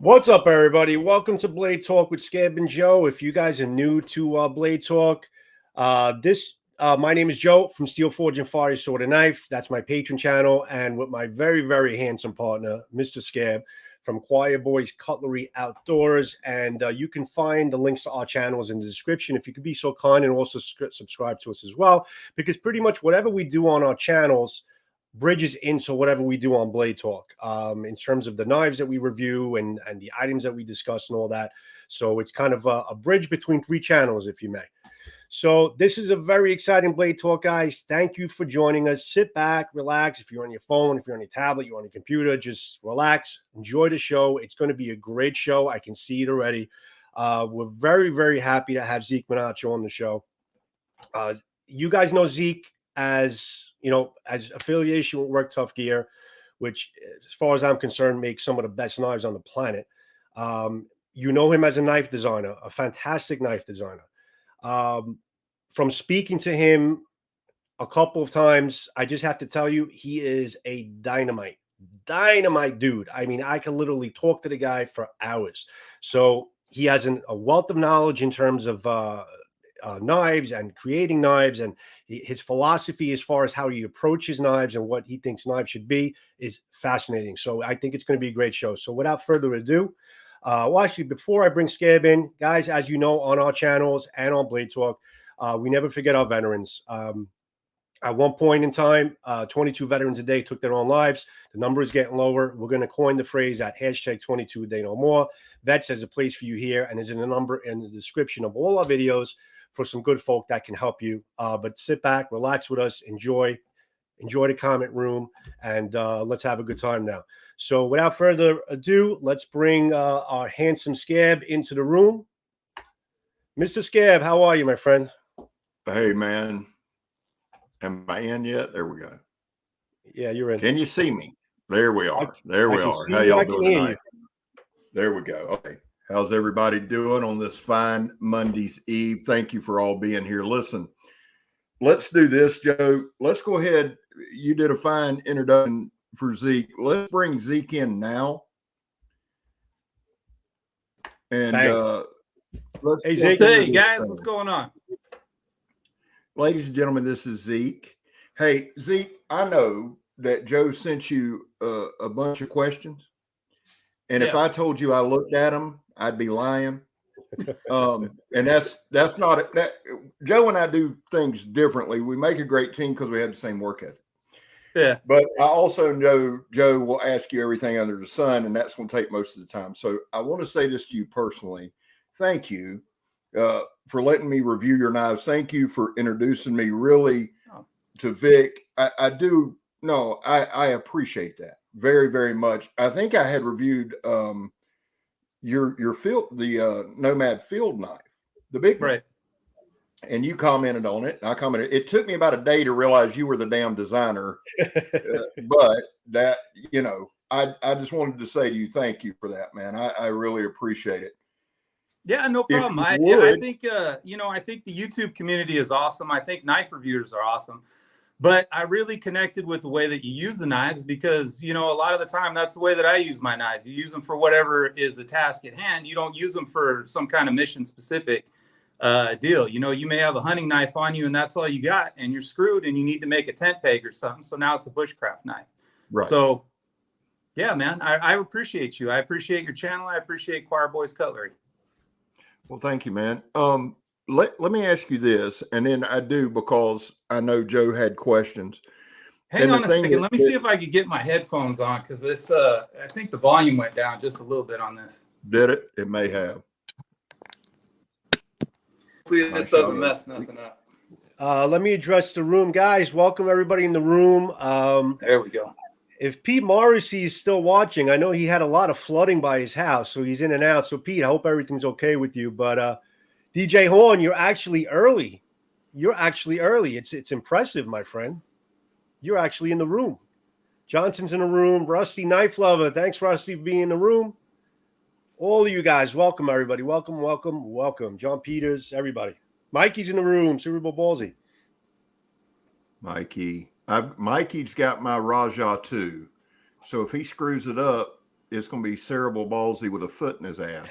What's up, everybody? Welcome to Blade Talk with Scab and Joe. If you guys are new to Blade Talk, my name is Joe from Steel Forge and Fire Sword and Knife. That's my Patreon channel, and with my very, very handsome partner, Mr. Scab from ChoirBoyz Cutlery Outdoors. And you can find the links to our channels in the description if you could be so kind, and also subscribe to us as well, because pretty much whatever we do on our channels bridges into whatever we do on Blade Talk, in terms of the knives that we review and the items that we discuss and all that. So it's kind of a bridge between three channels, if you may. So this is a very exciting Blade Talk, guys. Thank you for joining us. Sit back, relax. If you're on your phone, if you're on your tablet, you're on your computer, just relax, enjoy the show. It's going to be a great show. I can see it already. We're very, very happy to have Zeke Menacho on the show. You guys know Zeke as affiliation with Work Tough Gear, which, as far as I'm concerned, makes some of the best knives on the planet. You know him as a knife designer, a fantastic knife designer. From speaking to him a couple of times, I just have to tell you, he is a dynamite dude. I mean, I can literally talk to the guy for hours. So he has a wealth of knowledge in terms of knives and creating knives, and his philosophy as far as how he approaches knives and what he thinks knives should be is fascinating. So I think it's going to be a great show. So without further ado, well, actually, before I bring Scab in, guys, as you know, on our channels and on Blade Talk, we never forget our veterans. At one point in time, 22 veterans a day took their own lives. The number is getting lower. We're going to coin the phrase at hashtag 22 a day no more. Vets has a place for you here, and there's a number in the description of all our videos for some good folk that can help you. But sit back, relax with us, enjoy the comment room, and let's have a good time now. So without further ado, let's bring our handsome Scab into the room. Mr. Scab, how are you, my friend? Hey, man. Am I in yet? There we go. Yeah, you're in. Can you see me? There we are. There we are. How y'all doing tonight? There we go. Okay. How's everybody doing on this fine Monday's Eve? Thank you for all being here. Listen, let's do this, Joe. Let's go ahead. You did a fine introduction for Zeke. Let's bring Zeke in now. And let's hey, Zeke. Hey, guys, what's going on? Ladies and gentlemen, this is Zeke. Hey, Zeke, I know that Joe sent you a bunch of questions. And if I told you I looked at them, I'd be lying. And that's not that. Joe and I do things differently. We make a great team because we have the same work ethic. Yeah. But I also know Joe will ask you everything under the sun, and that's going to take most of the time. So I want to say this to you personally. Thank you for letting me review your knives. Thank you for introducing me really to Vic. I do. No, I appreciate that very, very much. I think I had reviewed your field, the Nomad field knife, the big one. Right. And you commented on it. I commented. It took me about a day to realize you were the damn designer. But that, I just wanted to say to you, thank you for that, man. I really appreciate it. Yeah, no problem. I think, I think the YouTube community is awesome. I think knife reviewers are awesome. But I really connected with the way that you use the knives because, a lot of the time that's the way that I use my knives. You use them for whatever is the task at hand. You don't use them for some kind of mission specific deal. You may have a hunting knife on you and that's all you got and you're screwed and you need to make a tent peg or something. So now it's a bushcraft knife. Right. So, yeah, man, I appreciate you. I appreciate your channel. I appreciate ChoirBoyz Cutlery. Well, thank you, man. Let me ask you this, and then I do because I know Joe had questions. Hang on a second. Let me see if I could get my headphones on because this, I think the volume went down just a little bit on this. Did it? It may have. Hopefully this doesn't mess nothing up. Let me address the room. Guys, welcome everybody in the room. There we go. If Pete Morrissey is still watching, I know he had a lot of flooding by his house, so he's in and out. So, Pete, I hope everything's okay with you. But DJ Horn, you're actually early. It's impressive, my friend. You're actually in the room. Johnson's in the room. Rusty Knife Lover. Thanks, Rusty, for being in the room. All of you guys, welcome, everybody. Welcome, welcome, welcome. John Peters, everybody. Mikey's in the room. Cerebral Ballsy. Mikey's got my Raja too. So if he screws it up, it's going to be cerebral ballsy with a foot in his ass.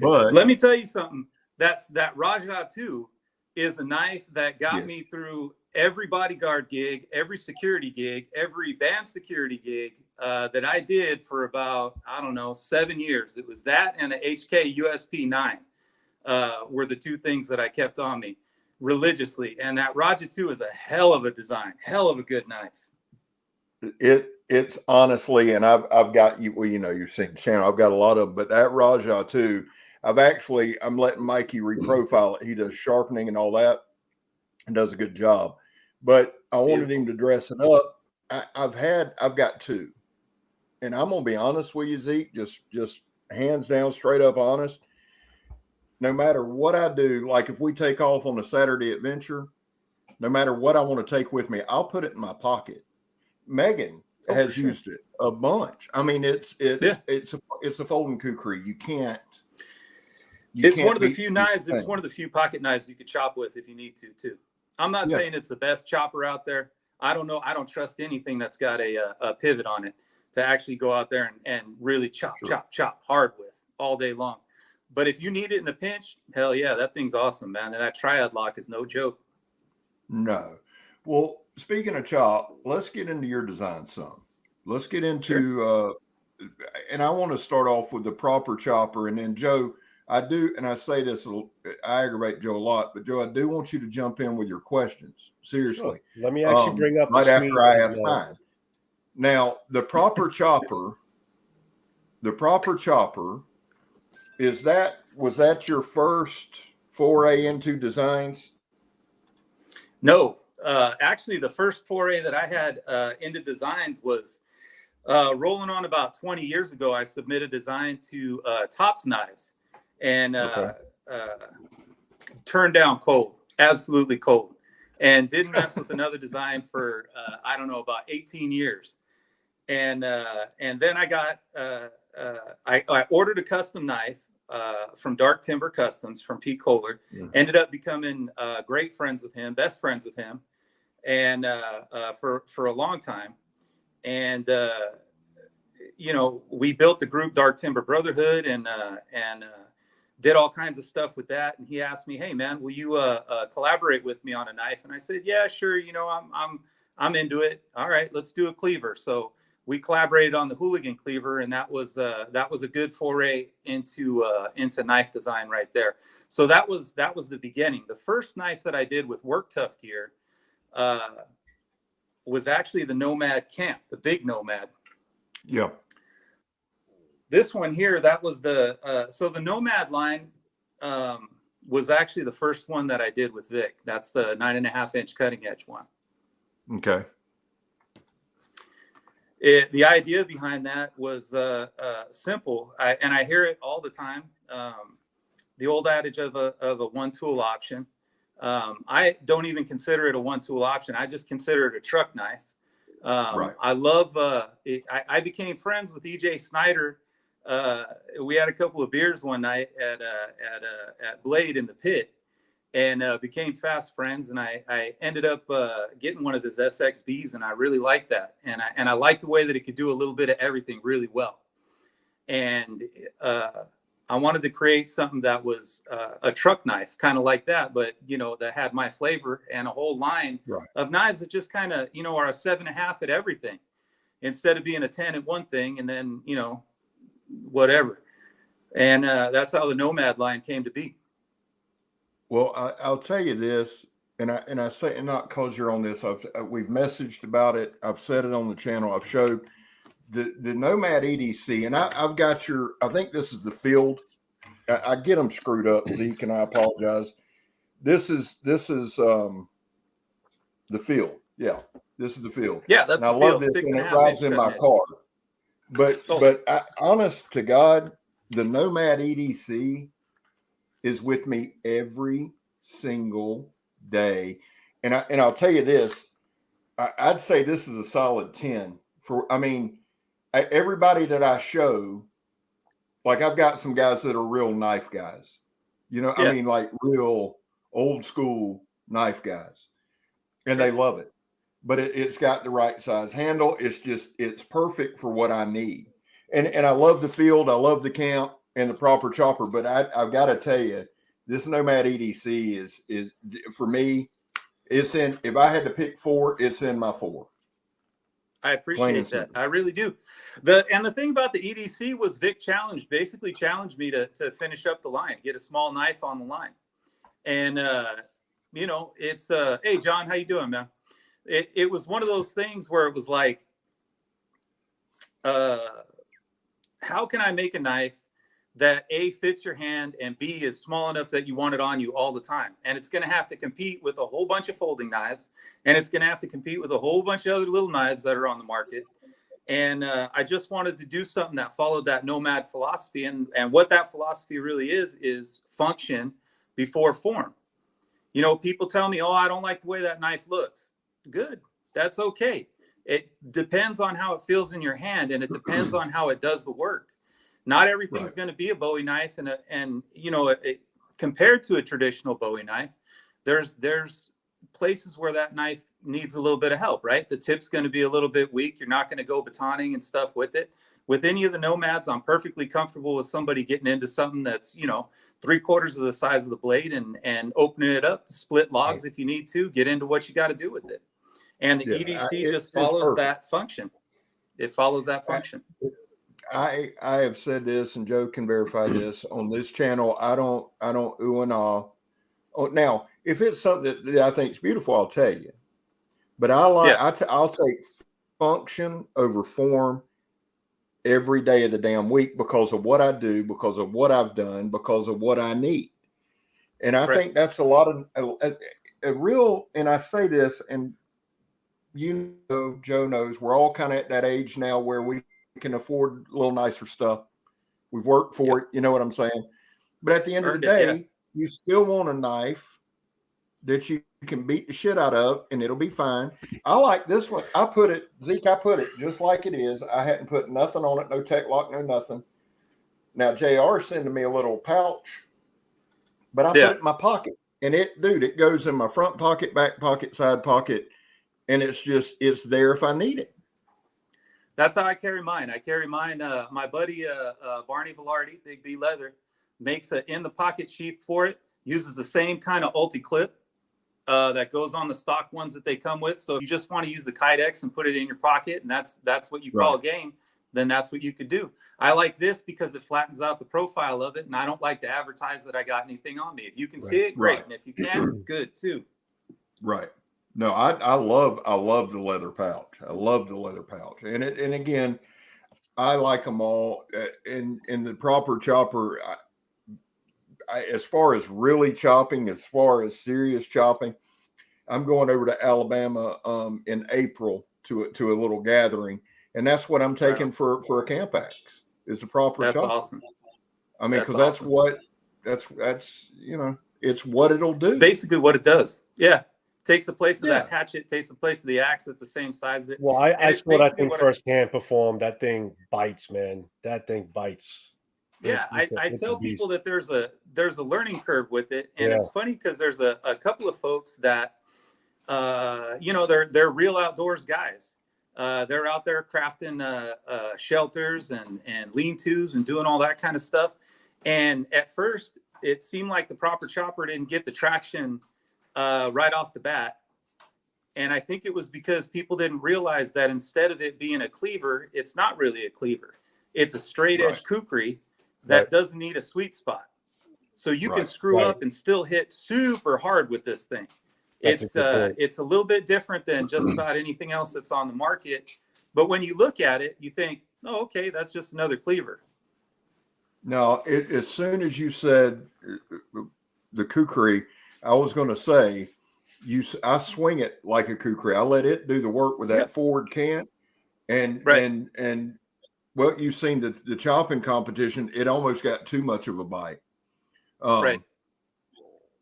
But let me tell you something. That Raja 2 is a knife that got me through every bodyguard gig, every security gig, every band security gig that I did for about, I don't know, 7 years. It was that and a HK USP 9 were the two things that I kept on me religiously. And that Raja 2 is a hell of a design, hell of a good knife. It's honestly, and I've got you. Well, you know, you've seen the channel. I've got a lot of them, but that Raja 2, I'm letting Mikey reprofile it. He does sharpening and all that, and does a good job. But I wanted him to dress it up. I've got two, and I'm gonna be honest with you, Zeke. Just hands down, straight up honest. No matter what I do, like if we take off on a Saturday adventure, no matter what I want to take with me, I'll put it in my pocket. Megan has used it a bunch. I mean, it's a folding kukri. You can't. It's one of the few knives. It's one of the few pocket knives you could chop with if you need to, too. I'm not saying it's the best chopper out there. I don't know. I don't trust anything that's got a pivot on it to actually go out there and really chop hard with all day long. But if you need it in a pinch, hell yeah, that thing's awesome, man. And that triad lock is no joke. No. Well, speaking of chop, let's get into your design some. Let's get into, and I want to start off with the proper chopper. And then, Joe, I do, and I say this, I aggravate Joe a lot, but Joe, I do want you to jump in with your questions. Seriously. Sure. Let me actually bring up right after I ask mine. Now, the proper chopper, was that your first foray into designs? No, actually the first foray that I had into designs was rolling on about 20 years ago. I submitted a design to Tops Knives and turned down cold, absolutely cold, and didn't mess with another design for, I don't know, about 18 years. And then I got, I ordered a custom knife from Dark Timber Customs from Pete Kohler. Ended up becoming great friends with him, best friends with him, and for a long time. And you know, we built the group Dark Timber Brotherhood and did all kinds of stuff with that. And he asked me, "Hey man, will you collaborate with me on a knife?" And I said, "Yeah, sure. You know, I'm into it. All right, let's do a cleaver." So we collaborated on the Hooligan cleaver, and that was a good foray into knife design right there. So that was the beginning. The first knife that I did with Work Tough gear was actually the Nomad Camp, the big Nomad. Yeah. This one here, that was so the Nomad line was actually the first one that I did with Vic. That's the 9.5-inch cutting edge one. Okay. The idea behind that was simple, and I hear it all the time. The old adage of a one-tool option. I don't even consider it a one-tool option. I just consider it a truck knife. Right. I love. I became friends with EJ Snyder. We had a couple of beers one night at Blade in the pit, and became fast friends. And I ended up getting one of his SXBs, and I really liked that. And I liked the way that it could do a little bit of everything really well. And I wanted to create something that was a truck knife, kind of like that, but you know, that had my flavor, and a whole line of knives that just kind of, you know, are a 7.5 at everything, instead of being a 10 at one thing and then, you know, whatever. And that's how the Nomad line came to be. Well, I'll tell you this, and I say, and not because you're on this, we've messaged about it. I've said it on the channel. I've showed the Nomad EDC, and I've got I think this is the Field. I get them screwed up, Zeke, and I apologize. This is the Field. Yeah, this is the Field. Yeah, that's. And I love this, and it rides in my car. But honest to God, the Nomad EDC is with me every single day, and I'll tell you this, I'd say this is a solid 10 for. I mean, everybody that I show, like I've got some guys that are real knife guys, you know. I mean, like real old school knife guys, and they love it. But it's got the right size handle. It's perfect for what I need. and I love the field, I love the camp and the proper chopper, but I've got to tell you, this Nomad EDC is for me, it's in, if I had to pick 4, it's in my 4. I appreciate that. I really do. And the thing about the EDC was Vic basically challenged me to finish up the line, get a small knife on the line. And, you know, it's, hey, John, how you doing, man? It was one of those things where it was like, how can I make a knife that A, fits your hand, and B, is small enough that you want it on you all the time? And it's going to have to compete with a whole bunch of folding knives, and it's going to have to compete with a whole bunch of other little knives that are on the market. And I just wanted to do something that followed that Nomad philosophy. And what that philosophy really is function before form. You know, people tell me, oh, I don't like the way that knife looks. Good. That's okay. It depends on how it feels in your hand, and it depends on how it does the work. Not everything's going to be a Bowie knife, and you know, compared to a traditional Bowie knife, there's places where that knife needs a little bit of help, right? The tip's going to be a little bit weak. You're not going to go batoning and stuff with it. With any of the Nomads, I'm perfectly comfortable with somebody getting into something that's, you know, 3/4 of the size of the blade and opening it up to split logs if you need to. Get into what you got to do with it. And the EDC just follows that function. It follows that function. I have said this, and Joe can verify this on this channel. I don't ooh and ah. Oh, now, if it's something that I think is beautiful, I'll tell you. But I'll take function over form every day of the damn week because of what I do, because of what I've done, because of what I need. And I think that's a lot of a real. And I say this, and you know, Joe knows we're all kind of at that age now where we can afford a little nicer stuff. We've worked for it. You know what I'm saying? But at the end of the day, you still want a knife that you can beat the shit out of, and it'll be fine. I like this one. I put it just like it is. I hadn't put nothing on it, no tech lock, no nothing. Now, JR sending me a little pouch, but I put it in my pocket, and it goes in my front pocket, back pocket, side pocket, and it's there if I need it. That's how I carry mine. My buddy, Barney Velarde, Big B Leather, makes an in the pocket sheath for it, uses the same kind of ulti clip that goes on the stock ones that they come with. So if you just want to use the Kydex and put it in your pocket, and that's what you call game, then that's what you could do. I like this because it flattens out the profile of it, and I don't like to advertise that I got anything on me. If you can see it, great. And if you can't, good too. Right. No, I love the leather pouch. I love the leather pouch. And again, I like them all in the proper chopper. As far as really chopping, as far as serious chopping, I'm going over to Alabama in April to a little gathering, and that's what I'm taking for a camp axe is the proper chopper. That's awesome. I mean, because that's you know, it's what it'll do. It's basically what it does. Yeah. Takes the place of that hatchet, takes the place of the axe. It's the same size. Well, I saw that thing firsthand perform. That thing bites, man. That thing bites. Yeah, I tell people that there's a learning curve with it, and it's funny because there's a couple of folks that, you know, they're real outdoors guys. They're out there crafting shelters and lean-tos and doing all that kind of stuff. And at first, it seemed like the proper chopper didn't get the traction right off the bat. And I think it was because people didn't realize that instead of it being a cleaver, it's not really a cleaver. It's a straight edge kukri that doesn't need a sweet spot. So you can screw up and still hit super hard with this thing. It's a little bit different than just about anything else that's on the market. But when you look at it, you think, oh, okay, that's just another cleaver. No, as soon as you said the kukri, I was going to say, I swing it like a kukri. I let it do the work with that forward cant, and well, you've seen the chopping competition. It almost got too much of a bite.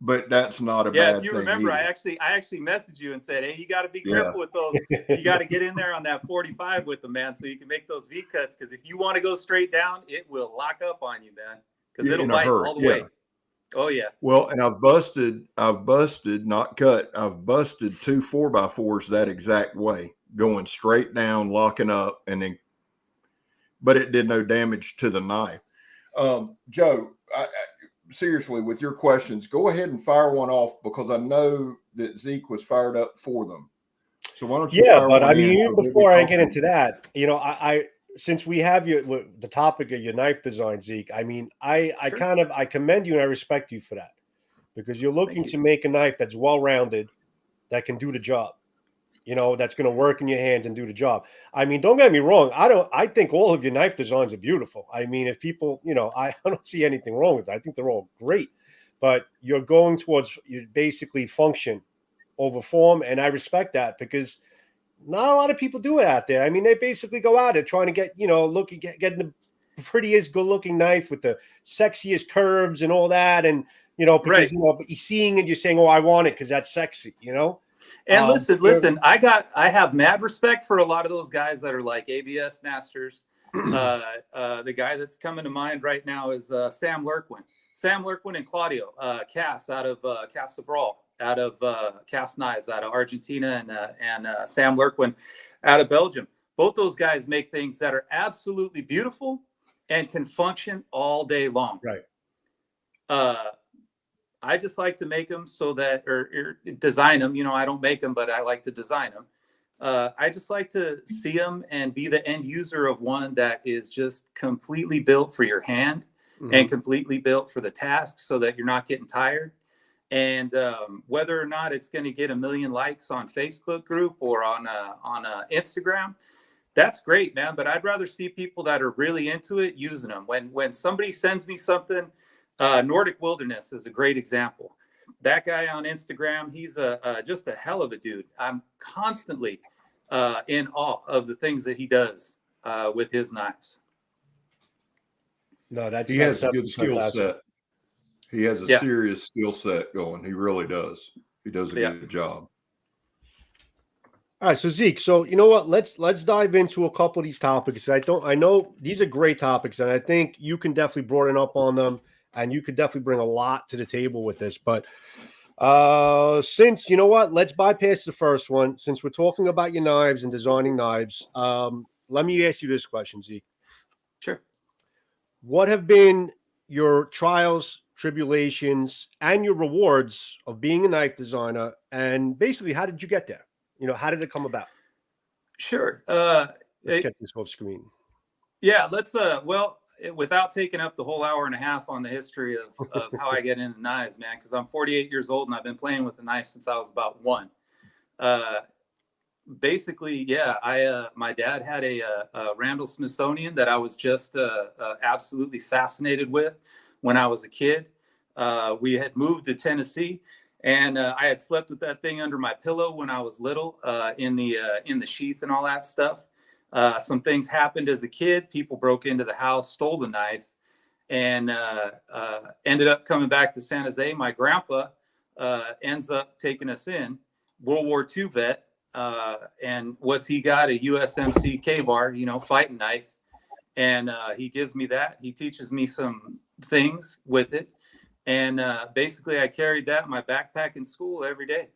But that's not a bad thing. Yeah, if you remember, I actually messaged you and said, hey, you got to be careful with those. You got to get in there on that 45 with them, man, so you can make those V cuts. Because if you want to go straight down, it will lock up on you, man. Because it'll bite all the way. Oh yeah. Well, and I've busted, not cut. I've busted 2 4x4s that exact way, going straight down, locking up, and then but it did no damage to the knife. Joe, seriously, with your questions, go ahead and fire one off, because I know that Zeke was fired up for them. So why don't you? Yeah, but I mean, even before I get into that, you know, I since we have the topic of your knife design, Zeke, I mean, I commend you and I respect you for that, because you're looking to make a knife that's well-rounded, that can do the job, you know, that's going to work in your hands and do the job. I mean, don't get me wrong. I think all of your knife designs are beautiful. I mean, if people, you know, I don't see anything wrong with it. I think they're all great, but you're going towards you basically function over form. And I respect that, because not a lot of people do it out there. I mean, they basically go out there trying to get, you know, getting the prettiest good looking knife with the sexiest curves and all that. And, you know, because, you know, but you're seeing it, you're saying, oh, I want it because that's sexy, you know? And listen, I have mad respect for a lot of those guys that are like ABS masters. The guy that's coming to mind right now is Sam Lurkwin and Claudio Cass out of Casa Brawl, out of Cass Knives out of Argentina, and Sam Lurkwin out of Belgium. Both those guys make things that are absolutely beautiful and can function all day long. Right. I just like to make them so that, or design them. You know, I don't make them, but I like to design them. I just like to see them and be the end user of one that is just completely built for your hand and completely built for the task, so that you're not getting tired. And whether or not it's going to get 1 million likes on Facebook group or on Instagram, that's great, man. But I'd rather see people that are really into it using them. When somebody sends me something, Nordic Wilderness is a great example. That guy on Instagram, he's just a hell of a dude. I'm constantly in awe of the things that he does with his knives. No, he has a good skill set. He has a serious skill set going. He really does. He does a good job. All right, so Zeke, so you know what? Let's dive into a couple of these topics. I know these are great topics, and I think you can definitely broaden up on them, and you could definitely bring a lot to the table with this. But since you know what, let's bypass the first one. Since we're talking about your knives and designing knives, let me ask you this question, Zeke. Sure. What have been your trials, tribulations, and your rewards of being a knife designer? And basically, how did you get there? You know, how did it come about? Sure. Let's get this off screen. Yeah, let's well, without taking up the whole hour and a half on the history of how I get into knives, man, because I'm 48 years old and I've been playing with a knife since I was about 1. Basically, yeah, my dad had a Randall Smithsonian that I was just absolutely fascinated with when I was a kid. We had moved to Tennessee, and I had slept with that thing under my pillow when I was little, in the sheath and all that stuff. Some things happened as a kid. People broke into the house, stole the knife, and ended up coming back to San Jose. My grandpa ends up taking us in, World War II vet. And what's he got? A USMC K-bar, you know, fighting knife. And he gives me that. He teaches me some things with it. And basically I carried that in my backpack in school every day.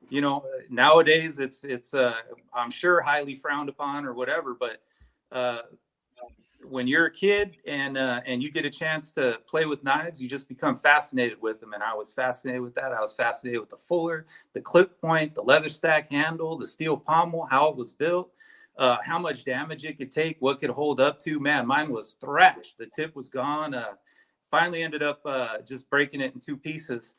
You know, nowadays it's I'm sure highly frowned upon or whatever, but when you're a kid and you get a chance to play with knives, you just become fascinated with them. And I was fascinated with that. I was fascinated with the fuller, the clip point, the leather stack handle, the steel pommel, how it was built, how much damage it could take, what could hold up to. Man, mine was thrashed. The tip was gone. Finally ended up just breaking it in 2 pieces.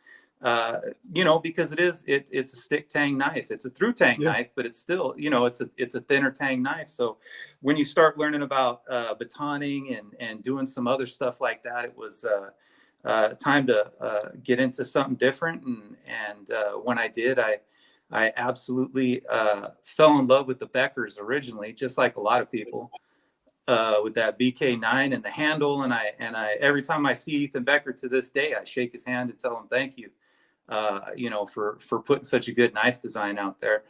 You know, because it's a stick tang knife. It's a through tang knife, but it's still, you know, it's a thinner tang knife. So when you start learning about batoning and doing some other stuff like that, it was time to get into something different. And when I did, I absolutely fell in love with the Beckers originally, just like a lot of people. With that BK9 and the handle, and I every time I see Ethan Becker to this day, I shake his hand and tell him thank you, you know, for putting such a good knife design out there.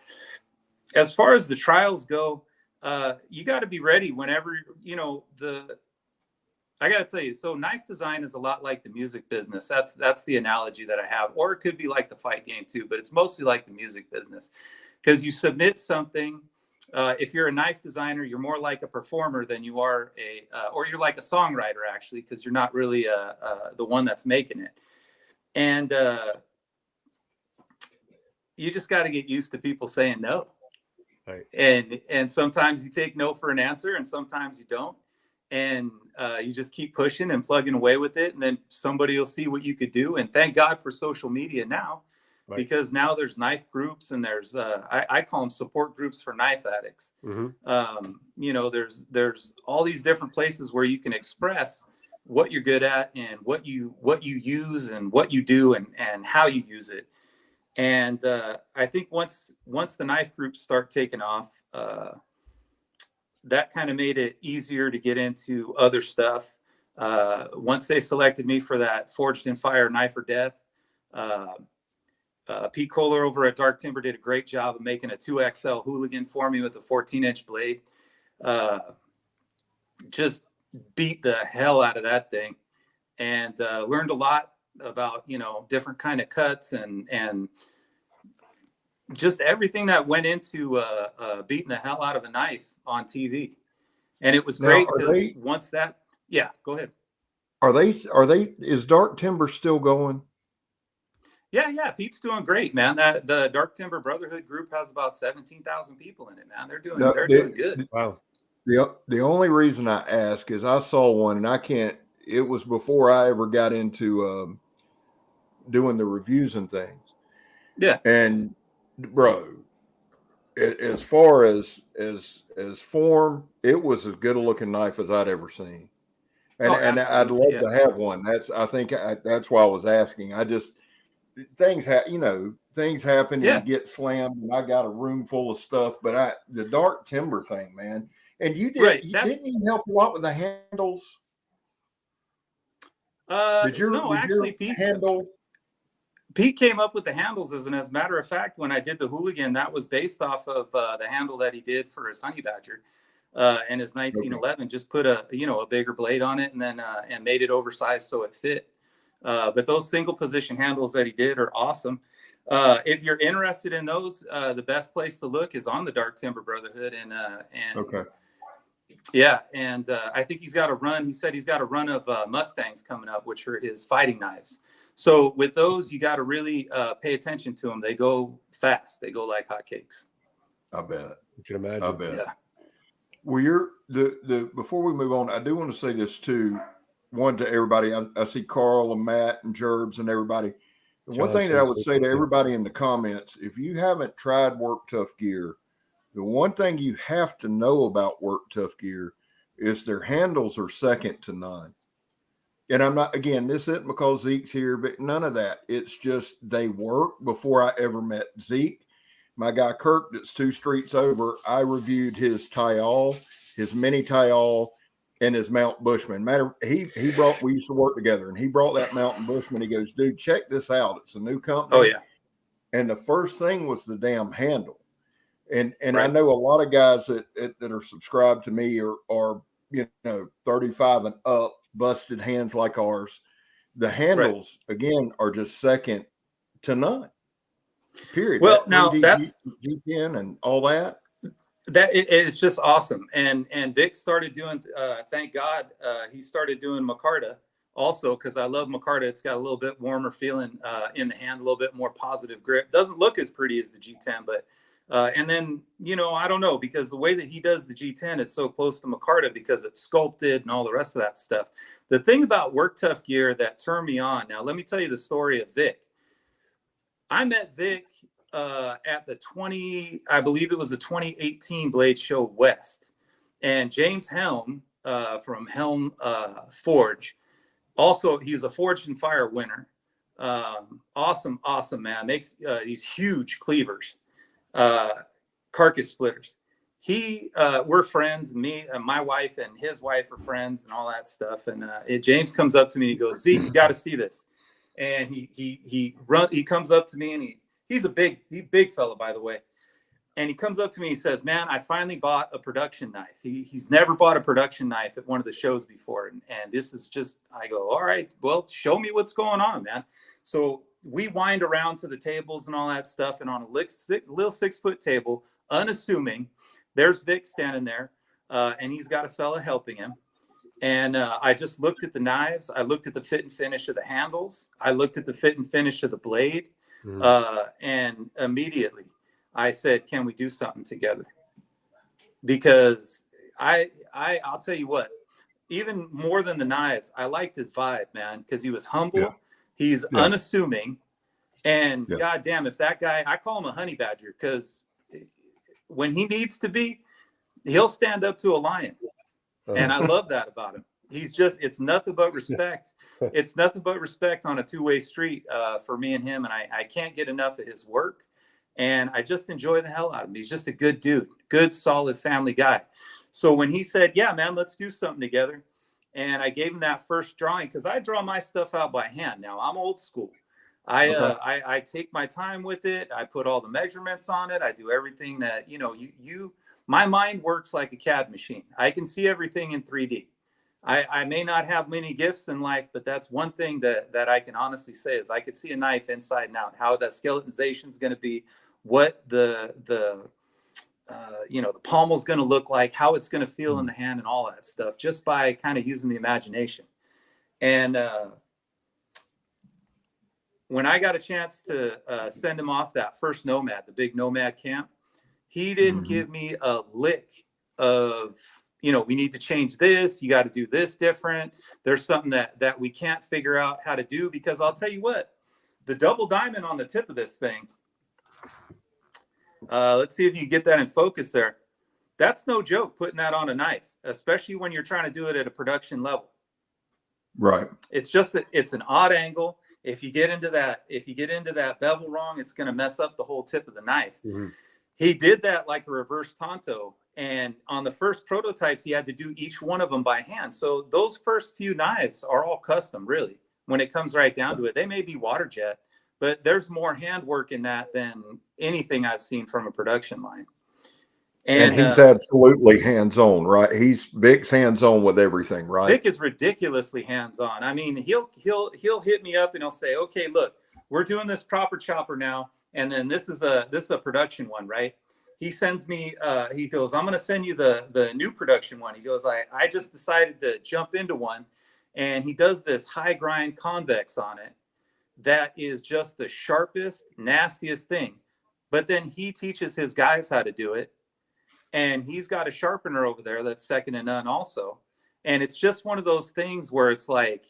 As far as the trials go, you got to be ready whenever, you know, I got to tell you, so knife design is a lot like the music business. That's the analogy that I have, or it could be like the fight game too, but it's mostly like the music business, because you submit something if you're a knife designer, you're more like a performer than you are or you're like a songwriter, actually, because you're not really the one that's making it. And you just got to get used to people saying no. Right. And sometimes you take no for an answer, and sometimes you don't. And you just keep pushing and plugging away with it. And then somebody will see what you could do. And thank God for social media now. Right. Because now there's knife groups, and there's I call them support groups for knife addicts. Mm-hmm. You know, there's all these different places where you can express what you're good at and what you use and what you do and how you use it. And I think once the knife groups start taking off, that kind of made it easier to get into other stuff. Once they selected me for that Forged in Fire Knife or Death, Pete Kohler over at Dark Timber did a great job of making a 2XL hooligan for me with a 14-inch blade. Just beat the hell out of that thing, and learned a lot about, you know, different kind of cuts and just everything that went into beating the hell out of a knife on TV. And it was great because once that, yeah, go ahead. Is Dark Timber still going? Yeah, Pete's doing great, man. The Dark Timber Brotherhood group has about 17,000 people in it, man. They're doing good. Wow. The only reason I ask is I saw one, and it was before I ever got into doing the reviews and things. Yeah. And bro, as far as form, it was as good a looking knife as I'd ever seen. And I'd love to have one. That's why I was asking. Things happen, and you get slammed, and I got a room full of stuff. But the Dark Timber thing, man. And you did, didn't you help a lot with the handles? Pete came up with the handles, as a matter of fact, when I did the hooligan, that was based off of the handle that he did for his Honey Badger and his 1911. Okay. Just put a bigger blade on it, and then and made it oversized so it fit. But those single position handles that he did are awesome. If you're interested in those, the best place to look is on the Dark Timber Brotherhood. And okay. Yeah, and I think he's got a run. He said he's got a run of Mustangs coming up, which are his fighting knives. So with those, you got to really pay attention to them. They go fast. They go like hotcakes. I bet. You can imagine. I bet. Yeah. Well, before we move on, I do want to say this too. One, to everybody. I see Carl and Matt and Jerbs and everybody. The one thing that I would say to everybody in the comments, if you haven't tried Work Tough gear, the one thing you have to know about Work Tough gear is their handles are second to none. And I'm not, again, this isn't because Zeke's here, but none of that. It's just they work. Before I ever met Zeke, my guy Kirk, that's 2 streets over, I reviewed his Tyall, his mini Tyall, and his Mount Bushman. We used to work together, and he brought that Mountain Bushman. He goes, dude, check this out. It's a new company. Oh, yeah. And the first thing was the damn handle. And right. I know a lot of guys that are subscribed to me are 35 and up, busted hands like ours. The handles, again, are just second to none. Period. Well, now that's G10 and all that. That it's just awesome. And Vic started doing, thank God, he started doing Micarta also, because I love Micarta. It's got a little bit warmer feeling in the hand, a little bit more positive grip. Doesn't look as pretty as the G10, but and then, I don't know, because the way that he does the G10, it's so close to Micarta because it's sculpted and all the rest of that stuff. The thing about Work Tough gear that turned me on, now let me tell you the story of Vic. I met Vic at the 2018 Blade Show West, and James Helm from Helm Forge, also he's a Forged in Fire winner. Awesome man, makes these huge cleavers, carcass splitters. We're friends, me and my wife and his wife are friends and all that stuff. And James comes up to me and he goes, Zeke, you got to see this. And he comes up to me, and he's a big fella, by the way. And he comes up to me and he says, man, I finally bought a production knife. He's never bought a production knife at one of the shows before. And this is just, I go, all right, well, show me what's going on, man. So we wind around to the tables and all that stuff. And on a little 6-foot table, unassuming, there's Vic standing there, and he's got a fella helping him. And I just looked at the knives. I looked at the fit and finish of the handles. I looked at the fit and finish of the blade. And immediately I said, can we do something together? Because I'll tell you what, even more than the knives, I liked his vibe, man, because he was humble. Yeah. He's unassuming. And goddamn, if that guy, I call him a honey badger, because when he needs to be, he'll stand up to a lion. And I love that about him. He's just, it's nothing but respect. It's nothing but respect on a two-way street for me and him. And I can't get enough of his work. And I just enjoy the hell out of him. He's just a good dude, good, solid family guy. So when he said, yeah, man, let's do something together. And I gave him that first drawing, because I draw my stuff out by hand. Now I'm old school. I take my time with it. I put all the measurements on it. I do everything that, my mind works like a CAD machine. I can see everything in 3D. I may not have many gifts in life, but that's one thing that I can honestly say is I could see a knife inside and out, how that skeletonization is going to be, what the pommel is going to look like, how it's going to feel in the hand, and all that stuff, just by kind of using the imagination. And when I got a chance to send him off that first Nomad, the big Nomad camp, he didn't give me a lick of, we need to change this. You got to do this different. There's something that we can't figure out how to do, because I'll tell you what, the double diamond on the tip of this thing, let's see if you get that in focus there. That's no joke, putting that on a knife, especially when you're trying to do it at a production level. Right. It's just that it's an odd angle. If you get into that bevel wrong, it's going to mess up the whole tip of the knife. He did that like a reverse Tonto. And on the first prototypes, he had to do each one of them by hand. So those first few knives are all custom, really, when it comes right down to it. They may be water jet, but there's more handwork in that than anything I've seen from a production line. And he's absolutely hands-on, right? Vic's hands-on with everything, right? Vic is ridiculously hands-on. I mean, he'll hit me up and he'll say, okay, look, we're doing this proper chopper now. And then this is a production one, right? He sends me, he goes, I'm going to send you the new production one. He goes, I just decided to jump into one. And he does this high grind convex on it. That is just the sharpest, nastiest thing. But then he teaches his guys how to do it. And he's got a sharpener over there that's second to none also. And it's just one of those things where it's like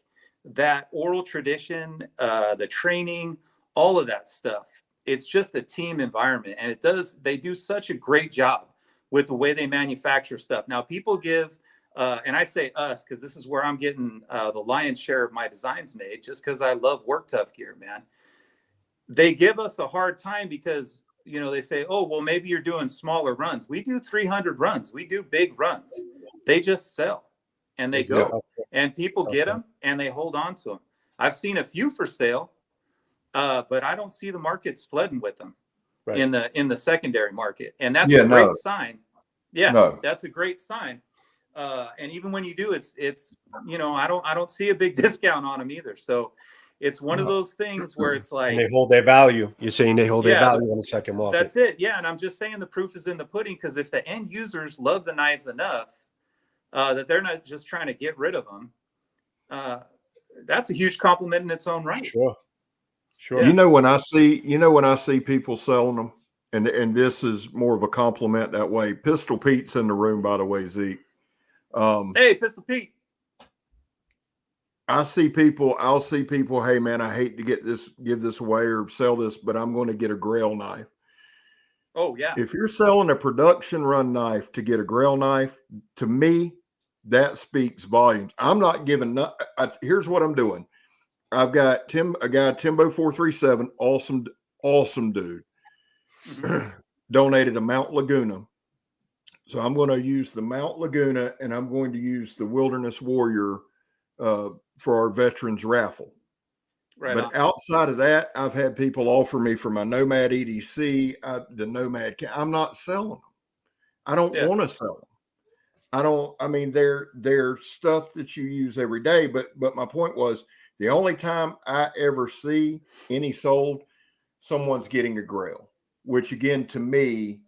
that oral tradition, the training, all of that stuff. It's just a team environment. And they do such a great job with the way they manufacture stuff. Now, people give, and I say us, because this is where I'm getting the lion's share of my designs made, just because I love Work Tough gear, man. They give us a hard time because, they say, oh, well, maybe you're doing smaller runs. We do 300 runs. We do big runs. They just sell and they go. And people get them and they hold on to them. I've seen a few for sale, but I don't see the markets flooding with them in the secondary market. And that's a great sign. Yeah, that's a great sign. And even when you do, it's I don't see a big discount on them either. So it's one of those things where it's like, and they hold their value. You're saying they hold their value on the second market. That's it. Yeah. And I'm just saying the proof is in the pudding, because if the end users love the knives enough that they're not just trying to get rid of them, that's a huge compliment in its own right. Sure. Yeah. When I see people selling them, and this is more of a compliment that way. Pistol Pete's in the room, by the way, Zeke. Hey, Pistol Pete. I'll see people, hey man, I hate to give this away or sell this, but I'm going to get a Grail knife. Oh yeah. If you're selling a production run knife to get a Grail knife, to me, that speaks volumes. I'm not giving, here's what I'm doing. I've got a guy, Timbo 437, awesome dude, donated a Mount Laguna. So I'm going to use the Mount Laguna and I'm going to use the Wilderness Warrior for our veterans raffle. But outside of that, I've had people offer me for my Nomad EDC, the Nomad. I'm not selling them. I don't want to sell them. They're stuff that you use every day. But my point was, the only time I ever see any sold, someone's getting a Grail, which again, to me,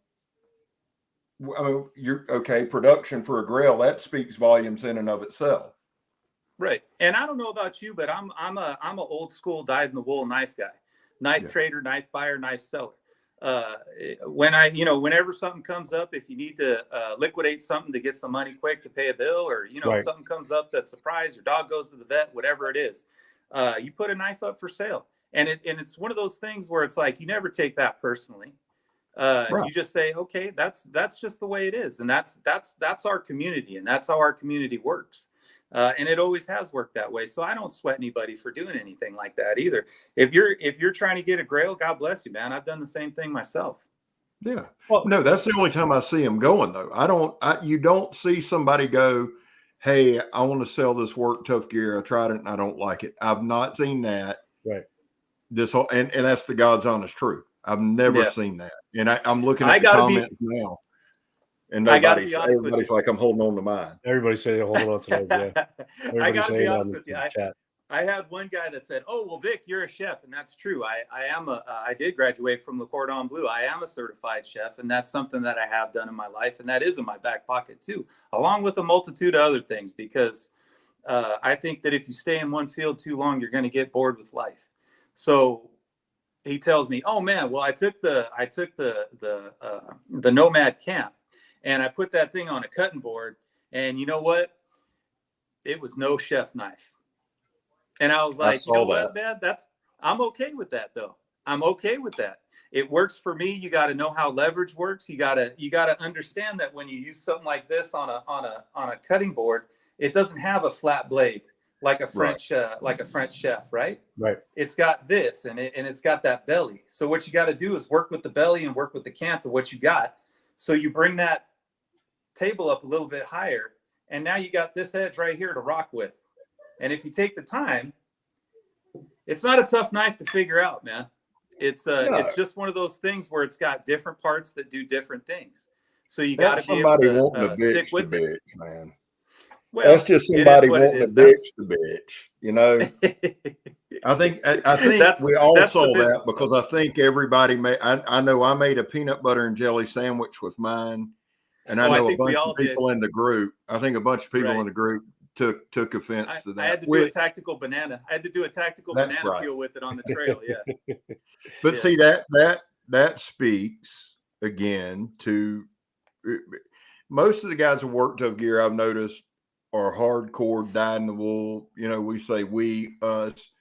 I mean, you're okay. Production for a grill, that speaks volumes in and of itself. Right. And I don't know about you, but I'm a old school dyed in the wool knife guy, knife trader, knife buyer, knife seller. Whenever something comes up, if you need to liquidate something to get some money quick to pay a bill, or something comes up that's a surprise, your dog goes to the vet, whatever it is, you put a knife up for sale. And it's one of those things where it's like you never take that personally. You just say, okay, that's just the way it is, and that's our community, and that's how our community works. And it always has worked that way. So I don't sweat anybody for doing anything like that either. If you're trying to get a grail, God bless you, man. I've done the same thing myself. Yeah. Well, no, that's the only time I see them going though. You don't see somebody go, hey, I want to sell this work tough gear. I tried it and I don't like it. I've not seen that. Right. And that's the God's honest truth. I've never seen that. And I'm looking at the comments now. And everybody's like, I'm holding on to mine. Everybody's saying holding on to those. Yeah. I got to be honest with you. I had one guy that said, "Oh, well, Vic, you're a chef," and that's true. I did graduate from Le Cordon Bleu. I am a certified chef, and that's something that I have done in my life, and that is in my back pocket too, along with a multitude of other things. Because I think that if you stay in one field too long, you're going to get bored with life. So he tells me, "Oh man, well, I took the Nomad camp. And I put that thing on a cutting board, and you know what? It was no chef knife." And I was like, you know what, man? I'm okay with that, though. I'm okay with that. It works for me. You got to know how leverage works. You gotta understand that when you use something like this on a cutting board, it doesn't have a flat blade like a French chef, right? Right. It's got this, and it's got that belly. So what you got to do is work with the belly and work with the cant of what you got. So you bring that table up a little bit higher, and now you got this edge right here to rock with. And if you take the time, it's not a tough knife to figure out, man. It's just one of those things where it's got different parts that do different things. So you got to be able to stick with it, man. Well, that's just somebody wanting to bitch the bitch, I think we all saw that because I think everybody I know I made a peanut butter and jelly sandwich with mine. And I know a bunch of people in the group. I think a bunch of people in the group took offense to that. I had to do a tactical banana. I had to do a tactical banana peel with it on the trail. Yeah. But see that speaks again to most of the guys who work tough gear. I've noticed are hardcore, dyed in the wool. We say we, us,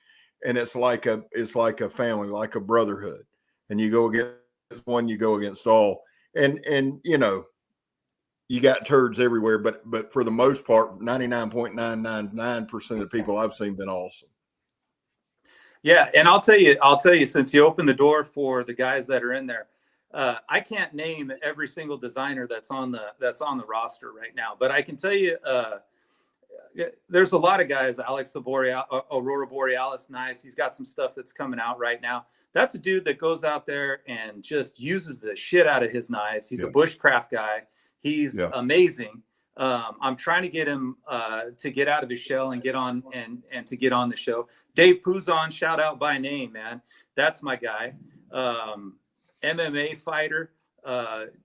and it's like a family, like a brotherhood. And you go against one, you go against all, and you got turds everywhere, but for the most part, 99.999% of the people I've seen been awesome. Yeah, and I'll tell you, since you opened the door for the guys that are in there, I can't name every single designer that's on the roster right now, but I can tell you, there's a lot of guys. Alex Aurora Borealis knives. He's got some stuff that's coming out right now. That's a dude that goes out there and just uses the shit out of his knives. He's a bushcraft guy. He's amazing. I'm trying to get him to get out of his shell and get on and to get on the show. Dave Puzon, shout out by name, man. That's my guy. MMA fighter.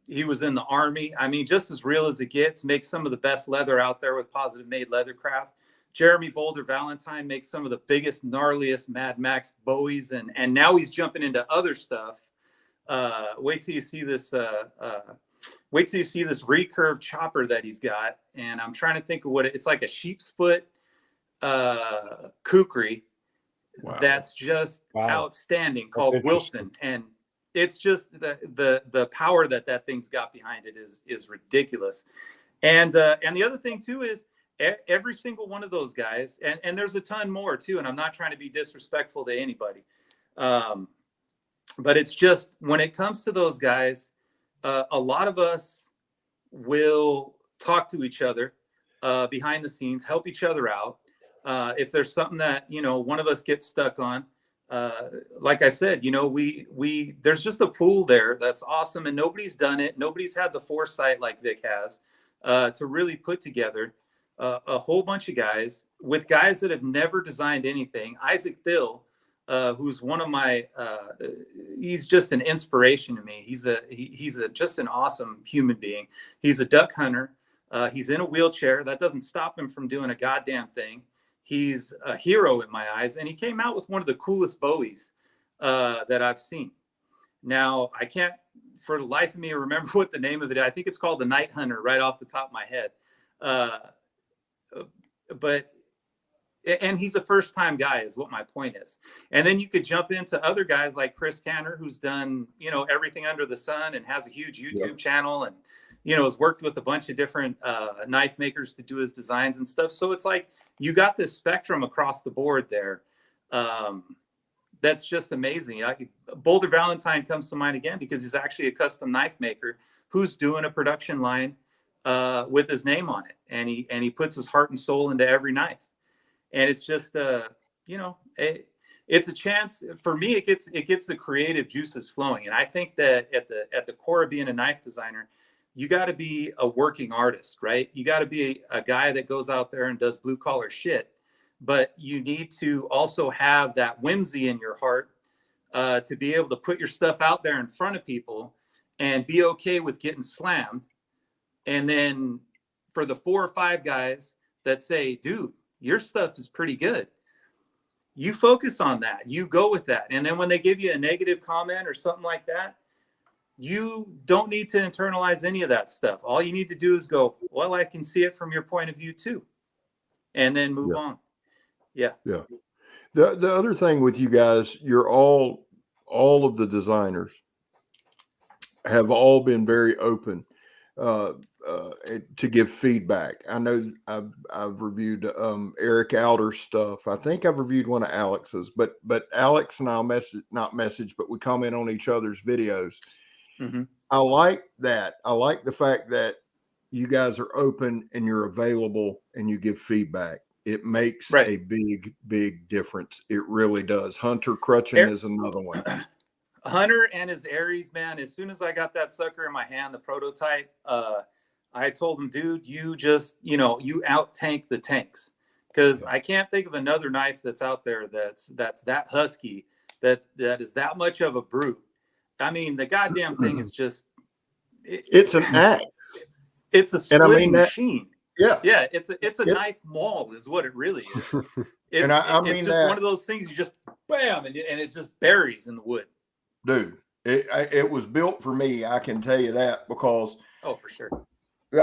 He was in the Army. I mean, just as real as it gets. Makes some of the best leather out there with Positive Made Leathercraft. Jeremy Boulder Valentine makes some of the biggest, gnarliest Mad Max Bowies, and now he's jumping into other stuff. Wait till you see this. Wait till you see this recurve chopper that he's got. And I'm trying to think of what it's like, a sheep's foot kukri. Wow. That's just outstanding, called Wilson. And it's just the power that thing's got behind it is ridiculous. And the other thing too is every single one of those guys, and there's a ton more too, and I'm not trying to be disrespectful to anybody. But it's just, when it comes to those guys, a lot of us will talk to each other behind the scenes, help each other out. If there's something that, one of us gets stuck on, like I said, we there's just a pool there that's awesome, and nobody's done it. Nobody's had the foresight like Vic has to really put together a whole bunch of guys with guys that have never designed anything. Isaac Thill, who's one of my, he's just an inspiration to me. He's just an awesome human being. He's a duck hunter. He's in a wheelchair. That doesn't stop him from doing a goddamn thing. He's a hero in my eyes. And he came out with one of the coolest Bowies that I've seen. Now, I can't for the life of me remember what the name of it is. I think it's called the Night Hunter right off the top of my head. And he's a first time guy is what my point is. And then you could jump into other guys like Chris Tanner, who's done, everything under the sun and has a huge YouTube channel and, has worked with a bunch of different knife makers to do his designs and stuff. So it's like, you got this spectrum across the board there. That's just amazing. Boulder Valentine comes to mind again, because he's actually a custom knife maker who's doing a production line with his name on it. And he puts his heart and soul into every knife. And it's just, it's a chance for me. It gets the creative juices flowing. And I think that at the core of being a knife designer, you got to be a working artist, right? You got to be a guy that goes out there and does blue collar shit. But you need to also have that whimsy in your heart to be able to put your stuff out there in front of people and be okay with getting slammed. And then for the 4 or 5 guys that say, dude, your stuff is pretty good, you focus on that. You go with that. And then when they give you a negative comment or something like that, you don't need to internalize any of that stuff. All you need to do is go, well, I can see it from your point of view too. And then move on. Yeah. Yeah. The other thing with you guys, you're all of the designers have all been very open to give feedback. I know I've reviewed Eric Alder's stuff. I think I've reviewed one of Alex's, but Alex and I'll not message, but we comment on each other's videos. Mm-hmm. I like that. I like the fact that you guys are open and you're available and you give feedback. It makes a big, big difference. It really does. Hunter Crutchin is another one. Hunter and his Aries, man. As soon as I got that sucker in my hand, the prototype, I told him, dude, you just, you out tank the tanks, because I can't think of another knife that's out there that's that husky, that is that much of a brute. I mean, the goddamn thing is just it's an act. It's a splitting machine. Yeah. Yeah. It's a knife maul is what it really is. It's, it's just one of those things you just bam and it just buries in the wood. Dude, it was built for me. I can tell you that, because for sure.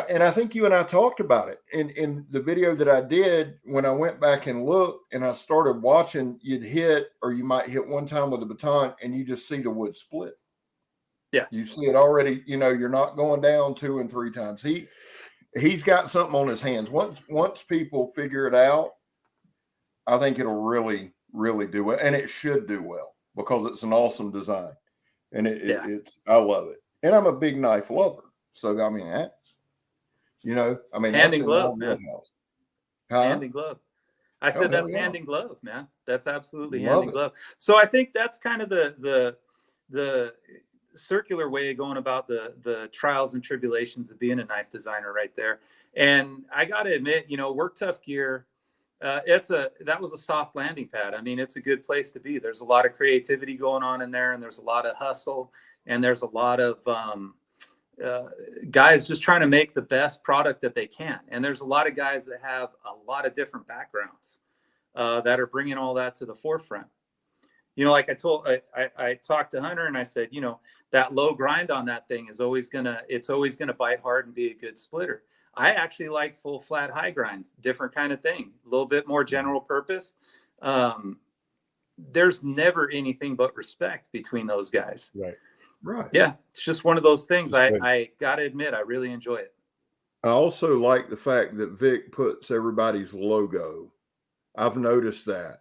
And I think you and I talked about it in the video that I did. When I went back and looked and I started watching, you'd hit, or you might hit one time with a baton and you just see the wood split. Yeah. You see it already, you're not going down 2 and 3 times. He's got something on his hands. Once people figure it out, I think it'll really, really do well. And it should do well, because it's an awesome design. And it's I love it. And I'm a big knife lover. So, I mean, that's, hand in glove, man. Huh? Hand in glove. I said that's hand in glove, man. That's absolutely hand in glove. So I think that's kind of the circular way of going about the trials and tribulations of being a knife designer right there. And I got to admit, Work Tough Gear, that was a soft landing pad. I mean, it's a good place to be. There's a lot of creativity going on in there, and there's a lot of hustle, and there's a lot of guys just trying to make the best product that they can. And there's a lot of guys that have a lot of different backgrounds that are bringing all that to the forefront. Like I talked to Hunter and I said, that low grind on that thing is always gonna bite hard and be a good splitter. I actually like full flat high grinds, different kind of thing, a little bit more general purpose. There's never anything but respect between those guys. Right. Yeah. It's just one of those things. I gotta admit, I really enjoy it. I also like the fact that Vic puts everybody's logo. I've noticed that.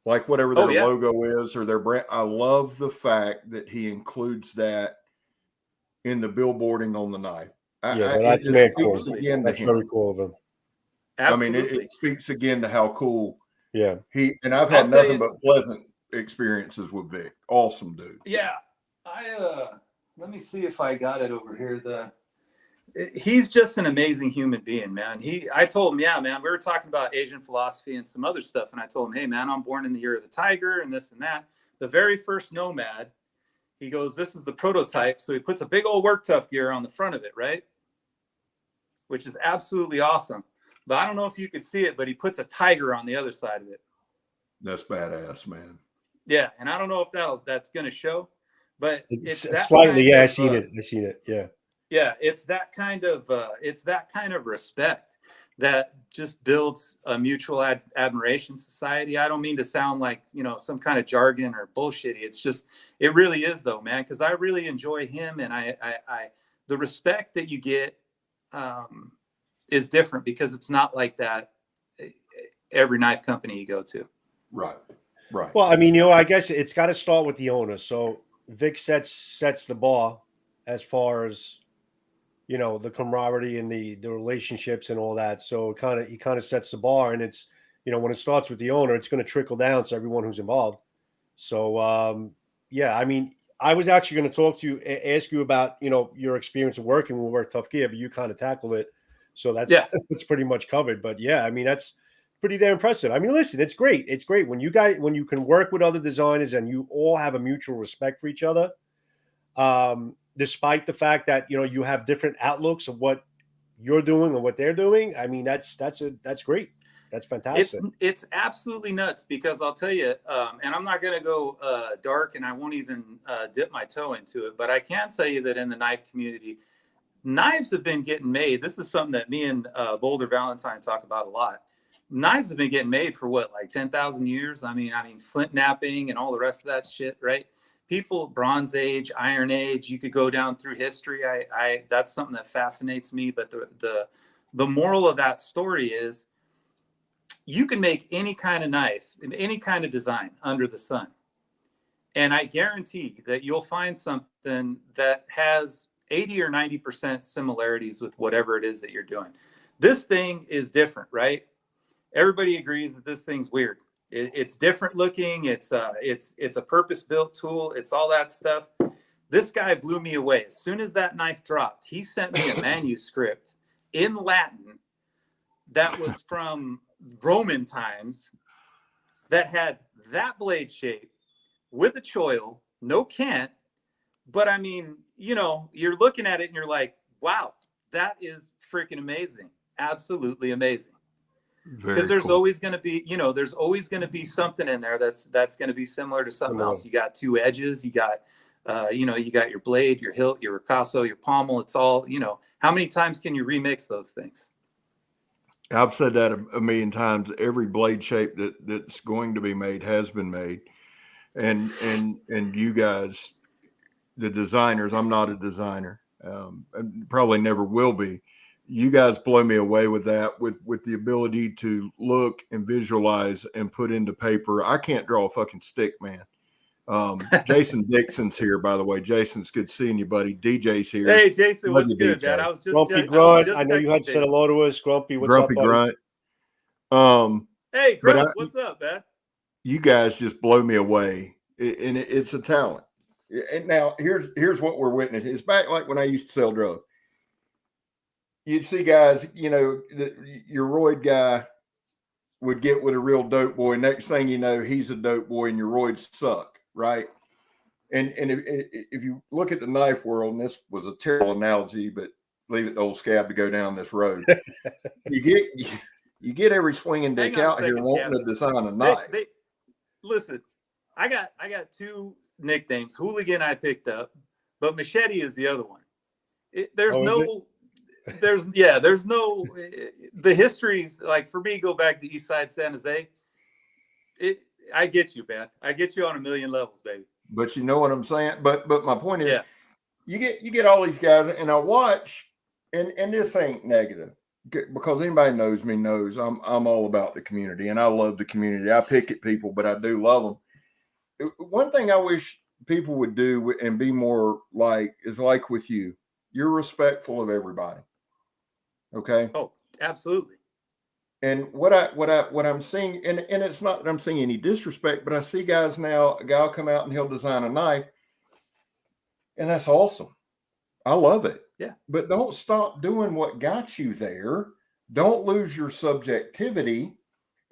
Like whatever their logo is or their brand. I love the fact that he includes that in the billboarding on the knife. That's very cool. That's very cool of him. Absolutely. I mean, it speaks again to how cool. Yeah. I've had nothing but pleasant experiences with Vic. Awesome dude. Yeah. Let me see if I got it over here. He's just an amazing human being, man. I told him, yeah, man, we were talking about Asian philosophy and some other stuff. And I told him, hey, man, I'm born in the year of the tiger and this and that. The very first Nomad, he goes, this is the prototype. So he puts a big old work tough gear on the front of it, right? Which is absolutely awesome. But I don't know if you could see it, but he puts a tiger on the other side of it. That's badass, man. Yeah. And I don't know if that's going to show, but it's that slightly. Yeah, I seen it. Yeah. Yeah, it's that kind of respect that just builds a mutual admiration society. I don't mean to sound like, some kind of jargon or bullshitty. It's just, it really is though, man, because I really enjoy him, and I the respect that you get is different because it's not like that every knife company you go to. Right. Well, I mean, I guess it's got to start with the owner. So Vic sets the bar as far as, the camaraderie and the relationships and all that. So he kind of sets the bar, and it's, when it starts with the owner, it's going to trickle down to everyone who's involved. So, yeah, I mean, I was actually going to ask you about, your experience of working with Work Tough Gear, but you kind of tackled it. So that's pretty much covered. But yeah, I mean, that's pretty damn impressive. I mean, listen, it's great. It's great when you can work with other designers and you all have a mutual respect for each other. Despite the fact that, you have different outlooks of what you're doing and what they're doing. I mean, that's great. That's fantastic. It's absolutely nuts because I'll tell you, and I'm not going to go dark, and I won't even dip my toe into it, but I can tell you that in the knife community, knives have been getting made. This is something that me and Boulder Valentine talk about a lot. Knives have been getting made for what, like 10,000 years? I mean, flint napping and all the rest of that shit, right? People, Bronze Age, Iron Age, you could go down through history. I that's something that fascinates me. But the moral of that story is you can make any kind of knife, any kind of design under the sun. And I guarantee that you'll find something that has 80 or 90% similarities with whatever it is that you're doing. This thing is different, right? Everybody agrees that this thing's weird. It's different looking. It's a purpose-built tool. It's all that stuff. This guy blew me away. As soon as that knife dropped, he sent me a manuscript in Latin that was from Roman times that had that blade shape with a choil, no cant. But I mean, you're looking at it and you're like, wow, that is freaking amazing. Absolutely amazing. Because there's always going to be, there's always going to be something in there that's going to be similar to something else. You got two edges, you got, you got your blade, your hilt, your ricasso, your pommel. It's all, how many times can you remix those things? I've said that a million times. Every blade shape that's going to be made has been made. And you guys, the designers, I'm not a designer, and probably never will be. You guys blow me away with that, with the ability to look and visualize and put into paper. I can't draw a fucking stick, man. Jason Dixon's here, by the way. Jason's good seeing you, buddy. DJ's here. Hey, Jason, what's good, man? I was just Grumpy Grunt. I know you had to say hello to us. Grumpy, what's up, buddy? Grunt. Hey, Grunt, what's up, man? You guys just blow me away, and it's a talent. And now here's what we're witnessing. It's back like when I used to sell drugs. You'd see guys, your roid guy would get with a real dope boy. Next thing you know, he's a dope boy and your roids suck, right? And if you look at the knife world, and this was a terrible analogy, but leave it to old Scab to go down this road. you get every swinging dick out here wanting to design a knife. Listen, I got two nicknames. Hooligan I picked up, but Machete is the other one. There's no, the histories, like for me, go back to East Side San Jose. I get you, man. I get you on a million levels, baby. But you know what I'm saying? But my point is, you get all these guys, and I watch, and this ain't negative, because anybody knows me knows I'm all about the community, and I love the community. I pick at people, but I do love them. One thing I wish people would do and be more like is like with you. You're respectful of everybody. Okay. Oh, absolutely. And what I'm seeing, and it's not that I'm seeing any disrespect, but I see guys now, a guy will come out and he'll design a knife, and that's awesome. I love it. Yeah. But don't stop doing what got you there. Don't lose your subjectivity.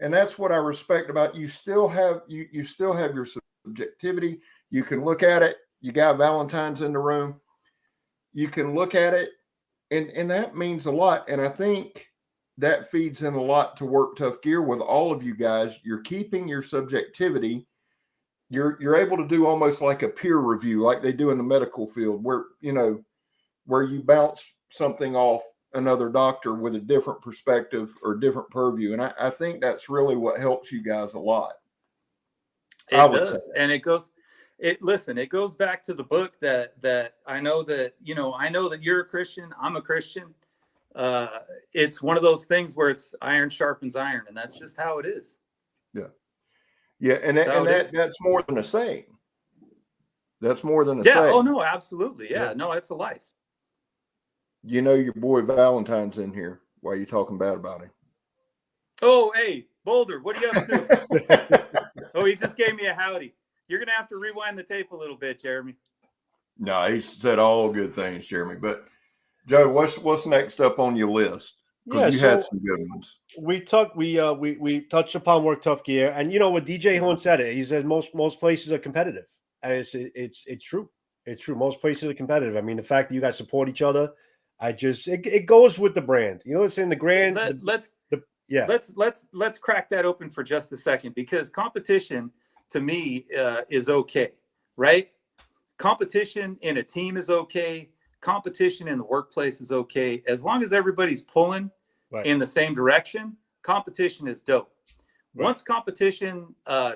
And that's what I respect about you. Still have you still have your subjectivity. You can look at it. You got Valentine's in the room. You can look at it, and that means a lot. And I think that feeds in a lot to Work Tough Gear with all of you guys. You're keeping your subjectivity. You're able to do almost like a peer review, like they do in the medical field, where you bounce something off another doctor with a different perspective or different purview. And I think that's really what helps you guys a lot. It does. And it goes back to the book that I know that you're a Christian. I'm a Christian. It's one of those things where it's iron sharpens iron, and that's just how it is. Yeah. Yeah. And that's more than a saying. That's more than a saying. Oh no, absolutely. Yeah. No, it's a life. You know your boy Valentine's in here. Why are you talking bad about him? Oh, hey, Boulder, what are you up to? Oh, he just gave me a howdy. You're going to have to rewind the tape a little bit, Jeremy. No, he said all good things, Jeremy. But, Joe, what's next up on your list? Because you had some good ones. We touched upon Work Tough Gear. And, what DJ Horn said it. He said most places are competitive. And it's true. It's true. Most places are competitive. I mean, the fact that you guys support each other, it goes with the brand. It's in the grand. Let's crack that open for just a second, because competition to me is okay, right? Competition in a team is okay. Competition in the workplace is okay. As long as everybody's pulling in the same direction, competition is dope. Right. Once competition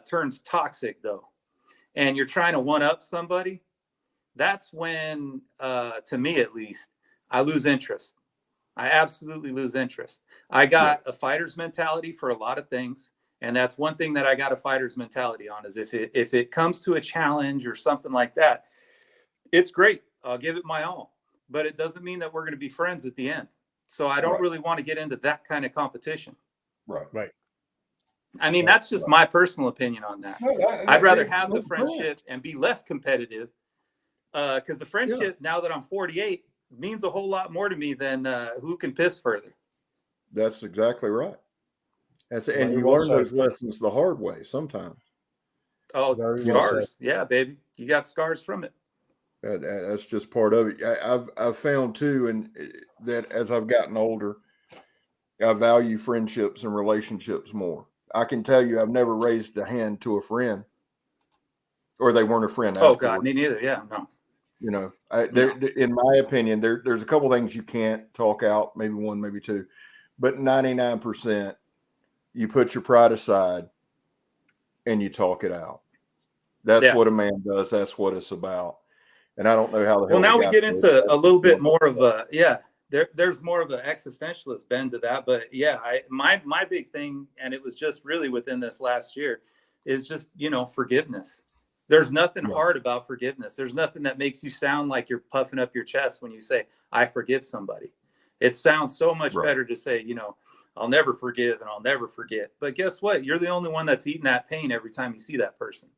turns toxic, though, and you're trying to one up somebody, that's when, to me at least, I lose interest. I absolutely lose interest. I got a fighter's mentality for a lot of things. And that's one thing that I got a fighter's mentality on, is if it comes to a challenge or something like that, it's great. I'll give it my all. But it doesn't mean that we're going to be friends at the end. So I don't really want to get into that kind of competition. Right. I mean, that's just my personal opinion on that. I'd rather have the friendship and be less competitive, because the friendship, now that I'm 48, means a whole lot more to me than who can piss further. That's exactly right. And you learn those lessons the hard way sometimes. Oh, scars. Yeah, baby. You got scars from it. That's just part of it. I've found too, and that as I've gotten older, I value friendships and relationships more. I can tell you, I've never raised a hand to a friend, or they weren't a friend. Oh God, me neither. Yeah, no. In my opinion, there's a couple things you can't talk out. Maybe one, maybe two, but 99%, you put your pride aside and you talk it out. That's what a man does. That's what it's about. And I don't know how the hell. Well, now we get into a little bit more of a there's more of an existentialist bend to that. But my big thing, and it was just really within this last year, is just forgiveness. There's nothing hard about forgiveness. There's nothing that makes you sound like you're puffing up your chest when you say, I forgive somebody. It sounds so much better to say, I'll never forgive and I'll never forget. But guess what? You're the only one that's eating that pain every time you see that person.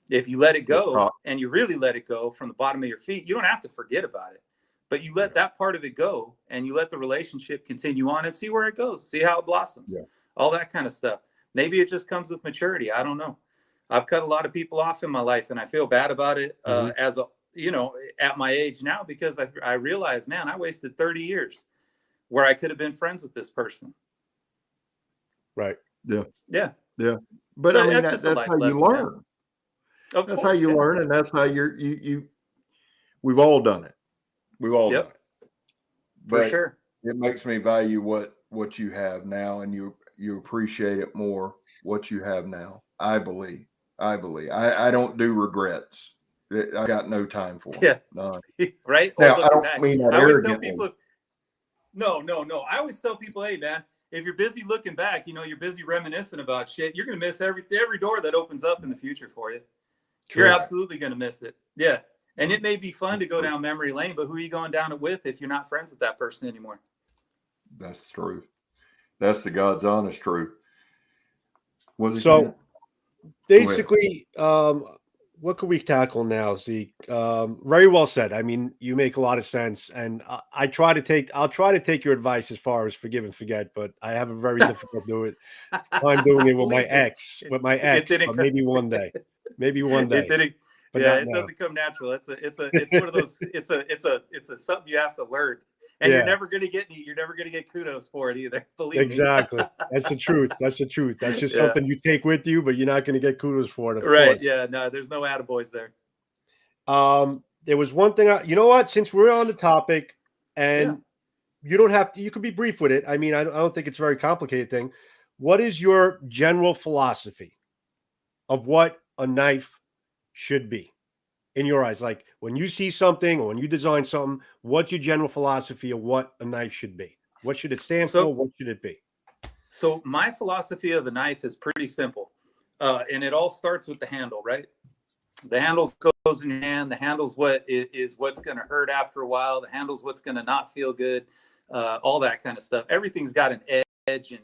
If you let it go and you really let it go from the bottom of your feet, you don't have to forget about it. But you let that part of it go and you let the relationship continue on and see where it goes. See how it blossoms. Yeah. All that kind of stuff. Maybe it just comes with maturity. I don't know. I've cut a lot of people off in my life, and I feel bad about it at my age now, because I realized, man, I wasted 30 years where I could have been friends with this person. Right. Yeah. Yeah. Yeah. But I mean, that's how you learn. That's how you learn, and that's how we've all done it. We've all done it. But for sure. It makes me value what you have now, and you appreciate it more, what you have now. I believe. I don't do regrets. I got no time for it. Yeah. None. Right. Now, I don't mean that arrogantly. No. I always tell people, hey, man, if you're busy looking back, you're busy reminiscing about shit, you're going to miss every door that opens up in the future for you. True. You're absolutely going to miss it. Yeah. And it may be fun to go down memory lane, but who are you going down it with if you're not friends with that person anymore? That's true. That's the God's honest truth. So basically, what could we tackle now, Zeke? Very well said. I mean, you make a lot of sense, and I'll try to take your advice as far as forgive and forget, but I have a very difficult time doing it with my ex. But maybe one day, It didn't. but Yeah, not it now. doesn't come natural. It's one of those. It's a something you have to learn, and Yeah. you're never gonna get kudos for it either. Believe Exactly. me. That's the truth. That's the truth. That's just Yeah. something you take with you, but you're not going to get kudos for it. Of Right. course. Yeah. No, there's no attaboys there. There was one thing. You know what? Since we're on the topic, and you don't have to, you could be brief with it. I mean, I don't think it's a very complicated thing. What is your general philosophy of what a knife should be in your eyes? Like when you see something or when you design something, what's your general philosophy of what a knife should be? What should it stand for? What should it be? So my philosophy of a knife is pretty simple, and it all starts with the handle, right? The handle goes in your hand. The handle's what's going to hurt after a while. The handle's what's going to not feel good, all that kind of stuff. Everything's got an edge, and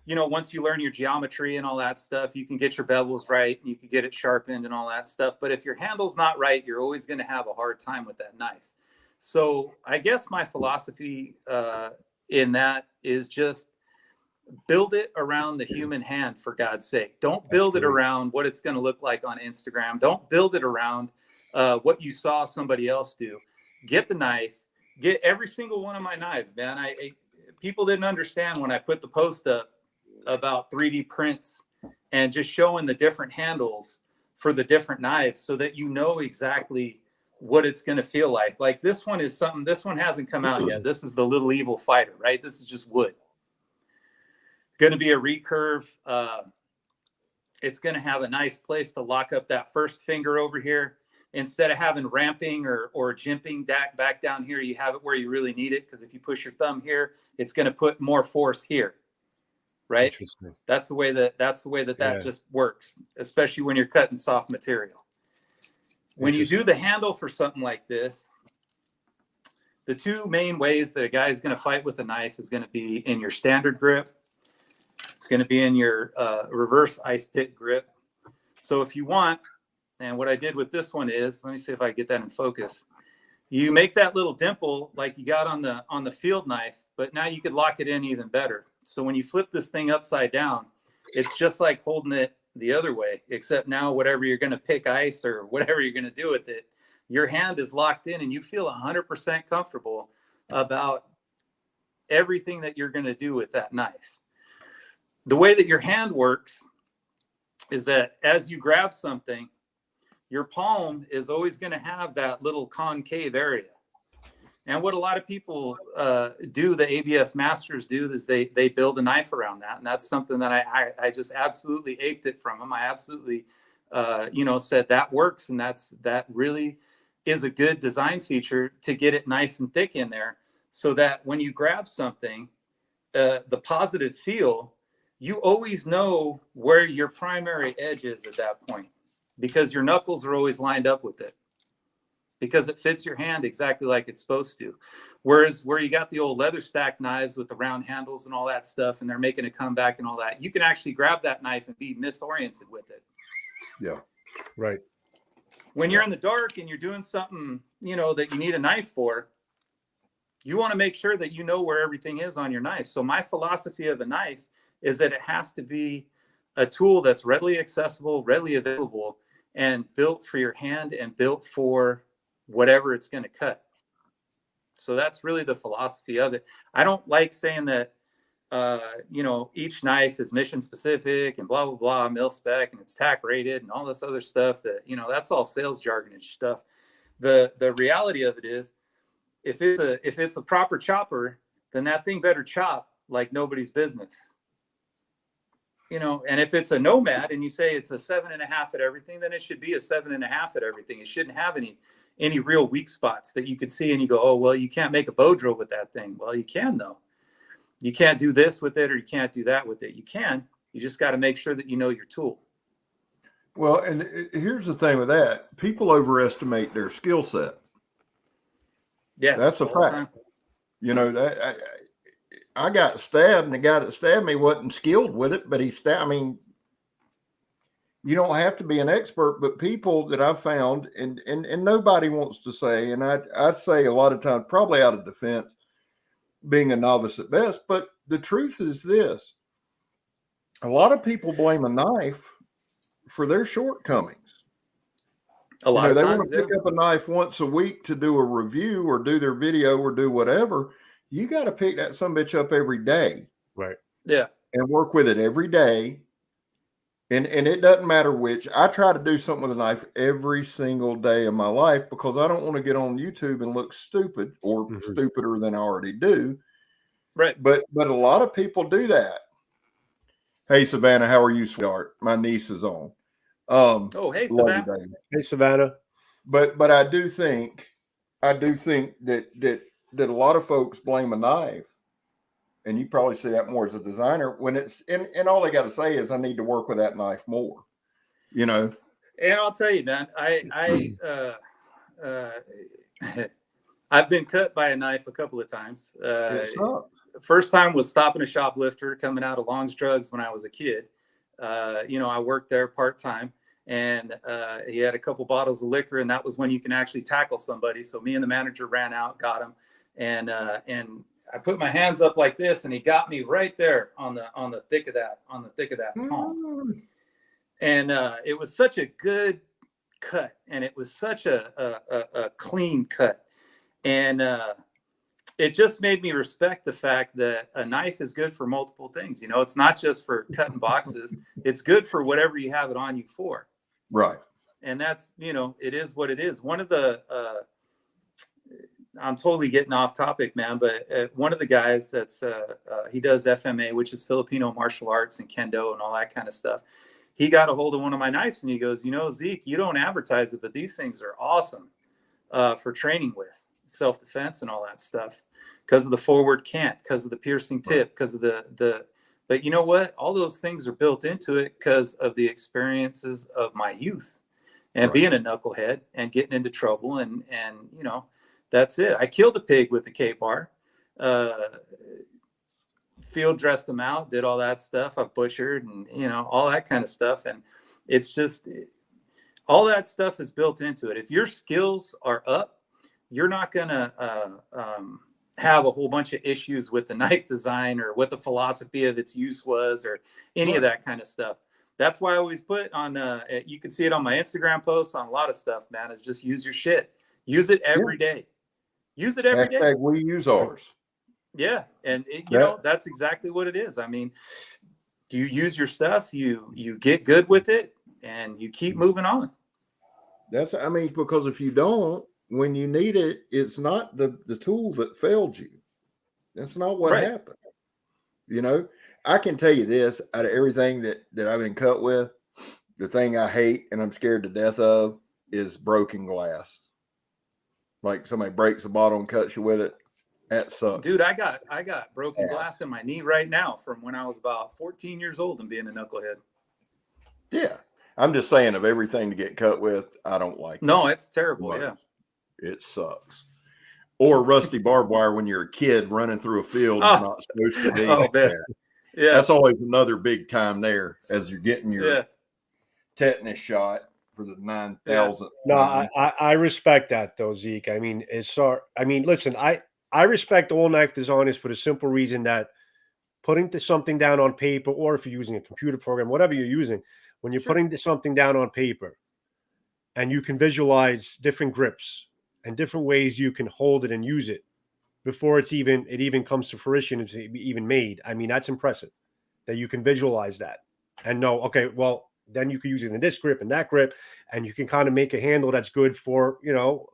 once you learn your geometry and all that stuff, you can get your bevels right, and you can get it sharpened and all that stuff. But if your handle's not right, you're always going to have a hard time with that knife. So I guess my philosophy in that is just build it around the human hand, for God's sake. Don't build it around what it's going to look like on Instagram. Don't build it around what you saw somebody else do. Get the knife. Get every single one of my knives, man. People didn't understand when I put the post up about 3D prints and just showing the different handles for the different knives so that you know exactly what it's going to feel like. Like this one hasn't come out yet. This is the Little Evil Fighter, right? This is just wood. Going to be a recurve. It's going to have a nice place to lock up that first finger over here. Instead of having ramping or jimping back down here, you have it where you really need it. Because if you push your thumb here, it's going to put more force here, right? That's the way that just works, especially when you're cutting soft material. When you do the handle for something like this, the two main ways that a guy is going to fight with a knife is going to be in your standard grip. It's going to be in your reverse ice pick grip. So if you want, and what I did with this one is, let me see if I get that in focus. You make that little dimple like you got on the field knife, but now you could lock it in even better. So when you flip this thing upside down, it's just like holding it the other way, except now whatever you're going to pick ice or whatever you're going to do with it, your hand is locked in and you feel 100% comfortable about everything that you're going to do with that knife. The way that your hand works is that as you grab something, your palm is always going to have that little concave area. And what a lot of people do, the ABS masters do, is they build a knife around that. And that's something that I just absolutely aped it from them. I absolutely, said that works. And that really is a good design feature to get it nice and thick in there so that when you grab something, the positive feel, you always know where your primary edge is at that point because your knuckles are always lined up with it because it fits your hand exactly like it's supposed to. Whereas where you got the old leather stack knives with the round handles and all that stuff, and they're making a comeback and all that, you can actually grab that knife and be misoriented with it. Yeah. Right. When you're in the dark and you're doing something, that you need a knife for, you want to make sure that you know where everything is on your knife. So my philosophy of a knife is that it has to be a tool that's readily accessible, readily available, and built for your hand and built for whatever it's going to cut. So that's really the philosophy of it. I don't like saying that, each knife is mission specific and blah, blah, blah, mil spec and it's tack rated and all this other stuff that, that's all sales jargon stuff. The reality of it is if it's a proper chopper, then that thing better chop like nobody's business. And if it's a Nomad and you say it's a 7.5 at everything, then it should be a 7.5 at everything. It shouldn't have any real weak spots that you could see and you go, oh, well, you can't make a bow drill with that thing. Well, you can though. You can't do this with it or you can't do that with it. You can. You just got to make sure that you know your tool. Well, and here's the thing with that. People overestimate their skill set. Yes. That's a fact. I got stabbed and the guy that stabbed me wasn't skilled with it, but he stabbed. I mean, you don't have to be an expert, but people that I've found, and nobody wants to say, and I'd say a lot of times, probably out of defense, being a novice at best, but the truth is this: a lot of people blame a knife for their shortcomings. A lot of they times, want to pick up a knife once a week to do a review or do their video or do whatever. You got to pick that sumbitch up every day. Right. Yeah. And work with it every day. And it doesn't matter which. I try to do something with a knife every single day of my life because I don't want to get on YouTube and look stupid or stupider than I already do. Right. But a lot of people do that. Hey, Savannah, how are you, sweetheart? My niece is on. Oh, hey, Savannah. Hey, Savannah. But I do think that a lot of folks blame a knife, and you probably see that more as a designer when it's and all they got to say is I need to work with that knife more, And I'll tell you, man, I've been cut by a knife a couple of times. First time was stopping a shoplifter coming out of Long's Drugs when I was a kid. I worked there part-time, and he had a couple bottles of liquor, and that was when you can actually tackle somebody. So me and the manager ran out, got him, and I put my hands up like this, and he got me right there on the thick of that palm. And it was such a good cut, and it was such a clean cut, and it just made me respect the fact that a knife is good for multiple things. It's not just for cutting boxes. It's good for whatever you have it on you for. Right. And that's, it is what it is. One of the, I'm totally getting off topic, man, but one of the guys that's, he does FMA, which is Filipino martial arts and Kendo and all that kind of stuff. He got a hold of one of my knives and he goes, Zeke, you don't advertise it, but these things are awesome for training with self-defense and all that stuff. Because of the forward cant, because of the piercing tip, because of but you know what? All those things are built into it because of the experiences of my youth and being a knucklehead and getting into trouble. And that's it. I killed a pig with a K-bar, field dressed them out, did all that stuff. I butchered and, all that kind of stuff. And it's just, all that stuff is built into it. If your skills are up, you're not going to, have a whole bunch of issues with the knife design or what the philosophy of its use was or any of that kind of stuff. That's why I always put on, you can see it on my Instagram posts, on a lot of stuff, man, is just use your shit. Use it every day. Use it every day. We use ours. Yeah. And that's exactly what it is. I mean, you use your stuff, you get good with it and you keep moving on. Because if you don't, when you need it, it's not the tool that failed you. That's not what happened. I can tell you this, out of everything that I've been cut with, the thing I hate and I'm scared to death of is broken glass. Like somebody breaks a bottle and cuts you with it. That sucks. Dude, I got broken glass in my knee right now from when I was about 14 years old and being a knucklehead. Yeah. I'm just saying, of everything to get cut with, I don't like it. No, it's terrible. Yeah. It sucks. Or rusty barbed wire when you're a kid running through a field and not supposed to be. Yeah. That's always another big time there as you're getting your tetanus shot for the 9,000th. No, I respect that though, Zeke. Listen, I respect all knife designers for the simple reason that putting something down on paper, or if you're using a computer program, whatever you're using, when you're putting something down on paper and you can visualize different grips and different ways you can hold it and use it before it even comes to fruition, it's even made. That's impressive that you can visualize that and know, okay, well, then you can use it in this grip and that grip, and you can kind of make a handle that's good for,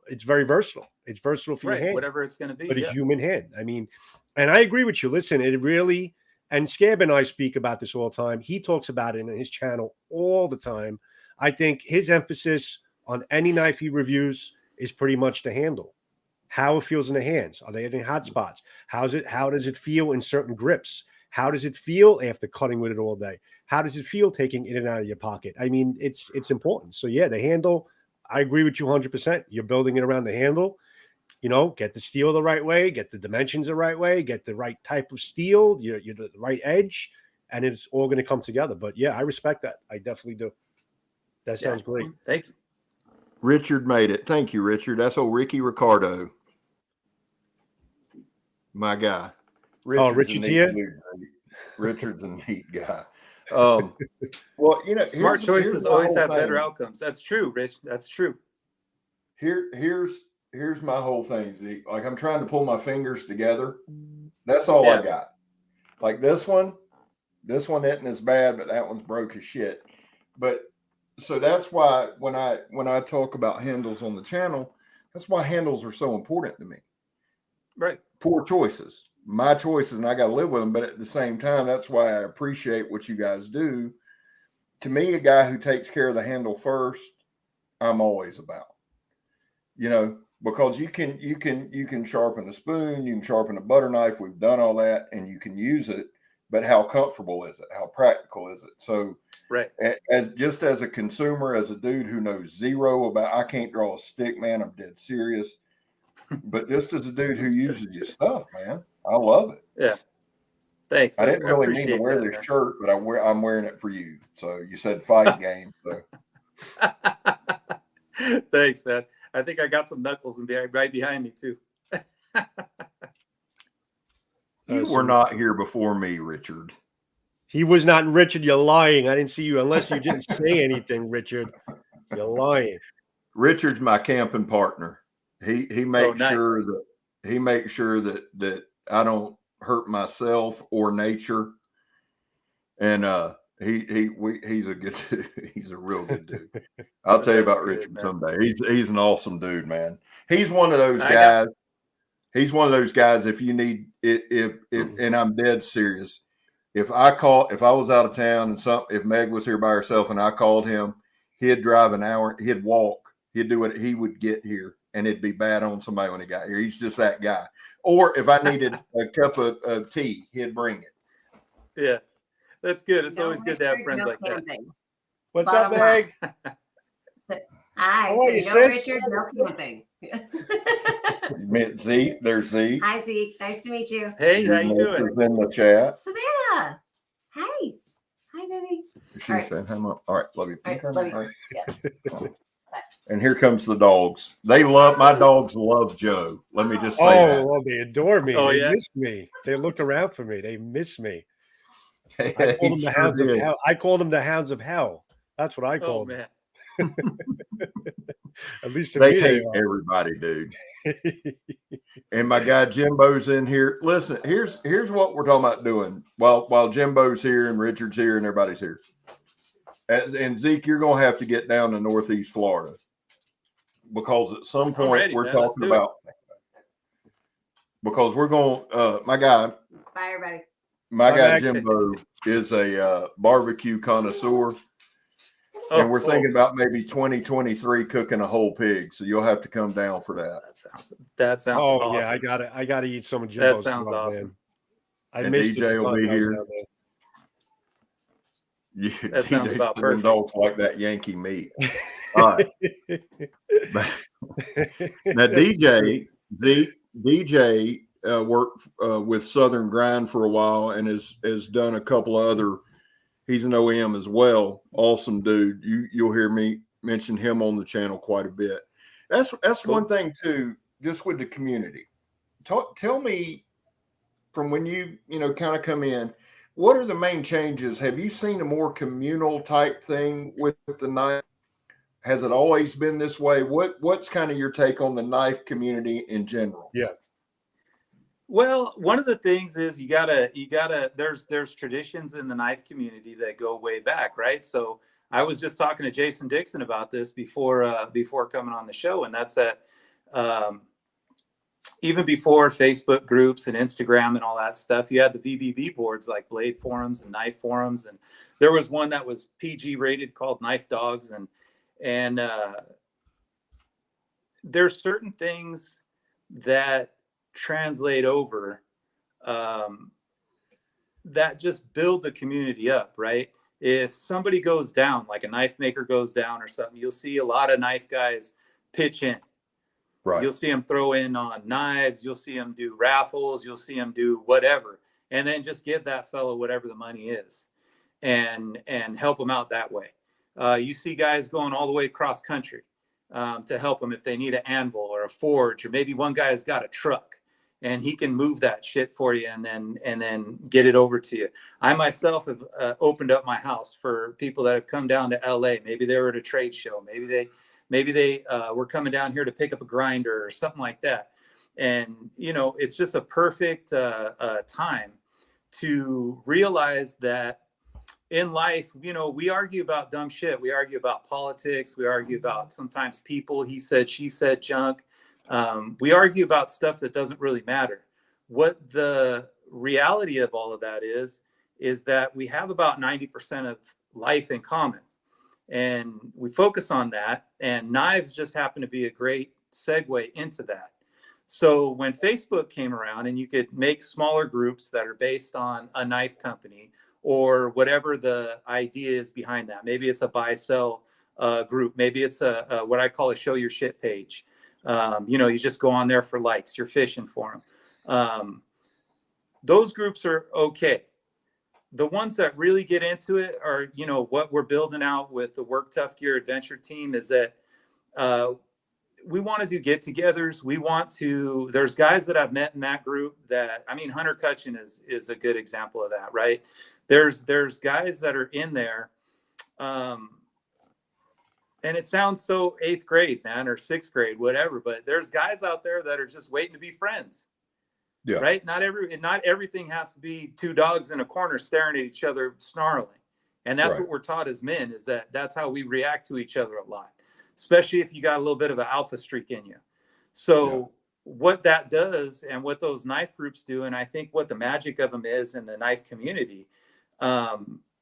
it's very versatile. It's versatile for your hand. Whatever it's going to be. But a human hand. And I agree with you. Listen, it really, and Scab and I speak about this all the time. He talks about it in his channel all the time. I think his emphasis on any knife he reviews is pretty much the handle, how it feels in the hands. Are they hitting hot spots? How does it feel in certain grips? How does it feel after cutting with it all day? How does it feel taking in and out of your pocket? It's important. So yeah, the handle, I agree with you 100%. You're building it around the handle, get the steel the right way, get the dimensions the right way, get the right type of steel, you're the right edge, and it's all going to come together. But yeah, I respect that. I definitely do. That sounds great. Thank you. Richard made it. Thank you, Richard. That's old Ricky Ricardo. My guy. Richard's here. Dude. Richard's a neat guy. Well, you know, smart choices always have better outcomes. That's true, Rich. That's true. Here's my whole thing, Zeke. Like, I'm trying to pull my fingers together. That's all I got. Like this one isn't as bad, but that one's broke as shit. But so that's why when I talk about handles on the channel, that's why handles are so important to me. Right. Poor choices. My choices, and I got to live with them. But at the same time, that's why I appreciate what you guys do. To me, a guy who takes care of the handle first, I'm always about. You know, because you can sharpen a spoon, you can sharpen a butter knife. We've done all that, and you can use it. But how comfortable is it? How practical is it? So, right. As a consumer, as a dude who knows zero about, I can't draw a stick, man. I'm dead serious. But just as a dude who uses your stuff, man, I love it. Yeah. Thanks. I didn't really mean to wear this shirt, but I'm wearing it for you. So you said fight game. So. Thanks, man. I think I got some knuckles right behind me too. You were not here before me, Richard. He was not, Richard. You're lying. I didn't see you unless you didn't say anything, Richard. You're lying. Richard's my camping partner. He makes sure that I don't hurt myself or nature. And he's a good dude. He's a real good dude. I'll tell you about Richard someday. He's an awesome dude, man. He's one of those guys. He's one of those guys. If you need if and I'm dead serious. If I was out of town and if Meg was here by herself and I called him, he'd drive an hour. He'd walk. He'd do it. He would get here, and it'd be bad on somebody when he got here. He's just that guy. Or if I needed a cup of tea, he'd bring it. Yeah, that's good. It's always good to have friends like that. What's up, Meg? Hi, how are you, no sis? Richard, no camping. Zeke, there's Zeke. Hi, Zeke. Nice to meet you. Hey, how you doing? In the chat. Savannah. Hey. Hi, baby. She said, "Hey, Mom. All right, love you." Love you. Yeah. And here comes the dogs. My dogs love Joe. Let me just say that. Oh, they adore me. Oh, they miss me. They look around for me. They miss me. I called them the Hounds of Hell. I called them the Hounds of Hell. That's what I called them. Man. At least they hate everybody, dude. And my guy Jimbo's in here. Listen, here's what we're talking about doing while Jimbo's here and Richard's here and everybody's here. And Zeke, you're gonna have to get down to Northeast Florida because at some point we're talking about because we're going. My guy. Bye, everybody. My guy Jimbo is a barbecue connoisseur. And we're thinking about maybe 2023 cooking a whole pig, so you'll have to come down for that. That sounds awesome. Yeah, I gotta eat some of Jimbo's. That sounds awesome. And DJ will be here. Yeah, that sounds about perfect. Dogs like that Yankee meat. All right. Now DJ worked with Southern Grind for a while and has done a couple of other. He's an OEM as well. Awesome dude. You'll hear me mention him on the channel quite a bit. That's cool. One thing too, just with the community. Tell me from when you kind of come in, what are the main changes? Have you seen a more communal type thing with the knife? Has it always been this way? What's kind of your take on the knife community in general? Yeah. Well, one of the things is you gotta there's traditions in the knife community that go way back, right? So I was just talking to Jason Dixon about this before coming on the show, and that's that even before Facebook groups and Instagram and all that stuff, you had the VBB boards like Blade forums and knife forums, and there was one that was PG rated called Knife Dogs, and there's certain things that translate over that just build the community up, right? If somebody goes down, like a knife maker goes down or something, you'll see a lot of knife guys pitch in. Right. You'll see them throw in on knives. You'll see them do raffles. You'll see them do whatever, and then just give that fellow whatever the money is, and help them out that way. You see guys going all the way across country to help them if they need an anvil or a forge, or maybe one guy's got a truck and he can move that shit for you and then get it over to you. I myself have opened up my house for people that have come down to LA. Maybe they were at a trade show. Maybe they were coming down here to pick up a grinder or something like that. And, you know, it's just a perfect time to realize that in life, you know, we argue about dumb shit. We argue about politics. We argue about sometimes people, he said, she said junk. We argue about stuff that doesn't really matter. What the reality of all of that is that we have about 90% of life in common. And we focus on that. And knives just happen to be a great segue into that. So when Facebook came around and you could make smaller groups that are based on a knife company or whatever the idea is behind that. Maybe it's a buy-sell group. Maybe it's a what I call a show your shit page. You know, you just go on there for likes. You're fishing for them. Those groups are okay. The ones that really get into it are, you know, what we're building out with the Work Tough Gear Adventure team is that we want to do get-togethers. There's guys that I've met in that group that, I mean, Hunter Cutchin is a good example of that, right? There's guys that are in there, and it sounds so 8th grade, man, or 6th grade, whatever, but there's guys out there that are just waiting to be friends. Yeah. Right? Not everything has to be two dogs in a corner staring at each other, snarling. And that's what we're taught as men, is that's how we react to each other a lot, especially if you got a little bit of an alpha streak in you. So what that does and what those knife groups do, and I think what the magic of them is in the knife community,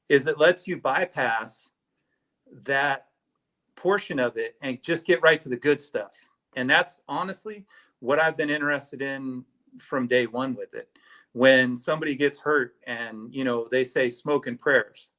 is it lets you bypass that portion of it and just get right to the good stuff. And that's honestly what I've been interested in from day one with it. When somebody gets hurt and, you know, they say smoke and prayers.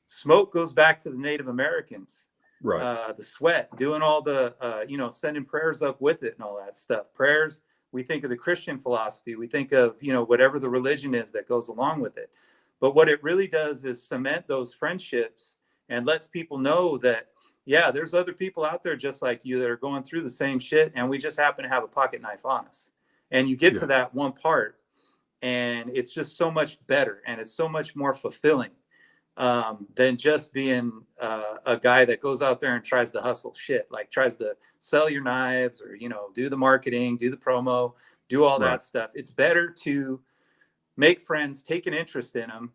Smoke goes back to the Native Americans. Right. The sweat, doing all the, you know, sending prayers up with it and all that stuff. Prayers, we think of the Christian philosophy. We think of, you know, whatever the religion is that goes along with it. But what it really does is cement those friendships and lets people know that, yeah, there's other people out there just like you that are going through the same shit. And we just happen to have a pocket knife on us. And you get to that one part and it's just so much better. And it's so much more fulfilling than just being a guy that goes out there and tries to hustle shit, like tries to sell your knives or, you know, do the marketing, do the promo, do all that stuff. It's better to make friends, take an interest in them,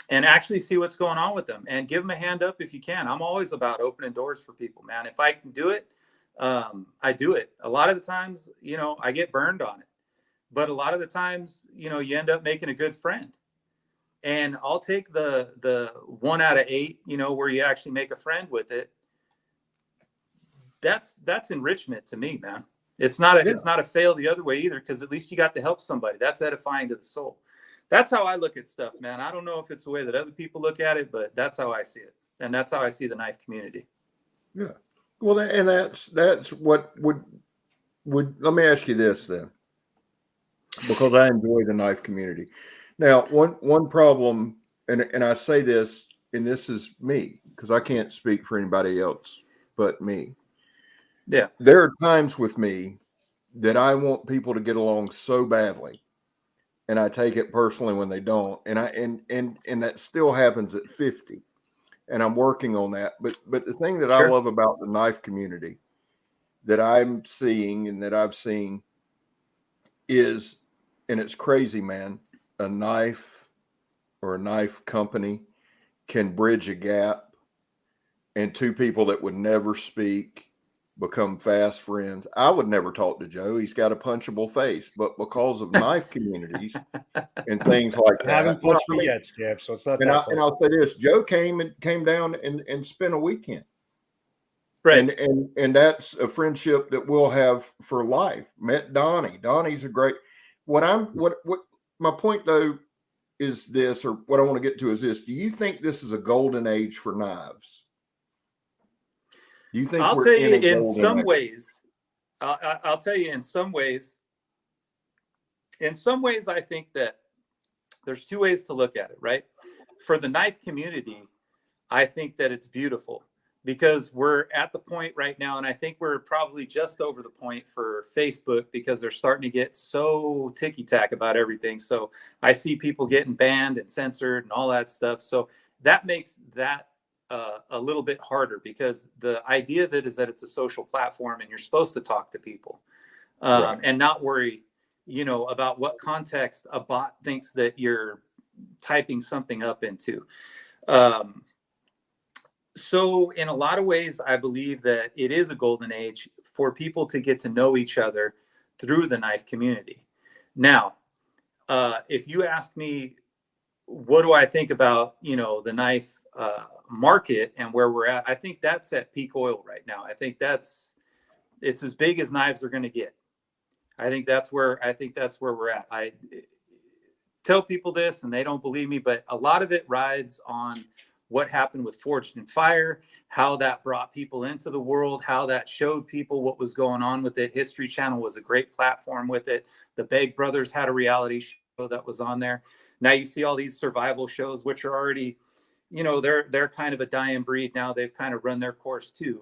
and actually see what's going on with them and give them a hand up if you can. I'm always about opening doors for people, man. If I can do it, I do it. A lot of the times, you know, I get burned on it, but a lot of the times, you know, you end up making a good friend. And I'll take the 1 out of 8, you know, where you actually make a friend with it. That's enrichment to me, man. It's not a fail the other way either, because at least you got to help somebody. That's edifying to the soul. That's how I look at stuff, man. I don't know if it's the way that other people look at it, but that's how I see it. And that's how I see the knife community. Yeah. Well, and that's what would let me ask you this then, because I enjoy the knife community. Now, one problem, and I say this, and this is me, because I can't speak for anybody else but me. Yeah. There are times with me that I want people to get along so badly, and I take it personally when they don't. And that still happens at 50. And I'm working on that. But the thing that I love about the knife community that I'm seeing and that I've seen is, and it's crazy, man, a knife or a knife company can bridge a gap, and two people that would never speak become fast friends. I would never talk to Joe. He's got a punchable face, but because of knife communities and things like that. I haven't punched me yet, Scab, so it's not and I'll say this, Joe came down and spent a weekend. Right. And that's a friendship that we'll have for life. Met Donnie. Donnie's a great, what my point though is this, or what I want to get to is this. Do you think this is a golden age for knives? Do you think I'll tell you in some ways, I'll tell you in some ways, I think that there's two ways to look at it, right? For the knife community, I think that it's beautiful, because we're at the point right now, and I think we're probably just over the point for Facebook, because they're starting to get so ticky-tack about everything. So I see people getting banned and censored and all that stuff. So that makes that a little bit harder, because the idea of it is that it's a social platform and you're supposed to talk to people and not worry, about what context a bot thinks that you're typing something up into. So in a lot of ways, I believe that it is a golden age for people to get to know each other through the knife community. Now, if you ask me, what do I think about, the knife market and where we're at, I think that's at peak oil right now. I think it's as big as knives are going to get. I think that's where we're at. I tell people this and they don't believe me, but a lot of it rides on what happened with Forged in Fire, how that brought people into the world, how that showed people what was going on with it. History Channel was a great platform with it. The Begg brothers had a reality show that was on there. Now you see all these survival shows, which are already, they're kind of a dying breed now. They've kind of run their course too,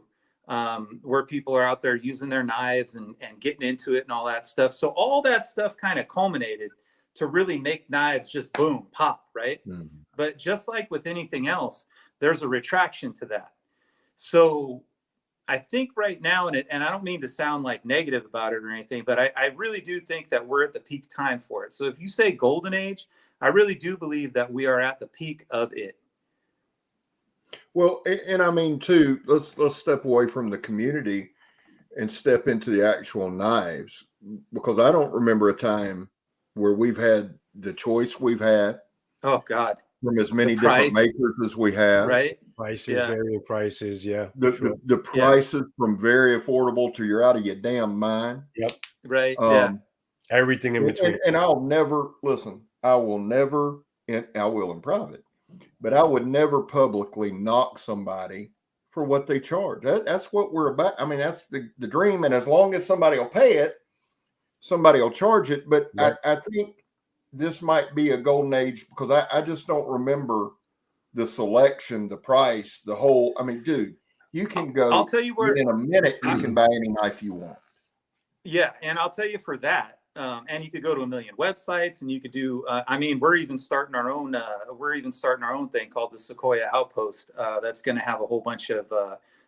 where people are out there using their knives and getting into it and all that stuff. So all that stuff kind of culminated to really make knives just boom, pop, right? Mm-hmm. But just like with anything else, there's a retraction to that. So I think right now, and I don't mean to sound like negative about it or anything, but I really do think that we're at the peak time for it. So if you say golden age, I really do believe that we are at the peak of it. Well, and I mean too, let's step away from the community and step into the actual knives, because I don't remember a time where we've had the choice we've had. Oh God. From as many different makers as we have. Right. Prices, varying prices. Yeah. The prices from very affordable to you're out of your damn mind. Yep. Right. Everything in between. And I'll never listen. I will never, and I will in private, but I would never publicly knock somebody for what they charge. That's what we're about. I mean, that's the dream. And as long as somebody will pay it, somebody will charge it. But I think this might be a golden age, because I just don't remember the selection, the price, the whole. I mean, dude, you can go. I'll tell you where in a minute you can buy any knife you want. Yeah, and I'll tell you for that. And you could go to a million websites, and you could do. We're even starting our own. Thing called the Sequoia Outpost. That's going to have a whole bunch of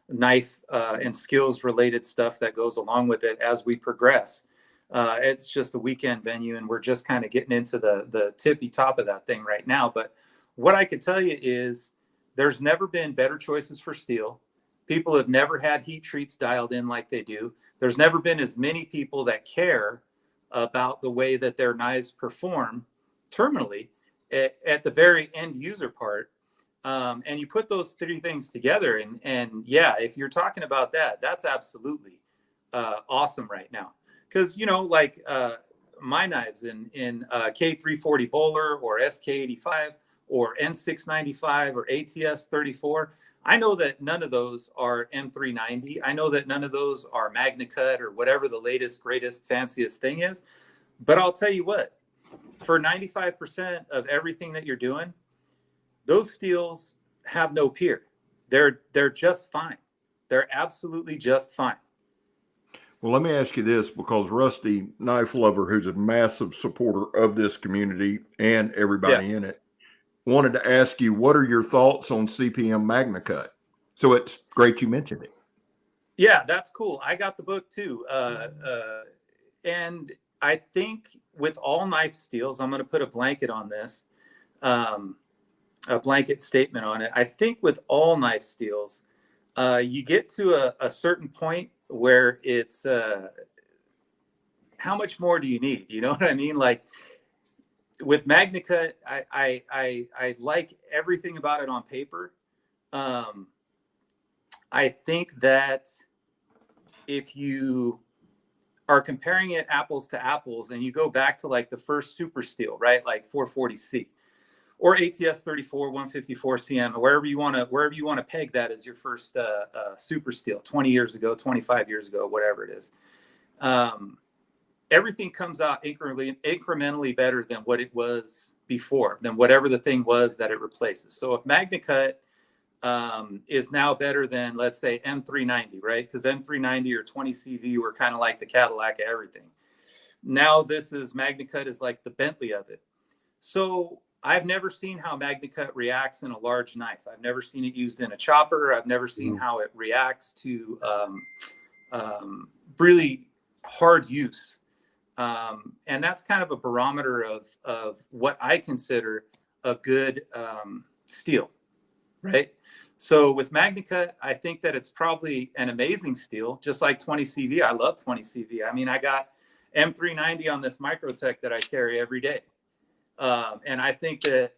knife and skills related stuff that goes along with it as we progress. It's just a weekend venue, and we're just kind of getting into the tippy top of that thing right now. But what I can tell you is there's never been better choices for steel. People have never had heat treats dialed in like they do. There's never been as many people that care about the way that their knives perform terminally at the very end user part. And you put those three things together, and yeah, if you're talking about that, that's absolutely awesome right now. Because, my knives in K340 Bowler or SK85 or N695 or ATS 34, I know that none of those are M390. I know that none of those are MagnaCut or whatever the latest, greatest, fanciest thing is. But I'll tell you what, for 95% of everything that you're doing, those steels have no peer. They're just fine. They're absolutely just fine. Well, let me ask you this, because Rusty Knife Lover, who's a massive supporter of this community and everybody in it, wanted to ask you, what are your thoughts on CPM MagnaCut? So it's great you mentioned it. Yeah, that's cool. I got the book too. And I think with all knife steels, I'm going to put a blanket on this, a blanket statement on it. I think with all knife steels, you get to a certain point where it's how much more do you need? You know what I mean? Like with MagnaCut, I like everything about it on paper. I think that if you are comparing it apples to apples, and you go back to like the first super steel, right? Like 440C or ATS 34, 154 CM, wherever you want to peg that as your first super steel 20 years ago, 25 years ago, whatever it is. Everything comes out incrementally better than what it was before, than whatever the thing was that it replaces. So if MagnaCut is now better than, let's say, M390, right? Because M390 or 20 CV were kind of like the Cadillac of everything. Now this is MagnaCut is like the Bentley of it. So I've never seen how MagnaCut reacts in a large knife. I've never seen it used in a chopper. I've never seen how it reacts to really hard use. And that's kind of a barometer of what I consider a good steel, right? So with MagnaCut, I think that it's probably an amazing steel, just like 20 CV. I love 20 CV. I mean, I got M390 on this Microtech that I carry every day. And I think that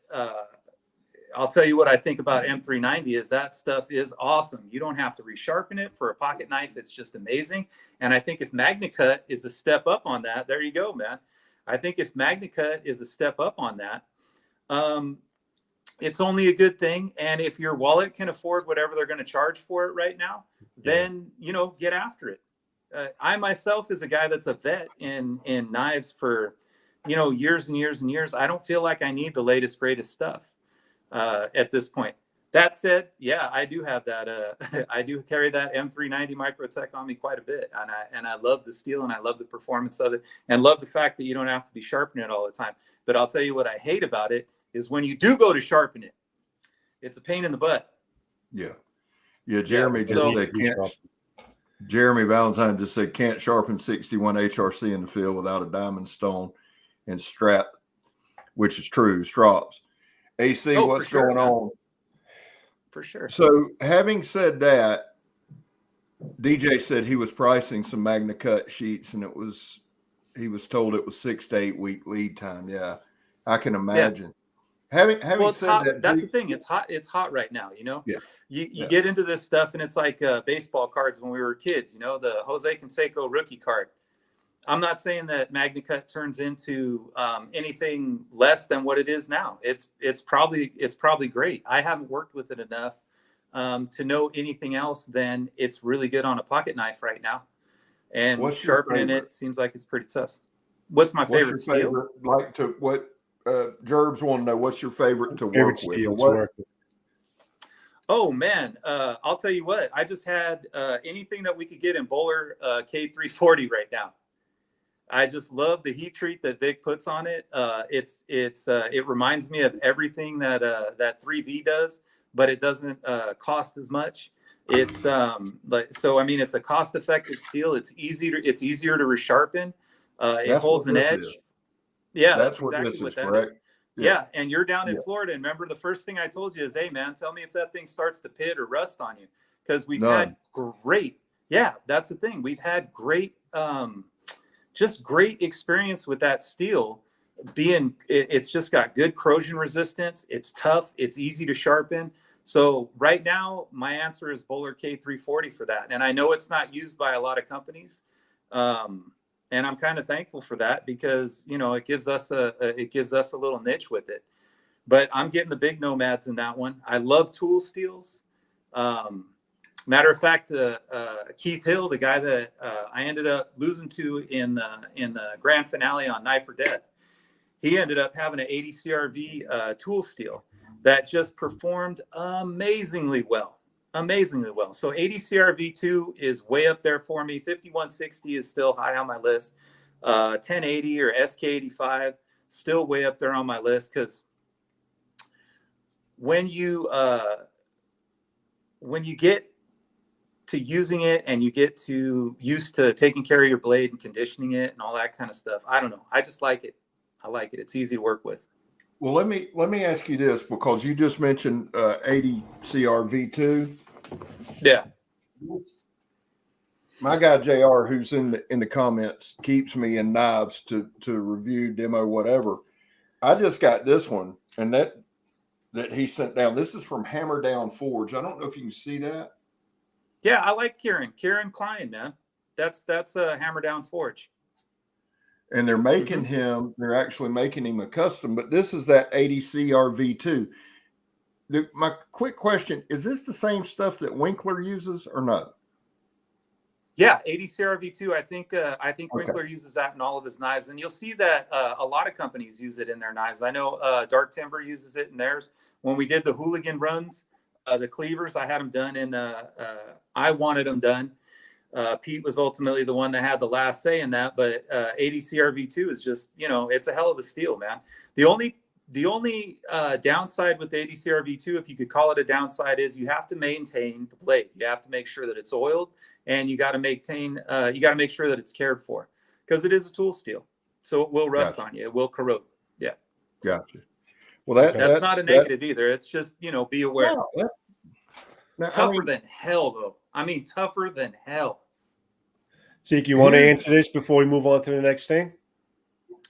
I'll tell you what I think about M390 is that stuff is awesome. You don't have to resharpen it for a pocket knife. It's just amazing. And I think if MagnaCut is a step up on that, there you go, man. I think if MagnaCut is a step up on that, it's only a good thing. And if your wallet can afford whatever they're going to charge for it right now, then, you know, get after it. I myself is a guy that's a vet in knives for, you know, years and years and years. I don't feel like I need the latest, greatest stuff at this point. That said, yeah, I do have that. I do carry that M390 Microtech on me quite a bit. And I love the steel and I love the performance of it and love the fact that you don't have to be sharpening it all the time. But I'll tell you what I hate about it is when you do go to sharpen it, it's a pain in the butt. Yeah. Yeah. Jeremy Valentine just said, can't sharpen 61 HRC in the field without a diamond stone and strap, which is true. Strops. AC, what's going on? For sure. So having said that, DJ said he was pricing some MagnaCut sheets and he was told it was 6 to 8 week lead time. Yeah, I can imagine. Having said hot. that, that's the thing. It's hot right now. You know, yeah. You get into this stuff and it's like baseball cards when we were kids, you know, the Jose Canseco rookie card. I'm not saying that MagnaCut turns into anything less than what it is now. It's probably great. I haven't worked with it enough to know anything else than it's really good on a pocket knife right now. And sharpening it seems like it's pretty tough. What's my favorite steel? Like to what Gerbs want to know, what's your favorite to work with? Oh man, I'll tell you what. I just had anything that we could get in Bowler K340 right now. I just love the heat treat that Vic puts on it. It reminds me of everything that that 3V does, but it doesn't cost as much. It's so I mean, it's a cost-effective steel. It's easier to resharpen. It holds an edge. Yeah, that's exactly what that is. Yeah, and you're down in Florida. And remember, the first thing I told you is, hey, man, tell me if that thing starts to pit or rust on you, because we've had great. Yeah, that's the thing. We've had great. Just great experience with that steel it's just got good corrosion resistance. It's tough. It's easy to sharpen. So right now, my answer is Bowler K340 for that. And I know it's not used by a lot of companies. And I'm kind of thankful for that because, you know, it gives us a little niche with it. But I'm getting the big Nomads in that one. I love tool steels. Matter of fact, Keith Hill, the guy that I ended up losing to in the grand finale on Knife or Death, he ended up having an 80 CRV tool steel that just performed amazingly well. So 80 CRV2 is way up there for me. 5160 is still high on my list. 1080 or SK85 still way up there on my list because when you get to using it and you get to used to taking care of your blade and conditioning it and all that kind of stuff. I don't know. I just like it. I like it. It's easy to work with. Well, let me ask you this, because you just mentioned 80 CRV2. Yeah. My guy JR, who's in the comments, keeps me in knives to review, demo, whatever. I just got this one, and that he sent down. This is from Hammer Down Forge. I don't know if you can see that. Yeah, I like Kieran Klein, man. That's a Hammer Down Forge. And they're making him, they're actually making him a custom, but this is that 80 CRV2. My quick question, is this the same stuff that Winkler uses or no? Yeah, 80 CRV2. I think Winkler uses that in all of his knives. And you'll see that a lot of companies use it in their knives. I know Dark Timber uses it in theirs. When we did the hooligan runs, the cleavers, I had them done in, I wanted them done. Pete was ultimately the one that had the last say in that, but 80 CRV2 is just, it's a hell of a steel, man. The only downside with the 80 CRV2, if you could call it a downside, is you have to maintain the blade. You have to make sure that it's oiled, and you got to make sure that it's cared for, because it is a tool steel. So it will rust on you. It will corrode. Yeah. Gotcha. Well, that's not a negative either. It's just, be aware. No, Tougher than hell, though. I mean, tougher than hell. Zeke, you want to answer this before we move on to the next thing?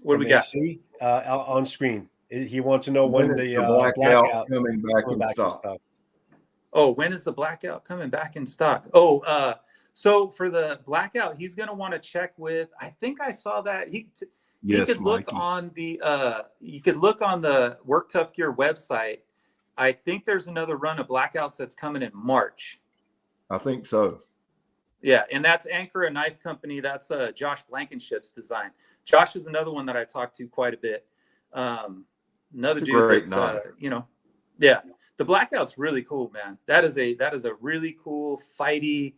What do we got? On screen. He wants to know when the blackout coming back in stock. Oh, when is the blackout coming back in stock? Oh, so for the blackout, he's going to want to check with, I think I saw that. He could look on the Work Tough Gear website. I think there's another run of blackouts that's coming in March. I think so. Yeah, and that's Anchor, a knife company. That's Josh Blankenship's design. Josh is another one that I talked to quite a bit. Another dude that's, yeah. The blackout's really cool, man. That is a really cool, fighty,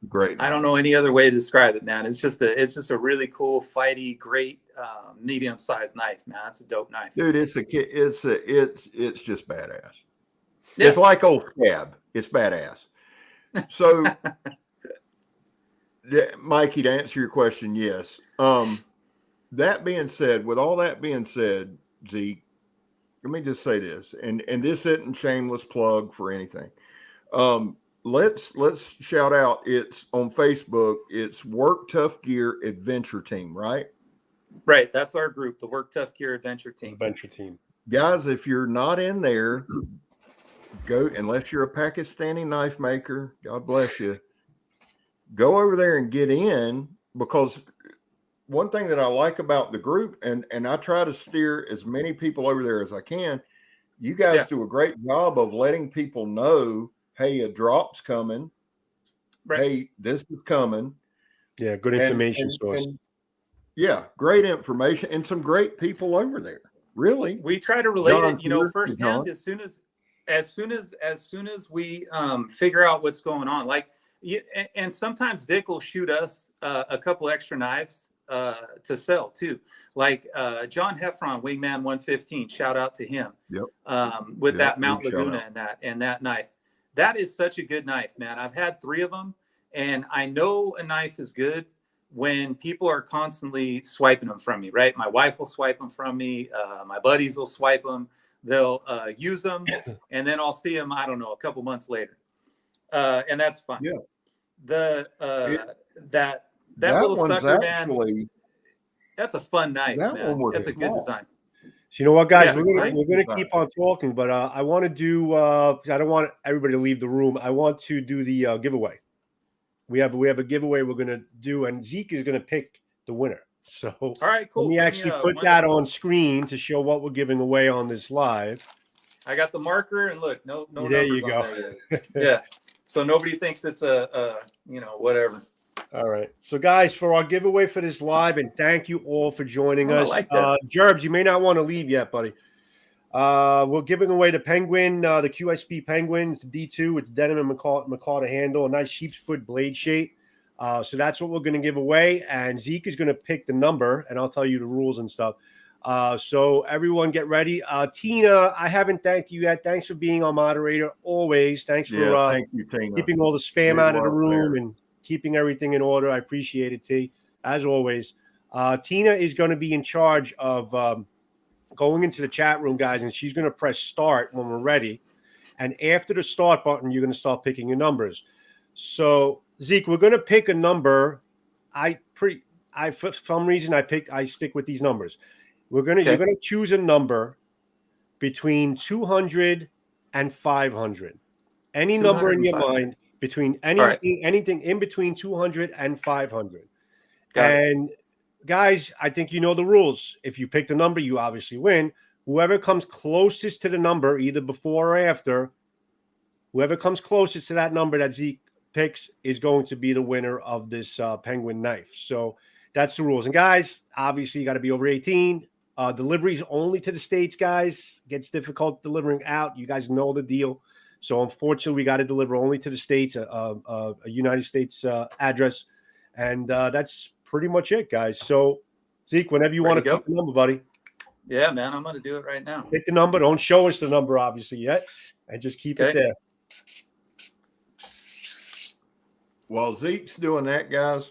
great. I don't know any other way to describe it, man. It's just a really cool, fighty, great, medium-sized knife, man. It's a dope knife, dude. It's just badass. Yeah. It's like old Scab. It's badass. So, Mikey, to answer your question, yes. That being said, with all that being said, Zeke, let me just say this, and this isn't shameless plug for anything. Let's shout out. It's on Facebook. It's Work Tough Gear Adventure Team, right? Right. That's our group, the Work Tough Gear Adventure Team. Guys, if you're not in there, go, unless you're a Pakistani knife maker, God bless you, go over there and get in, because one thing that I like about the group, and I try to steer as many people over there as I can, you guys do a great job of letting people know, hey, a drop's coming. Right. Hey, this is coming. Yeah, good information source. Yeah, great information and some great people over there. Really, we try to relate it, firsthand as soon as we figure out what's going on. Like, and sometimes Vic will shoot us a couple extra knives to sell too. Like John Heffron, Wingman 115. Shout out to him. Yep. With that Mount Laguna and that knife. That is such a good knife, man. I've had 3 of them, and I know a knife is good when people are constantly swiping them from me, right? My wife will swipe them from me. My buddies will swipe them. They'll use them, and then I'll see them, I don't know, a couple months later. And that's fine. Yeah. That little sucker, man, that's a fun knife, man. That's a good design. So you know what, guys, we're going to keep on talking, but I want to do, because I don't want everybody to leave the room. I want to do the giveaway. We have a giveaway we're going to do, and Zeke is going to pick the winner. So all right, cool. Let me actually put that on screen to show what we're giving away on this live. I got the marker, and look, no there you go. Yeah. So nobody thinks it's a whatever. All right. So, guys, for our giveaway for this live, and thank you all for joining us. I like that. Jerbs, you may not want to leave yet, buddy. We're giving away the Penguin, the QSP Penguins, D2. It's denim and McCarter handle, a nice sheep's foot blade shape. So that's what we're going to give away. And Zeke is going to pick the number, and I'll tell you the rules and stuff. So everyone get ready. Tina, I haven't thanked you yet. Thanks for being our moderator always. Thanks for thank you, Tina. Keeping all the spam out of the room and keeping everything in order. I appreciate it, T, as always. Tina is going to be in charge of going into the chat room, guys, and she's going to press start when we're ready. And after the start button, you're going to start picking your numbers. So, Zeke, we're going to pick a number. For some reason, I stick with these numbers. You're going to choose a number between 200 and 500. Any number in your mind between anything in between 200 and 500. And guys, I think you know the rules. If you pick the number, you obviously win. Whoever comes closest to the number, either before or after, whoever comes closest to that number that Zeke picks is going to be the winner of this Penguin knife. So that's the rules. And guys, obviously you got to be over 18. Deliveries only to the States, guys. Gets difficult delivering out. You guys know the deal. So unfortunately, we got to deliver only to the States, a United States address. And that's pretty much it, guys. So, Zeke, whenever you want to pick the number, buddy. Yeah, man, I'm going to do it right now. Pick the number. Don't show us the number, obviously, yet. And just keep it there. While Zeke's doing that, guys,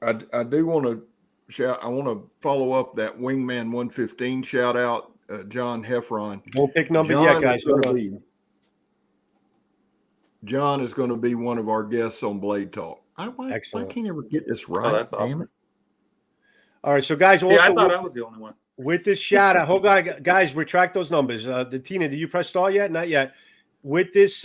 I do want to shout. I want to follow up that Wingman 115 shout out, John Heffron. Don't pick numbers yet, guys. John is going to be one of our guests on Blade Talk. I can't ever get this right. Oh, that's awesome. All right, so guys, I thought I was the only one. With this shout out, guys, retract those numbers. Tina, did you press start yet? Not yet. With this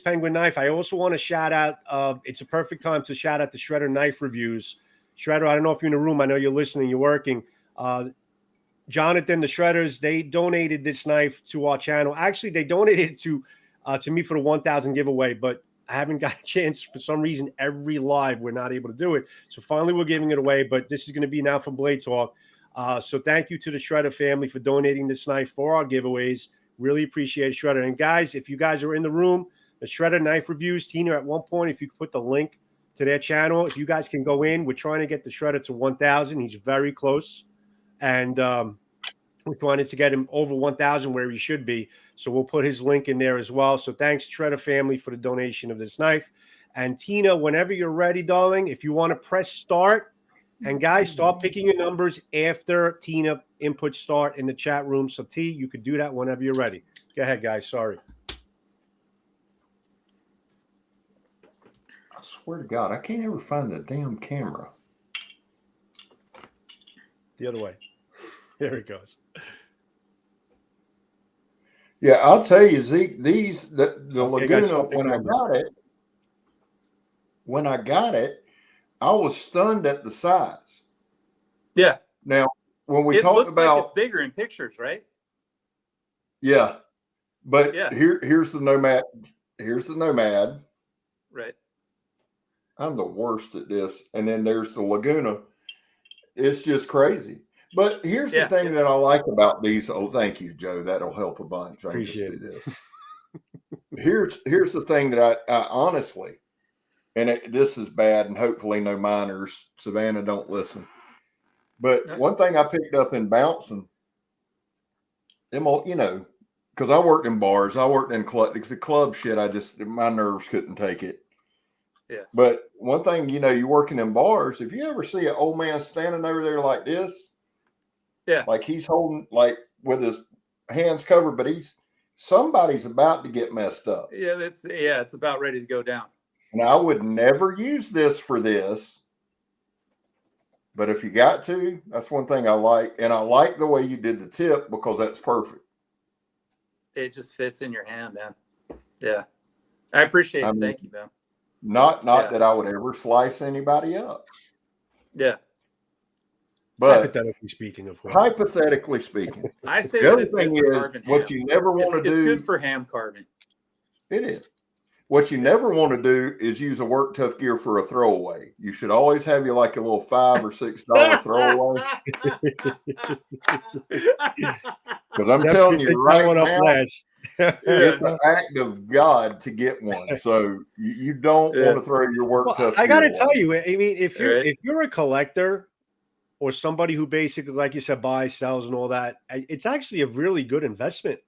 penguin knife, I also want to shout out. It's a perfect time to shout out the Shredder knife reviews. Shredder, I don't know if you're in the room. I know you're listening. You're working. Jonathan, the Shredders, they donated this knife to our channel. Actually, they donated it to me for the 1,000 giveaway, but I haven't got a chance for some reason. Every live, we're not able to do it. So finally, we're giving it away. But this is going to be now from Blade Talk. So thank you to the Shredder family for donating this knife for our giveaways. Really appreciate it, Shredder. And guys, if you guys are in the room, the Shredder knife reviews, Tina, at one point, if you could put the link to their channel, if you guys can go in, we're trying to get the Shredder to 1,000. He's very close. And we're trying to get him over 1,000 where he should be. So we'll put his link in there as well. So thanks, Shredder family, for the donation of this knife. And Tina, whenever you're ready, darling, if you want to press start, and guys, start picking your numbers after Tina input start in the chat room. So T, you could do that whenever you're ready. Go ahead, guys. Sorry. I swear to God, I can't ever find the damn camera. The other way. There it goes. Yeah, I'll tell you, Zeke, the Laguna, when I got it, I was stunned at the size. Yeah. Now, when we talk about, like it's bigger in pictures, right? Yeah, but yeah. Here's the Nomad. Here's the Nomad. Right. I'm the worst at this, and then there's the Laguna. It's just crazy. But here's the thing that I like about these. Oh, thank you, Joe. That'll help a bunch. I appreciate can just do this. Here's the thing that I honestly. And this is bad, and hopefully no minors. Savannah, don't listen. But one thing I picked up in bouncing, because I worked in bars, I worked in the club shit. My nerves couldn't take it. Yeah. But one thing, you're working in bars. If you ever see an old man standing over there like this, like he's holding, like with his hands covered, but somebody's about to get messed up. Yeah, it's about ready to go down. And I would never use this for this, but if you got to, that's one thing I like. And I like the way you did the tip because that's perfect. It just fits in your hand, man. Yeah. I appreciate it. Thank you, man. Not that I would ever slice anybody up. Yeah. But hypothetically speaking, of course. Hypothetically speaking. I say the other thing is what you never want to do. It's good for ham carving. It is. What you never want to do is use a Work Tough gear for a throwaway. You should always have a little $5 or $6 throwaway. Because I'm telling you right now, it's an act of God to get one. So you don't want to throw your Work Tough. I got to tell you, I mean, if you're a collector or somebody who basically, like you said, buys, sells, and all that, it's actually a really good investment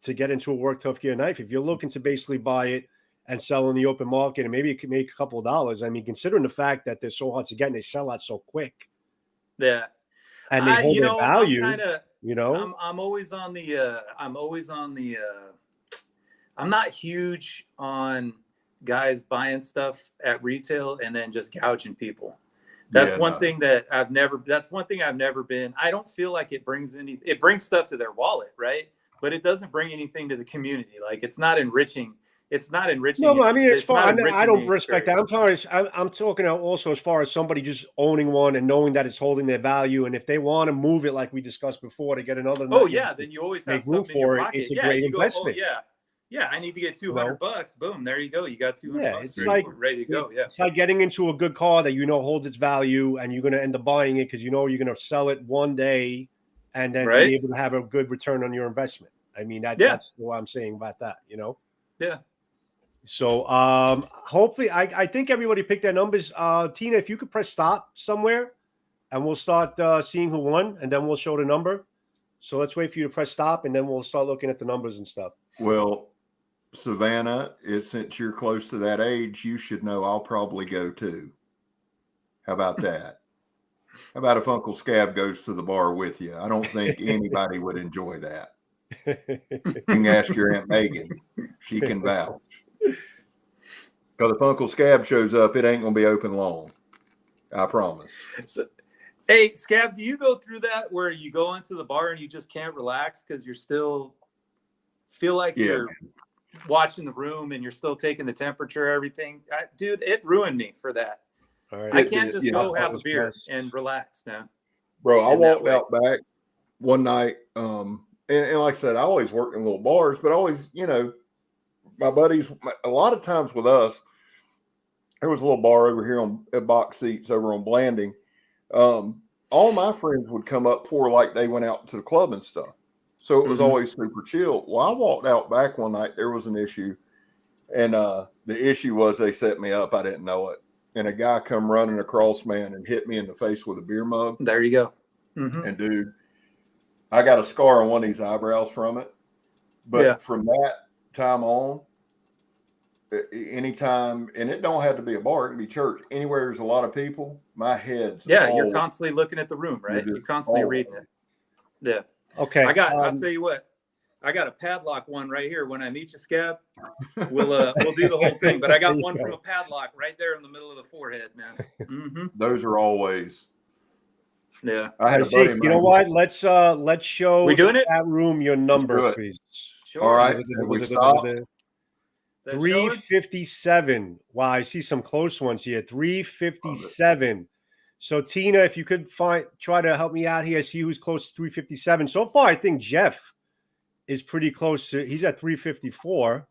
to get into a Work Tough gear knife. If you're looking to basically buy it and sell in the open market, and maybe you could make a couple of dollars. I mean, considering the fact that they're so hard to get and they sell out so quick. Yeah. And they hold their value. I'm not huge on guys buying stuff at retail and then just gouging people. That's one thing I've never been. I don't feel like it brings stuff to their wallet, right? But it doesn't bring anything to the community. Like it's not enriching. It's not enriching. No, I mean, it's fine. I don't respect that. I'm talking also as far as somebody just owning one and knowing that it's holding their value. And if they want to move it, like we discussed before, to get another. Oh yeah, then you always have something in your pocket. It's a great investment. Yeah, I need to get $200. Boom, there you go. You got $200. Yeah, it's ready to go. Yeah, it's like getting into a good car that holds its value, and you're going to end up buying it because you're going to sell it one day, and then Right. be able to have a good return on your investment. I mean, that's what I'm saying about that, you know? Yeah. So hopefully I think everybody picked their numbers. Tina, if you could press stop somewhere and we'll start seeing who won and then we'll show the number. So let's wait for you to press stop and then we'll start looking at the numbers and stuff. Well, Savannah, since you're close to that age, you should know I'll probably go too. How about that? How about if Uncle Scab goes to the bar with you? I don't think anybody would enjoy that. You can ask your Aunt Megan. She can vouch. Because if Uncle Scab shows up, it ain't going to be open long. I promise. So, hey, Scab, do you go through that where you go into the bar and you just can't relax because you're still feel like you're watching the room and you're still taking the temperature, everything? Dude, it ruined me for that. All right. I can't just go have a beer and relax now. Bro, I walked out back one night, and like I said, I always worked in little bars, but always, you know, my buddies, a lot of times with us, there was a little bar over here on box seats over on Blanding. All my friends would come up for like they went out to the club and stuff. So it was always super chill. Well, I walked out back one night, there was an issue. And the issue was they set me up. I didn't know it. And a guy come running across, man, and hit me in the face with a beer mug. There you go. And dude, I got a scar on one of these eyebrows from it. But from that time on, anytime, and it don't have to be a bar, it can be church. Anywhere there's a lot of people, my head's you're constantly looking at the room, right? You're constantly reading it. Yeah. Okay. I'll tell you what. I got a padlock one right here. When I meet you, Scab, we'll do the whole thing. But I got one from a padlock right there in the middle of the forehead, man. Those are always. Yeah. I had a buddy. You know what? Let's show we doing that room your number, please. Sure. All right. We stop. 357. Wow, I see some close ones here. 357. So Tina, if you could try to help me out here, see who's close to 357. So far, I think Jeff is pretty close to. He's at 354.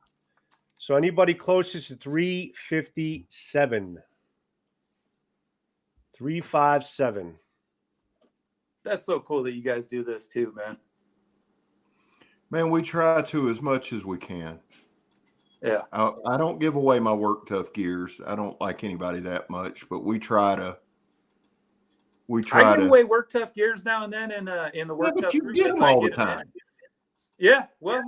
So anybody closest to 357? 357. That's so cool that you guys do this too, man. Man, we try to as much as we can. Yeah. I don't give away my work tough gears. I don't like anybody that much, but we try to. I give away work tough gears now and then in the work tough group. You get them all the time. Yeah, well,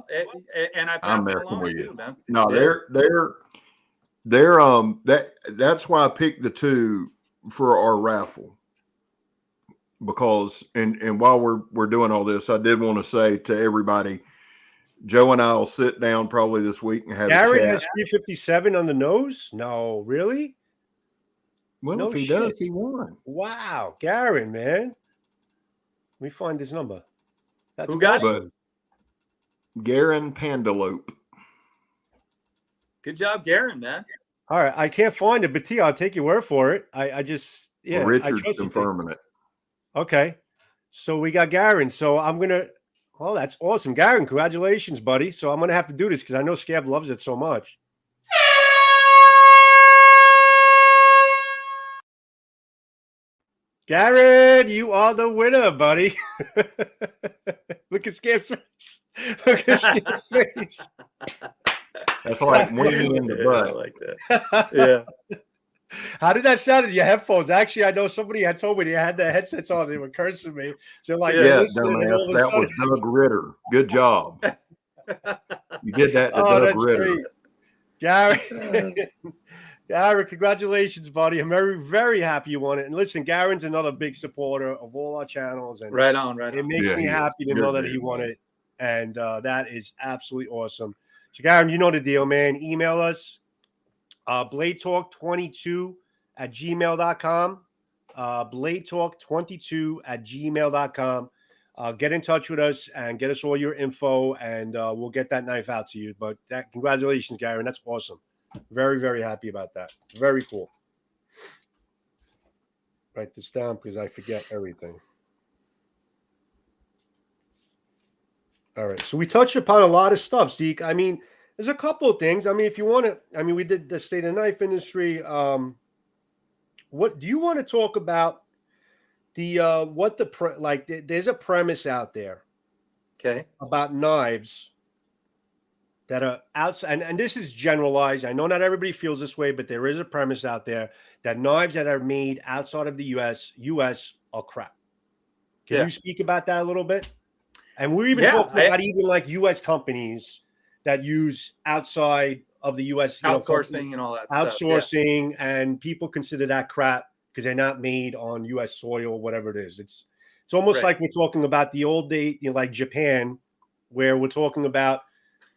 and I pass it along too, man. No, that's why I picked the two for our raffle. Because and while we're doing all this, I did want to say to everybody, Joe and I will sit down probably this week and have a chat. Gary has 357 on the nose? No, really? Well, no, if he does, he won. Wow, Garen, man. Let me find his number. Who got you? Garen Pandalope. Good job, Garen, man. All right, I can't find it, but T, I'll take your word for it. I just, well, Richard's confirming it. Okay, so we got Garen. So I'm gonna. Well, that's awesome, Garen. Congratulations, buddy. So I'm gonna have to do this because I know Scab loves it so much. Garen, you are the winner, buddy. Look at Scab's face. Look at Scab's face. That's like winning in the butt. I like that. Yeah. How did that sound in your headphones? Actually, I know somebody had told me they had their headsets on. They were cursing me. So like, yeah, dumbass. That was Doug Ritter. Good job. You did that to Doug Ritter. Gary, Gary, congratulations, buddy. I'm very, very happy you won it. And listen, Garen's another big supporter of all our channels. And right on. It makes me happy to know that he won it. And that is absolutely awesome. So, Garen, you know the deal, man. Email us. bladetalk22@gmail.com. bladetalk22@gmail.com. Get in touch with us and get us all your info, and we'll get that knife out to you. But congratulations, Garen. That's awesome. Very, very happy about that. Very cool. Write this down because I forget everything. All right. So we touched upon a lot of stuff, Zeke. I mean, there's a couple of things. I mean, if you want to, I mean, we did the state of knife industry. What do you want to talk about? There's a premise out there, okay, about knives that are outside, and this is generalized. I know not everybody feels this way, but there is a premise out there that knives that are made outside of the US are crap. Can Yeah. you speak about that a little bit? And we're even Yeah, talking about even like US companies that use outside of the US, outsourcing and all that stuff. outsourcing, and people consider that crap because they're not made on US soil, whatever it is. It's almost Right. like we're talking about the old day, like Japan, where we're talking about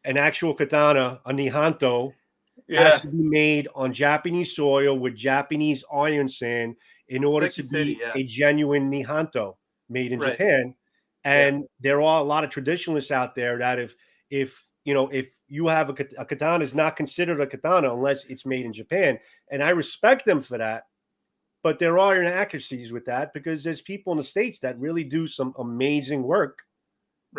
an actual katana, a nihanto, has to be made on Japanese soil with Japanese iron sand in order to be a genuine nihanto made in Japan. And there are a lot of traditionalists out there that if you have a katana, is not considered a katana unless it's made in Japan. And I respect them for that. But there are inaccuracies with that because there's people in the States that really do some amazing work,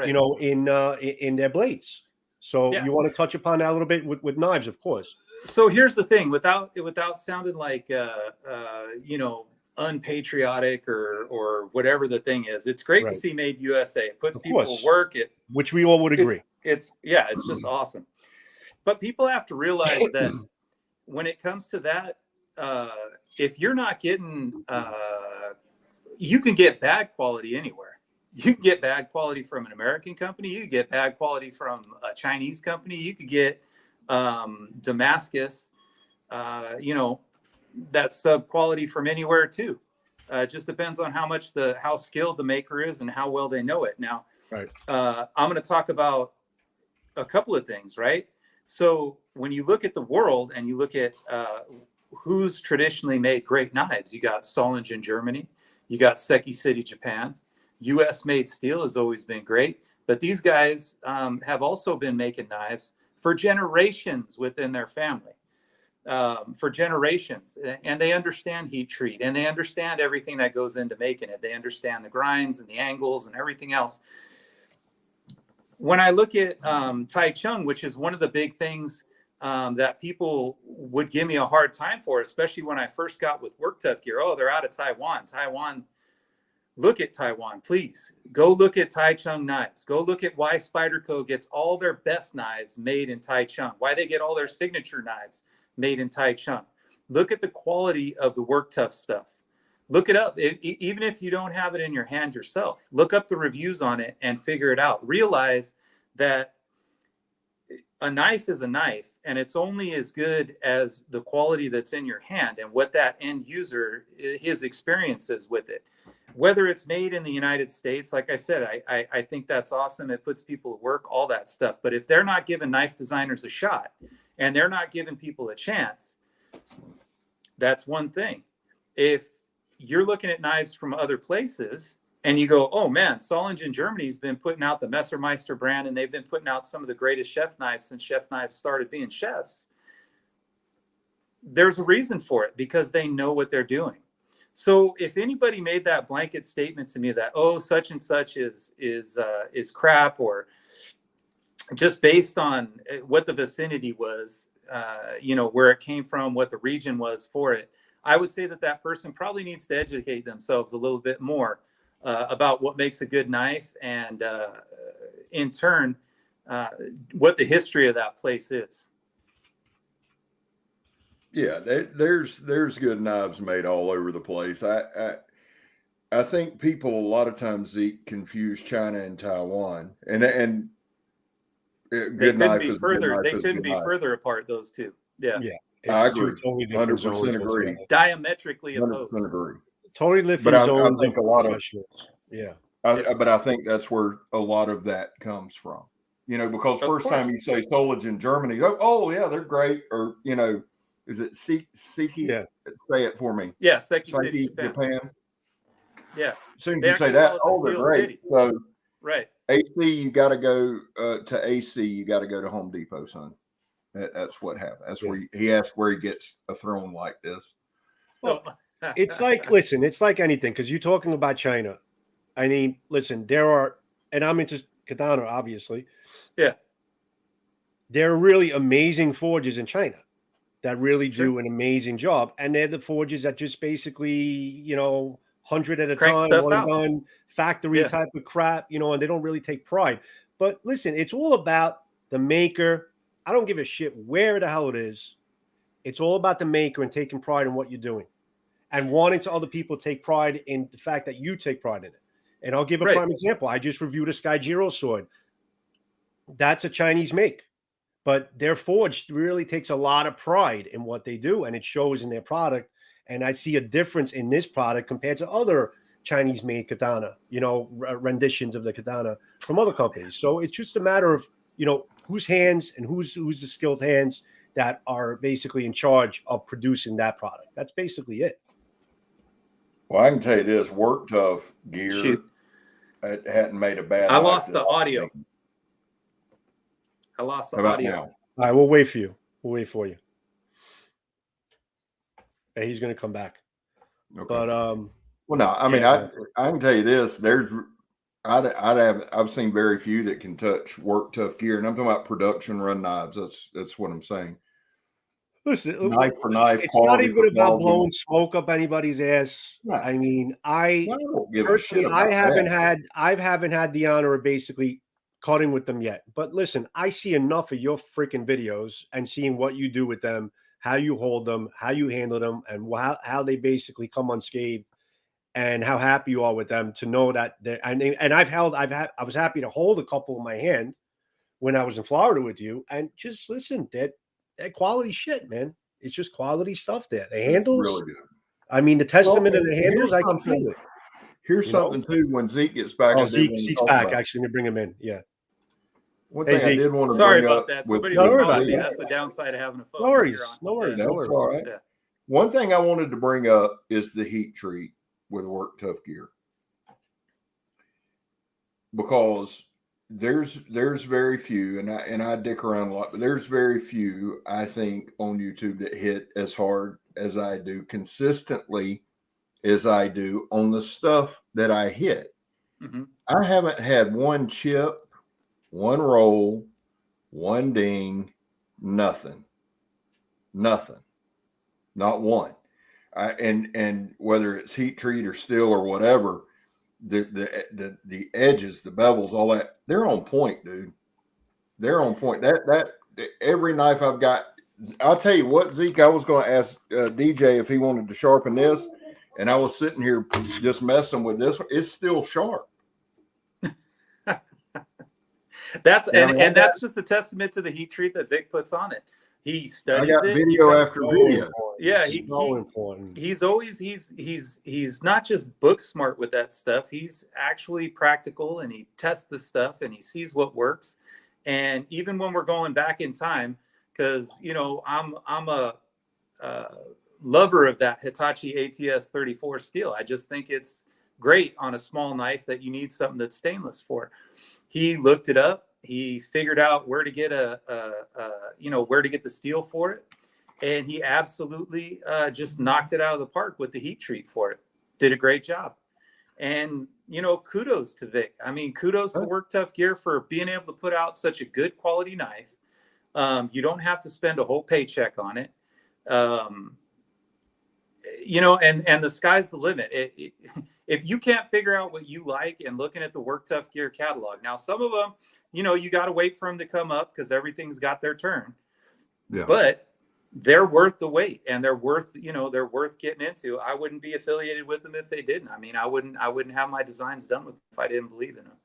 in their blades. So you want to touch upon that a little bit with knives, of course. So here's the thing, without sounding like unpatriotic or whatever the thing is, it's great to see Made USA. It puts people to work. Which we all would agree. It's just awesome. But people have to realize that when it comes to that, if you're not getting, you can get bad quality anywhere. You can get bad quality from an American company. You can get bad quality from a Chinese company. You could get Damascus, that sub quality from anywhere too. It just depends on how skilled the maker is and how well they know it. Now, I'm going to talk about a couple of things, right? So when you look at the world and you look at who's traditionally made great knives, you got Solingen, Germany, you got Seki City, Japan. U.S. made steel has always been great, but these guys have also been making knives for generations within their family, for generations. And they understand heat treat, and they understand everything that goes into making it. They understand the grinds and the angles and everything else. When I look at Tai Chung, which is one of the big things that people would give me a hard time for, especially when I first got with Work Tough gear. Oh, they're out of Taiwan. Look at Taiwan, please. Go look at Tai Chung knives. Go look at why Spyderco gets all their best knives made in Tai Chung, why they get all their signature knives made in Tai Chung. Look at the quality of the Work Tough stuff. Look it up. Even if you don't have it in your hand yourself, look up the reviews on it and figure it out. Realize that a knife is a knife, and it's only as good as the quality that's in your hand and what that end user, his experience is with it. Whether it's made in the United States, like I said, I think that's awesome. It puts people to work, all that stuff. But if they're not giving knife designers a shot and they're not giving people a chance, that's one thing. If you're looking at knives from other places and you go, oh man, Solingen, Germany's been putting out the Messermeister brand, and they've been putting out some of the greatest chef knives since chef knives started being chefs. There's a reason for it, because they know what they're doing. So if anybody made that blanket statement to me that, oh, such and such is crap, or just based on what the vicinity was, where it came from, what the region was for it, I would say that person probably needs to educate themselves a little bit more about what makes a good knife, and in turn, what the history of that place is. Yeah, there's good knives made all over the place. I think people a lot of times, Zeke, confuse China and Taiwan, and good knife is further. They couldn't be further apart, those two. Yeah. I agree. 100% agree. Diametrically opposed. 100% agree. Totally different. But I think a lot of but I think that's where a lot of that comes from. Because first time you say Solingen, Germany, oh yeah, they're great, or is it Seki? Yeah. Say it for me. Yeah, Seki City, Japan. Yeah. As soon as you say that, they're great. City. So right. AC, you got to go to AC. You got to go to Home Depot, son. That's what happened. That's where he asked where he gets a throne like this. Well, it's like, listen, it's like anything, because you're talking about China. I mean, listen, there are, and I'm into katana, obviously. Yeah. There are really amazing forges in China that really do an amazing job. And they're the forges that just basically, 100 at a Crank time, stuff one and out. done, factory type of crap, you know, and they don't really take pride. But listen, it's all about the maker. I don't give a shit where the hell it is. It's all about the maker and taking pride in what you're doing and wanting to other people take pride in the fact that you take pride in it. And I'll give a prime example. I just reviewed a Sky Giro sword. That's a Chinese make, but their forge really takes a lot of pride in what they do, and it shows in their product. And I see a difference in this product compared to other Chinese-made katana, you know, renditions of the katana from other companies. So it's just a matter of, you know, whose hands and who's the skilled hands that are basically in charge of producing that product. That's basically it. Well, I can tell you this: Work Tough gear, it hadn't made a bad. I lost the audio. I lost the audio. Now? All right, we'll wait for you. We'll wait for you. Hey, he's going to come back. Okay. But well, no, I mean, I can tell you this: I've seen very few that can touch Work Tough gear, and I'm talking about production run knives. That's what I'm saying. Listen, knife for knife. It's not even about blowing smoke up anybody's ass. No. I mean, I haven't had the honor of basically cutting with them yet. But listen, I see enough of your freaking videos and seeing what you do with them, how you hold them, how you handle them, and how they basically come unscathed, and how happy you are with them to know that I was happy to hold a couple in my hand when I was in Florida with you, and just listen, that quality shit, man. It's just quality stuff there. The handles, really good. I mean, the testament of the handles, I can feel it. Here's something too. When Zeke gets back, Zeke's back. Actually, let me bring him in. Yeah. One thing I did want to sorry bring about up that. with Somebody was calling me. That's the downside of having a phone. No worries. No worries. That's all right. Yeah. One thing I wanted to bring up is the heat treat with Work Tough gear, because there's very few, and I dick around a lot, but there's very few, I think, on YouTube that hit as hard as I do, consistently as I do on the stuff that I hit. Mm-hmm. I haven't had one chip, one roll, one ding, nothing, not one. And whether it's heat treat or steel or whatever, the edges, the bevels, all that, they're on point, dude. They're on point. That every knife I've got, I'll tell you what, Zeke, I was going to ask DJ if he wanted to sharpen this, and I was sitting here just messing with this one. It's still sharp. That's that's just a testament to the heat treat that Vic puts on it. He studies it. Video after video. Yeah, he's not just book smart with that stuff. He's actually practical, and he tests the stuff and he sees what works. And even when we're going back in time, because you know I'm a lover of that Hitachi ATS 34 steel. I just think it's great on a small knife that you need something that's stainless for. He looked it up. He figured out where to get where to get the steel for it, and he absolutely just knocked it out of the park with the heat treat for it. Did a great job, and you know, kudos to Vic. I mean, kudos to Work Tough Gear for being able to put out such a good quality knife. You don't have to spend a whole paycheck on it, you know, and the sky's the limit. If you can't figure out what you like and looking at the Work Tough Gear catalog, now some of them, you know, you got to wait for them to come up because everything's got their turn. Yeah. But they're worth the wait, and they're worth getting into. I wouldn't be affiliated with them if they didn't. I mean, I wouldn't have my designs done with them if I didn't believe in them.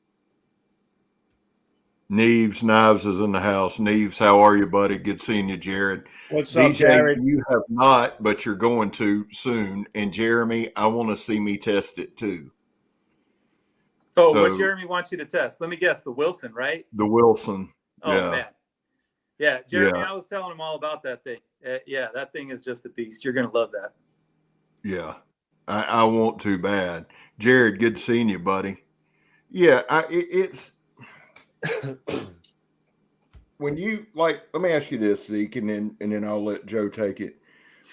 Neves Knives is in the house. Neves, how are you, buddy? Good seeing you, Jared. What's up, Jared? You have not, but you're going to soon. And Jeremy, I want to see me test it too. Oh, what Jeremy wants you to test? Let me guess, the Wilson, right? The Wilson. Oh, yeah. Man. Yeah, Jeremy, I was telling him all about that thing. Yeah, that thing is just a beast. You're going to love that. Yeah, I want to bad. Jared, good seeing you, buddy. Yeah, it's... when you let me ask you this, Zeke, and then I'll let Joe take it.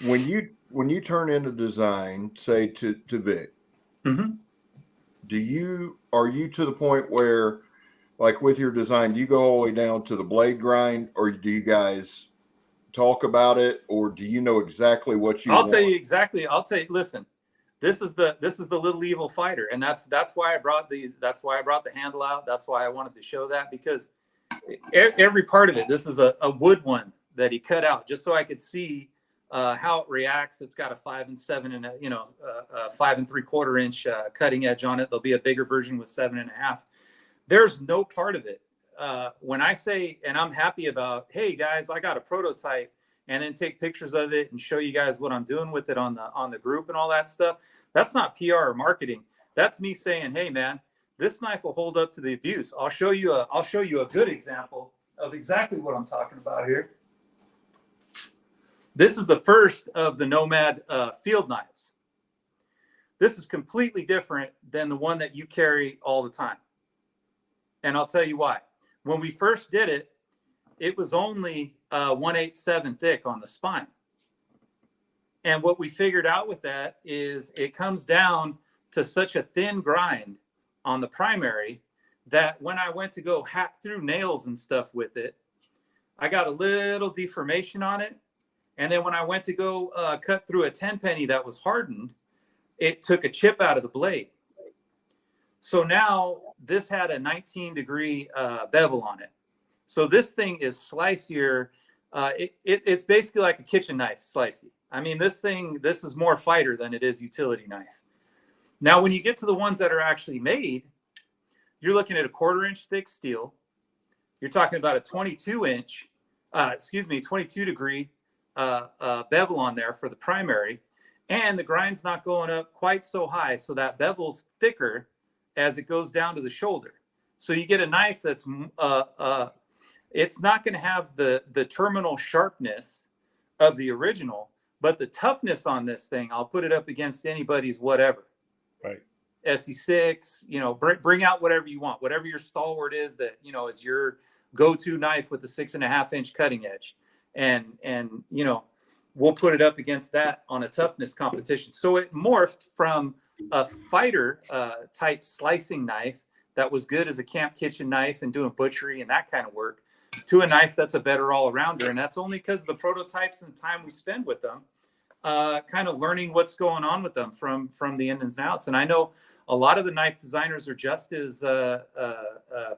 When you turn into design, say to Vic, mm-hmm. Are you to the point where, like with your design, do you go all the way down to the blade grind, or do you guys talk about it, or do you know exactly what you want? I'll tell you exactly. Listen, This is the little evil fighter, and that's why I brought these. That's why I brought the handle out. That's why I wanted to show that, because every part of it. This is a wood one that he cut out just so I could see how it reacts. It's got a 5 7 and a 5 3/4 inch cutting edge on it. There'll be a bigger version with 7.5. There's no part of it. When I say, and I'm happy about, hey guys, I got a prototype, and then take pictures of it and show you guys what I'm doing with it on the group and all that stuff. That's not PR or marketing. That's me saying, hey man, this knife will hold up to the abuse. I'll show you a good example of exactly what I'm talking about here. This is the first of the Nomad field knives. This is completely different than the one that you carry all the time. And I'll tell you why. When we first did it, it was only 1/8 thick on the spine. And what we figured out with that is it comes down to such a thin grind on the primary that when I went to go hack through nails and stuff with it, I got a little deformation on it. And then when I went to go cut through a 10-penny that was hardened, it took a chip out of the blade. So now this had a 19-degree bevel on it. So this thing is slicier. It's basically like a kitchen knife slicey. I mean, this is more fighter than it is utility knife. Now, when you get to the ones that are actually made, you're looking at a 1/4 inch thick steel. You're talking about a 22-degree bevel on there for the primary. And the grind's not going up quite so high. So that bevel's thicker as it goes down to the shoulder. So you get a knife that's, it's not going to have the terminal sharpness of the original, but the toughness on this thing, I'll put it up against anybody's whatever. Right. SE6, bring out whatever you want, whatever your stalwart is that, is your go-to knife with the 6.5 inch cutting edge. And we'll put it up against that on a toughness competition. So it morphed from a fighter type slicing knife that was good as a camp kitchen knife and doing butchery and that kind of work, to a knife that's a better all-arounder. And that's only because of the prototypes and the time we spend with them, kind of learning what's going on with them from the ins and outs. And I know a lot of the knife designers are just as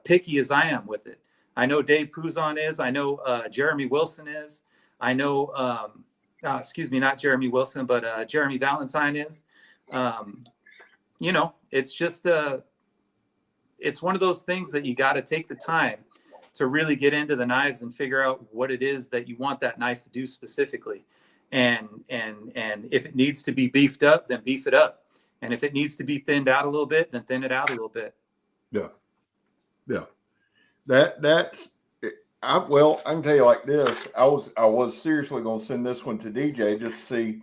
picky as I am with it. I know Dave Pouzon is. I know Jeremy Wilson is. I know, not Jeremy Wilson, but Jeremy Valentine is. It's just it's one of those things that you got to take the time to really get into the knives and figure out what it is that you want that knife to do specifically. And if it needs to be beefed up, then beef it up. And if it needs to be thinned out a little bit, then thin it out a little bit. Yeah. Yeah. I can tell you like this. I was seriously going to send this one to DJ just to see,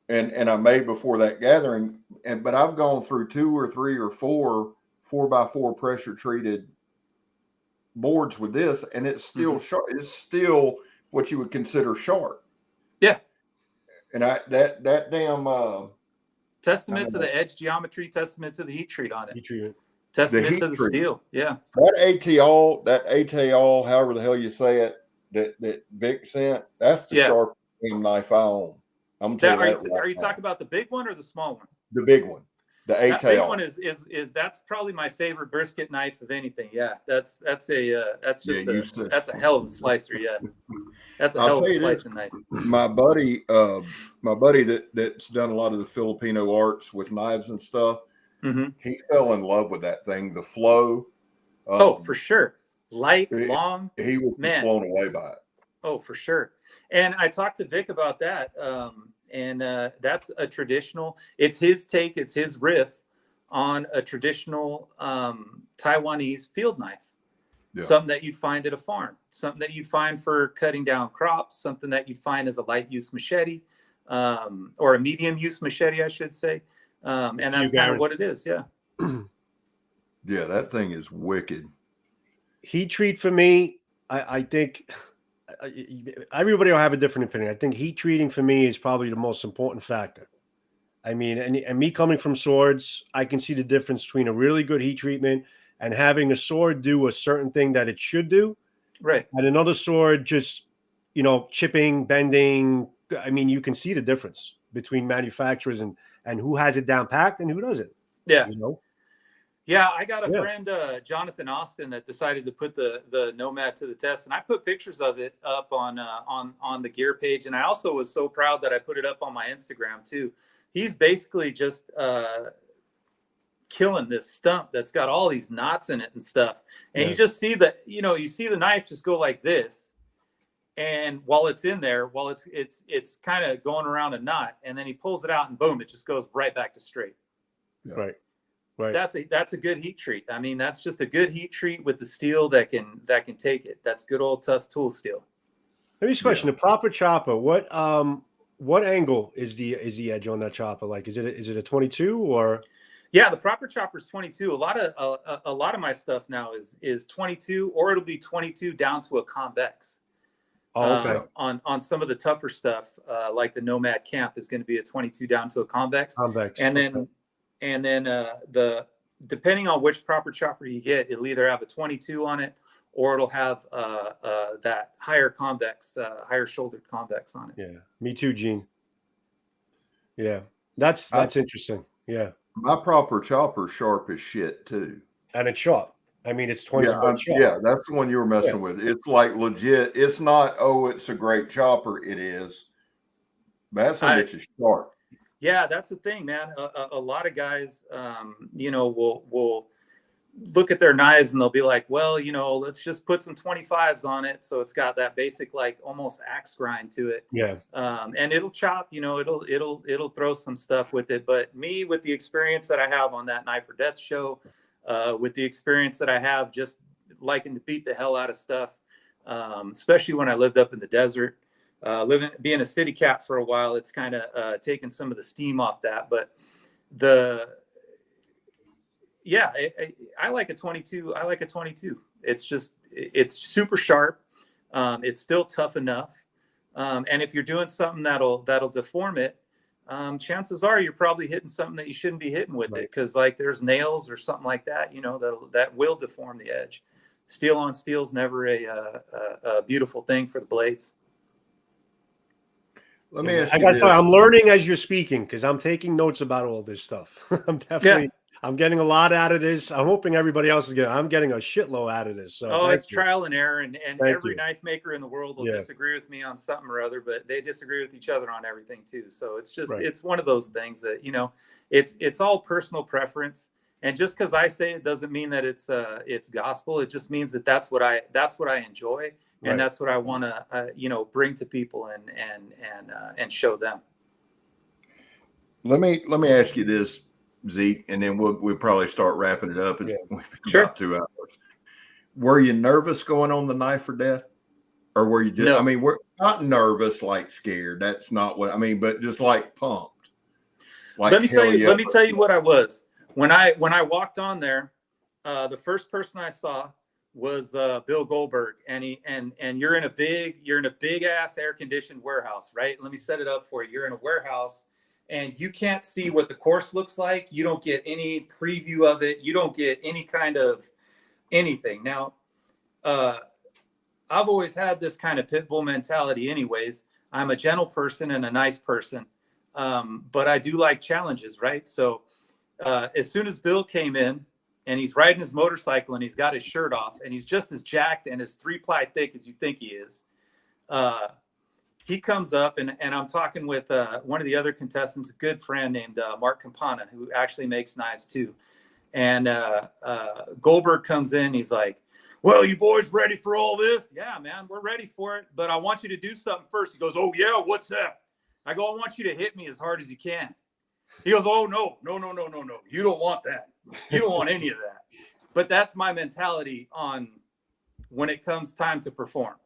and I made before that gathering, but I've gone through 2 or 3 or 4 4x4 pressure treated boards with this, and it's still sharp. It's still what you would consider sharp. Yeah. And that damn testament to the edge geometry, testament to the heat treat on it. Heat treatment. Testament to the steel. Yeah. That AT-all, however the hell you say it, that Vic sent, that's the sharpest knife I own. I'm telling you. Are you talking about the big one or the small one? The big one. The AT-all. That big one is that's probably my favorite brisket knife of anything. Yeah. That's a hell of a slicer. Yeah. That's a hell of a slicing knife. My buddy that's done a lot of the Filipino arts with knives and stuff. Mm-hmm. He fell in love with that thing. The flow. For sure. Light, long. He was blown away by it. Oh, for sure. And I talked to Vic about that. And that's a traditional. It's his take. It's his riff on a traditional Taiwanese field knife. Yeah. Something that you'd find at a farm. Something that you'd find for cutting down crops. Something that you'd find as a light use machete, or a medium use machete, I should say. And that's kind of what it is. Yeah. Yeah, that thing is wicked. Heat treat for me, I think everybody will have a different opinion. I think heat treating for me is probably the most important factor. I mean, and me coming from swords, I can see the difference between a really good heat treatment and having a sword do a certain thing that it should do. Right. And another sword just, chipping, bending. I mean, you can see the difference between manufacturers and and who has it down packed and who doesn't. Yeah. You know? Yeah, I got a friend, Jonathan Austin, that decided to put the Nomad to the test, and I put pictures of it up on the gear page, and I also was so proud that I put it up on my Instagram too. He's basically just killing this stump that's got all these knots in it and stuff, and you just see you see the knife just go like this, and while it's in there, it's kind of going around a knot, and then he pulls it out, and boom, it just goes right back to straight. Right. Right. That's a good heat treat. I mean, that's just a good heat treat with the steel that can take it. That's good old tough tool steel. Let me just question the proper chopper. What angle is the edge on that chopper? Like, is it a 22 or? Yeah, the proper chopper is 22. A lot of my stuff now is 22, or it'll be 22 down to a convex. Oh, okay. On some of the tougher stuff, like the Nomad Camp is going to be a 22 down to a convex. And then the depending on which proper chopper you get, it'll either have a 22 on it, or it'll have that higher convex, higher shouldered convex on it. Yeah, me too, Gene. Yeah, that's interesting. Yeah, my proper chopper's sharp as shit too, and it's sharp. I mean, it's 20. Yeah, that's the one you were messing with. It's like legit. It's not. Oh, it's a great chopper. It is. That's what makes it sharp. Yeah, that's the thing, man. A lot of guys, will look at their knives and they'll be like, well, let's just put some 25s on it, so it's got that basic, like, almost axe grind to it. Yeah. And it'll chop. It'll throw some stuff with it. But me, with the experience that I have on that Knife or Death show, with the experience that I have just liking to beat the hell out of stuff, especially when I lived up in the desert. Being a city cat for a while, it's kind of taken some of the steam off that. But I like a 22. I like a 22. It's super sharp. It's still tough enough. And if you're doing something that'll deform it, chances are you're probably hitting something that you shouldn't be hitting with it, because like there's nails or something like that, that will deform the edge. Steel on steel is never a beautiful thing for the blades. Let me ask you. I got to tell you, I'm learning as you're speaking, because I'm taking notes about all this stuff. I'm getting a lot out of this. I'm hoping everybody else is getting. I'm getting a shitload out of this. So it's trial and error, and every knife maker in the world will disagree with me on something or other, but they disagree with each other on everything too. So it's just it's one of those things that it's all personal preference, and just because I say it doesn't mean that it's gospel. It just means that that's what I enjoy. And that's what I want to, bring to people and show them. Let me ask you this, Zeke, and then we'll probably start wrapping it up. It's about 2 hours. Were you nervous going on the Knife or Death, or were you just? No. I mean, we're not nervous, like scared. That's not what I mean, but just like pumped. Like, let me tell you what I was when I walked on there. The first person I saw was Bill Goldberg, and you're in a big ass air conditioned warehouse, right? Let me set it up for you. You're in a warehouse and you can't see what the course looks like. You don't get any preview of it. You don't get any kind of anything. Now, I've always had this kind of pit bull mentality anyways. I'm a gentle person and a nice person, but I do like challenges, right? So as soon as Bill came in, and he's riding his motorcycle and he's got his shirt off and he's just as jacked and as 3-ply thick as you think he is. He comes up and I'm talking with one of the other contestants, a good friend named Mark Campana, who actually makes knives too. And Goldberg comes in. He's like, well, you boys ready for all this? Yeah, man, we're ready for it. But I want you to do something first. He goes, oh, yeah, what's that? I go, I want you to hit me as hard as you can. He goes, oh, no. You don't want that. You don't want any of that. But that's my mentality on when it comes time to perform.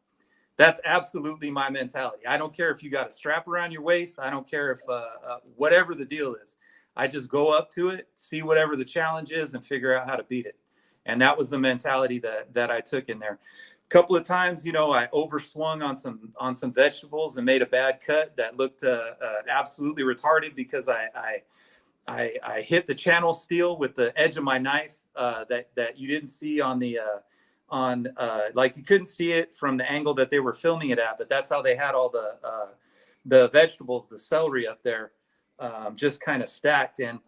That's absolutely my mentality. I don't care if you got a strap around your waist. I don't care if whatever the deal is. I just go up to it, see whatever the challenge is, and figure out how to beat it. And that was the mentality that I took in there. A couple of times, I overswung on some vegetables and made a bad cut that looked absolutely retarded because I hit the channel steel with the edge of my knife that you didn't see on the like you couldn't see it from the angle that they were filming it at, but that's how they had all the vegetables, the celery up there. just kind of stacked. And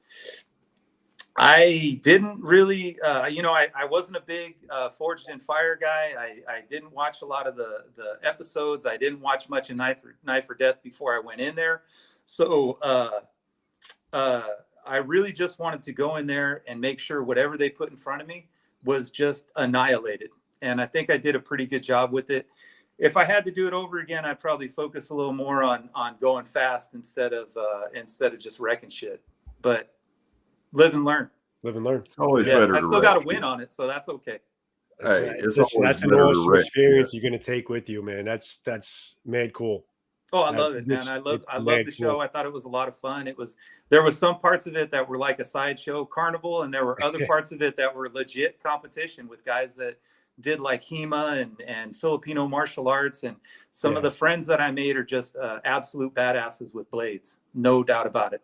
I didn't really, I wasn't a big Forged in Fire guy. I didn't watch a lot of the episodes. I didn't watch much of Knife or Death before I went in there. So I really just wanted to go in there and make sure whatever they put in front of me was just annihilated. And I think I did a pretty good job with it. If I had to do it over again, I'd probably focus a little more on going fast instead of just wrecking shit. But live and learn. Live and learn. It's always better. I still got to win on it, so that's okay. Hey, that's an awesome experience you're going to take with you, man. That's mad cool. Oh, I love it, man. I love the show. I thought it was a lot of fun. There was some parts of it that were like a sideshow carnival, and there were other parts of it that were legit competition with guys that did like HEMA and Filipino martial arts. And some of the friends that I made are just absolute badasses with blades. No doubt about it.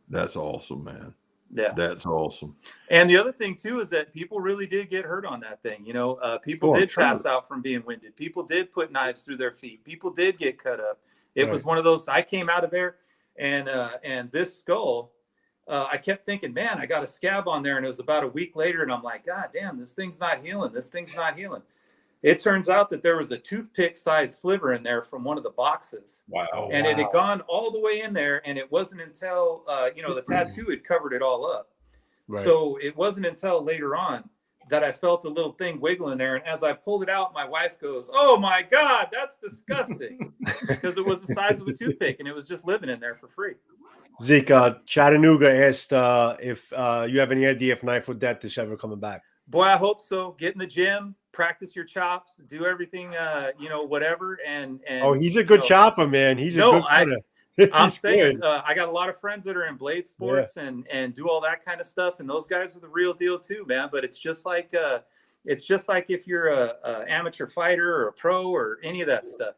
That's awesome, man. Yeah, that's awesome. And the other thing too is that people really did get hurt on that thing. People did pass out from being winded. People did put knives through their feet. People did get cut up. It was one of those. I came out of there, and this skull, I kept thinking, man, I got a scab on there, and it was about a week later, and I'm like, God damn, this thing's not healing. This thing's not healing. It turns out that there was a toothpick-sized sliver in there from one of the boxes. Wow. And it had gone all the way in there, and it wasn't until, the tattoo had covered it all up. Right. So it wasn't until later on that I felt a little thing wiggling there. And as I pulled it out, my wife goes, "Oh, my God, that's disgusting." Because it was the size of a toothpick, and it was just living in there for free. Zeke, Chattanooga asked if you have any idea if Knife or Death is ever coming back. Boy, I hope so. Get in the gym, practice your chops, do everything, whatever. And oh, he's a good chopper, man. He's a good cutter. I'm saying I got a lot of friends that are in blade sports and do all that kind of stuff, and those guys are the real deal too, man. But it's just like if you're a amateur fighter or a pro or any of that stuff,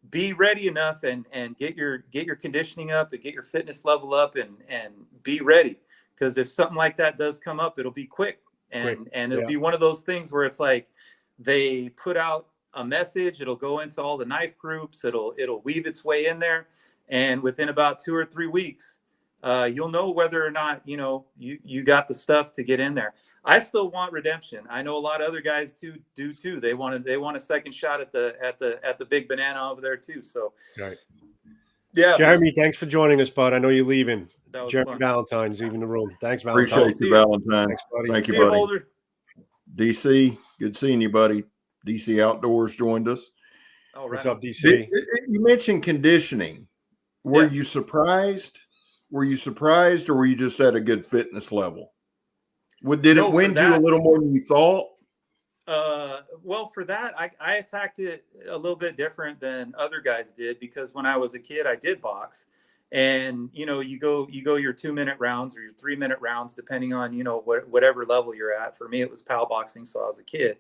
be ready enough and get your conditioning up and get your fitness level up and be ready, because if something like that does come up, it'll be quick. And it'll be one of those things where it's like they put out a message, it'll go into all the knife groups, it'll weave its way in there, and within about 2 or 3 weeks, you'll know whether or not you got the stuff to get in there. I still want redemption. I know a lot of other guys do too. They want a second shot at the big banana over there too. So yeah, Jeremy, thanks for joining us, bud. I know you're leaving. Jeremy fun. Valentine's leaving the room. Thanks, Valentine. Appreciate you, Valentine. Thanks, buddy. Thank you, See you, buddy. Boulder. DC, good seeing you, buddy. DC Outdoors joined us. Oh, right. What's up, DC? You mentioned conditioning. Were you surprised? Were you surprised, or were you just at a good fitness level? Did it wind you a little more than you thought? Well, for that, I attacked it a little bit different than other guys did, because when I was a kid, I did box. And, you go your 2-minute rounds or your 3-minute rounds, depending on, whatever level you're at. For me, it was PAL boxing. So I was a kid,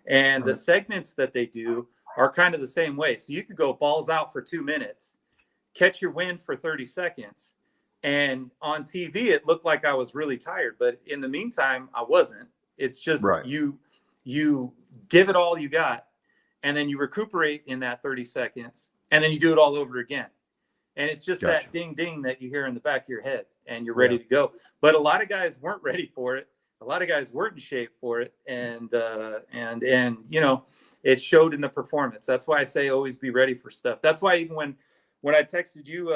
and the segments that they do are kind of the same way. So you could go balls out for 2 minutes, catch your wind for 30 seconds. And on TV, it looked like I was really tired, but in the meantime, I wasn't. It's just you give it all you got, and then you recuperate in that 30 seconds, and then you do it all over again. And it's just that ding, ding that you hear in the back of your head, and you're ready to go. But a lot of guys weren't ready for it. A lot of guys weren't in shape for it. And it showed in the performance. That's why I say always be ready for stuff. That's why even when I texted you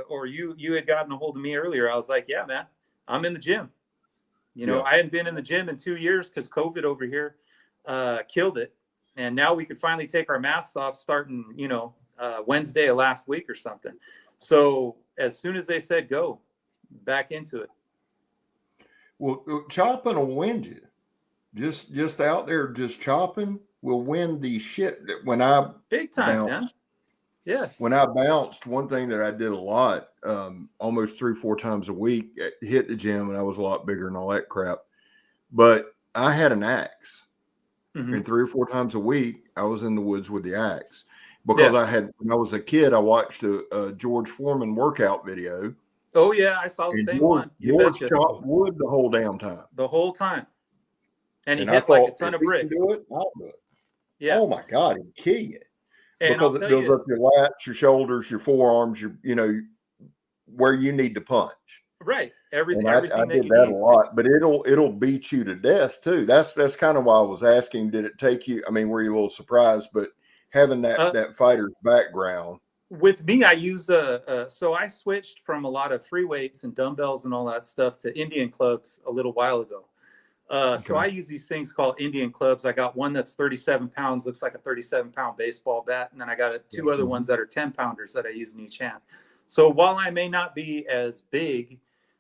or you had gotten a hold of me earlier, I was like, yeah, man, I'm in the gym. I hadn't been in the gym in 2 years because COVID over here killed it. And now we could finally take our masks off starting, Wednesday of last week or something. So as soon as they said go, back into it. Well, chopping will wind you. Just out there, just chopping will win the shit. When I big time, bounced, man. Yeah. When I bounced, one thing that I did a lot, almost 3-4 times a week, hit the gym, and I was a lot bigger and all that crap. But I had an axe, and 3 or 4 times a week, I was in the woods with the axe. Because when I was a kid, I watched a George Foreman workout video. Oh yeah, I saw the same one. George chopped wood the whole damn time. The whole time, and he hit like a ton of bricks. Do it, I'll do it. Yeah. Oh my God, he'd kill you. And because it builds up your lats, your shoulders, your forearms, where you need to punch. Right. Everything. I everything that did you that need. a lot, but it'll beat you to death too. That's kind of why I was asking. Did it take you? I mean, were you a little surprised? But having that fighter's background. With me, I use so I switched from a lot of free weights and dumbbells and all that stuff to Indian clubs a little while ago. So I use these things called Indian clubs. I got one that's 37 pounds, looks like a 37-pound baseball bat. And then I got two other ones that are 10-pounders that I use in each hand. So while I may not be as big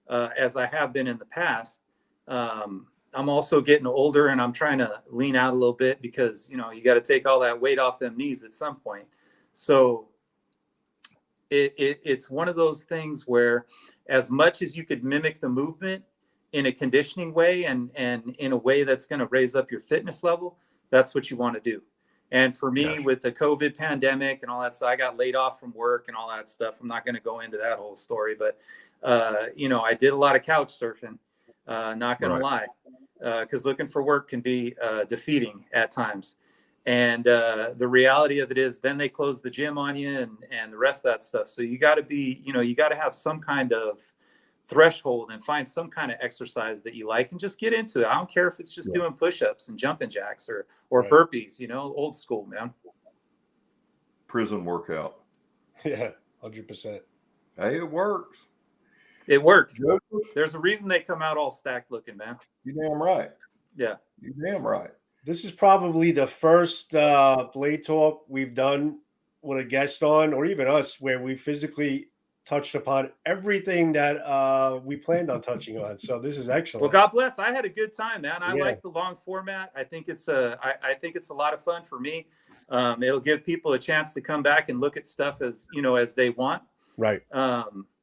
as I have been in the past, I'm also getting older and I'm trying to lean out a little bit because, you know, you got to take all that weight off them knees at some point. So it's one of those things where as much as you could mimic the movement in a conditioning way and in a way that's going to raise up your fitness level, that's what you want to do. And for me, with the COVID pandemic and all that stuff, I got laid off from work and all that stuff. I'm not going to go into that whole story, but, you know, I did a lot of couch surfing, not going to lie, because looking for work can be defeating at times. And the reality of it is then they close the gym on you and the rest of that stuff. So you got to be, you know, you got to have some kind of threshold and find some kind of exercise that you like and just get into it. I don't care if it's just doing push-ups and jumping jacks or burpees, you know, old school, man. Prison workout. Yeah, 100%. Hey, it works. It works. There's a reason they come out all stacked looking, man. You damn right. Yeah. You damn right. This is probably the first Blade Talk we've done with a guest on, or even us, where we physically touched upon everything that we planned on touching on. So this is excellent. Well, God bless. I had a good time, man. I like the long format. I think it's I think it's a lot of fun for me. It'll give people a chance to come back and look at stuff as, you know, as they want. Right.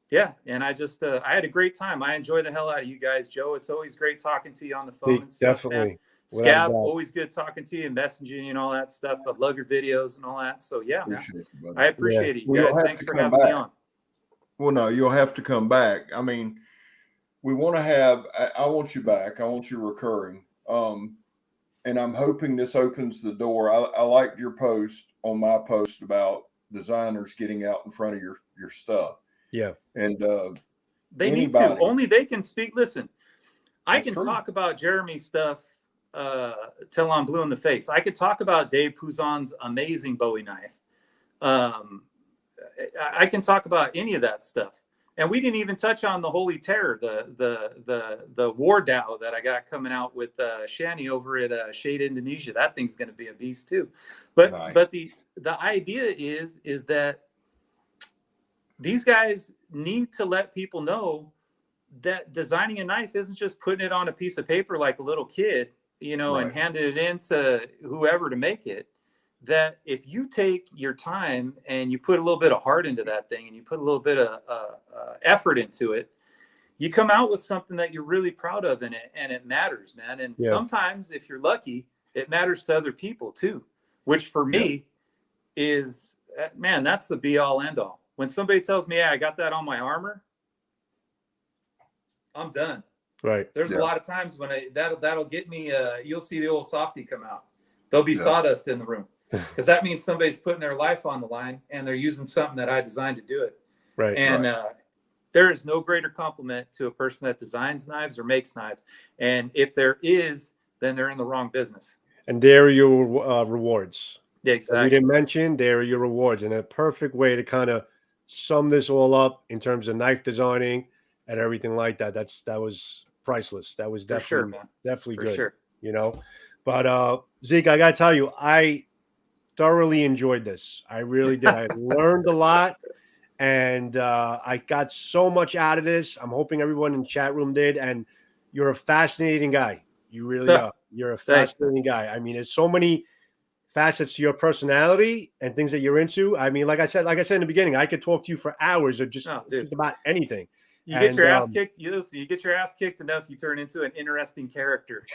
Yeah. And I just, I had a great time. I enjoy the hell out of you guys, Joe. It's always great talking to you on the phone and stuff. Definitely. Man. Scab, always good talking to you and messaging you and all that stuff. I love your videos and all that. So yeah, man, I appreciate it. You guys, thanks for having me on. Well, no, you'll have to come back. I mean, we want to have, I want you back. I want you recurring. And I'm hoping this opens the door. I liked your post on my post about designers getting out in front of your stuff. Yeah. And they need to. Only they can speak. Listen, I can talk about Jeremy's stuff till I'm blue in the face. I could talk about Dave Pouzon's amazing Bowie knife. I can talk about any of that stuff. And we didn't even touch on the Holy Terror, the war Dow that I got coming out with Shani over at Shade Indonesia. That thing's going to be a beast too. But but the idea is that these guys need to let people know that designing a knife isn't just putting it on a piece of paper like a little kid, you know, and handing it in to whoever to make it. That if you take your time and you put a little bit of heart into that thing and you put a little bit of effort into it, you come out with something that you're really proud of in it, and it matters, man. And sometimes, if you're lucky, it matters to other people too, which for me is, man, that's the be all end all. When somebody tells me, "Hey, I got that on my armor," I'm done. Right. There's a lot of times when that'll get me. You'll see the old softy come out. There'll be sawdust in the room. Because that means somebody's putting their life on the line and they're using something that I designed to do it. Right. And there is no greater compliment to a person that designs knives or makes knives. And if there is, then they're in the wrong business. And there are your rewards. Yeah, exactly. We didn't mention, there are your rewards. And a perfect way to kind of sum this all up in terms of knife designing and everything like that. That was priceless. That was definitely good. Sure. You know, but Zeke, I got to tell you, I thoroughly enjoyed this. I really did. I learned a lot, and I got so much out of this. I'm hoping everyone in the chat room did. And you're a fascinating guy. You really are. You're a fascinating guy. I mean, there's so many facets to your personality and things that you're into. I mean, like I said in the beginning, I could talk to you for hours of just about anything. You get your ass kicked. You get your ass kicked enough, you turn into an interesting character.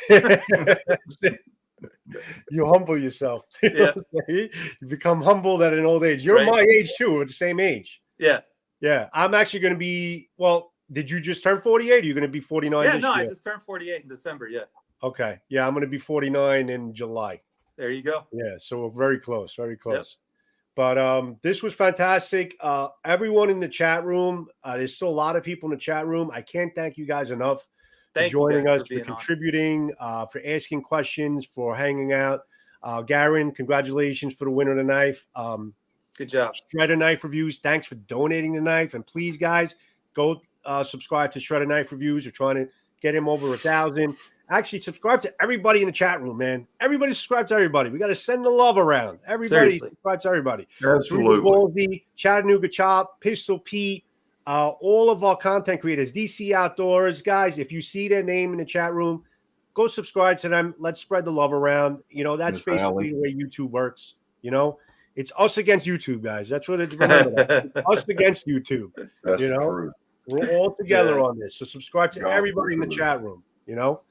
You humble yourself. Yeah. You become humbled at an old age. You're my age too. We're the same age. Yeah. Yeah. I'm actually going to be, well, did you just turn 48? Are you going to be 49? Yeah, no, year? I just turned 48 in December. Yeah. Okay. Yeah. I'm going to be 49 in July. There you go. Yeah. So we're very close. Very close. But this was fantastic. Everyone in the chat room, there's still a lot of people in the chat room. I can't thank you guys enough for joining us, for contributing, for asking questions, for hanging out. Garen, congratulations for the winner of the knife. Good job. Shredder Knife Reviews, thanks for donating the knife. And please, guys, go subscribe to Shredder Knife Reviews. We're trying to get him over 1,000. Actually, subscribe to everybody in the chat room, man. Everybody subscribe to everybody. We got to send the love around. Everybody subscribe to everybody. Absolutely. Chattanooga Chop, Pistol Pete, all of our content creators, DC Outdoors. Guys, if you see their name in the chat room, go subscribe to them. Let's spread the love around. You know, that's basically the way YouTube works. You know, it's us against YouTube, guys. That's what it's us against YouTube. That's you know, true. We're all together on this. So subscribe to everybody in the chat room, you know.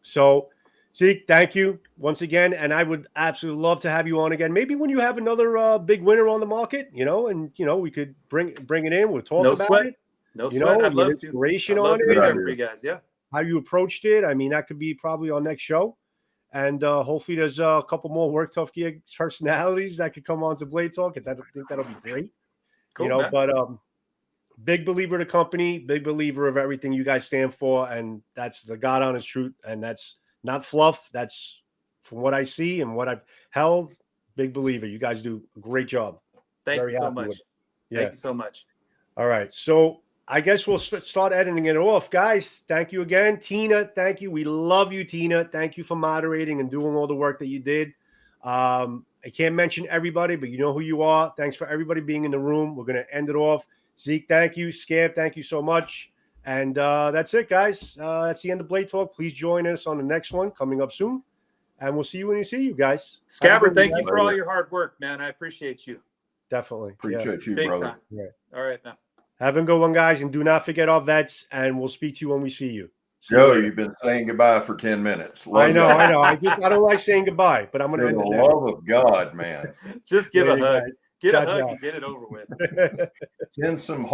So, Zeke, thank you once again. And I would absolutely love to have you on again. Maybe when you have another big winner on the market, you know, and, you know, we could bring it in. We'll talk about it. No sweat. I'd love to. Inspiration on it. Be there for you guys. Yeah. How you approached it. I mean, that could be probably our next show. And hopefully there's a couple more Work Tough Gear personalities that could come on to Blade Talk. I think that'll be great. Cool, you know, man. But big believer of the company, big believer of everything you guys stand for. And that's the God honest truth. And that's not fluff. That's from what I see and what I've held. Big believer. You guys do a great job. Thank you so much. Thank you so much. All right. So I guess we'll start editing it off. Guys, thank you again. Tina, thank you. We love you, Tina. Thank you for moderating and doing all the work that you did. I can't mention everybody, but you know who you are. Thanks for everybody being in the room. We're going to end it off. Zeke, thank you. Scab, thank you so much. And that's it, guys. That's the end of Blade Talk. Please join us on the next one coming up soon. And we'll see you when you see you guys. Scabber, thank you for all your hard work, man. I appreciate you. Definitely. Appreciate you, big brother. time. Yeah. All right, now. Have a good one, guys. And do not forget our vets. And we'll speak to you when we see you. Joe, you've been saying goodbye for 10 minutes. I know. I don't like saying goodbye, but I'm going to end it now. For the love of God, man. Just give a hug. Get a hug and get it over with. Send some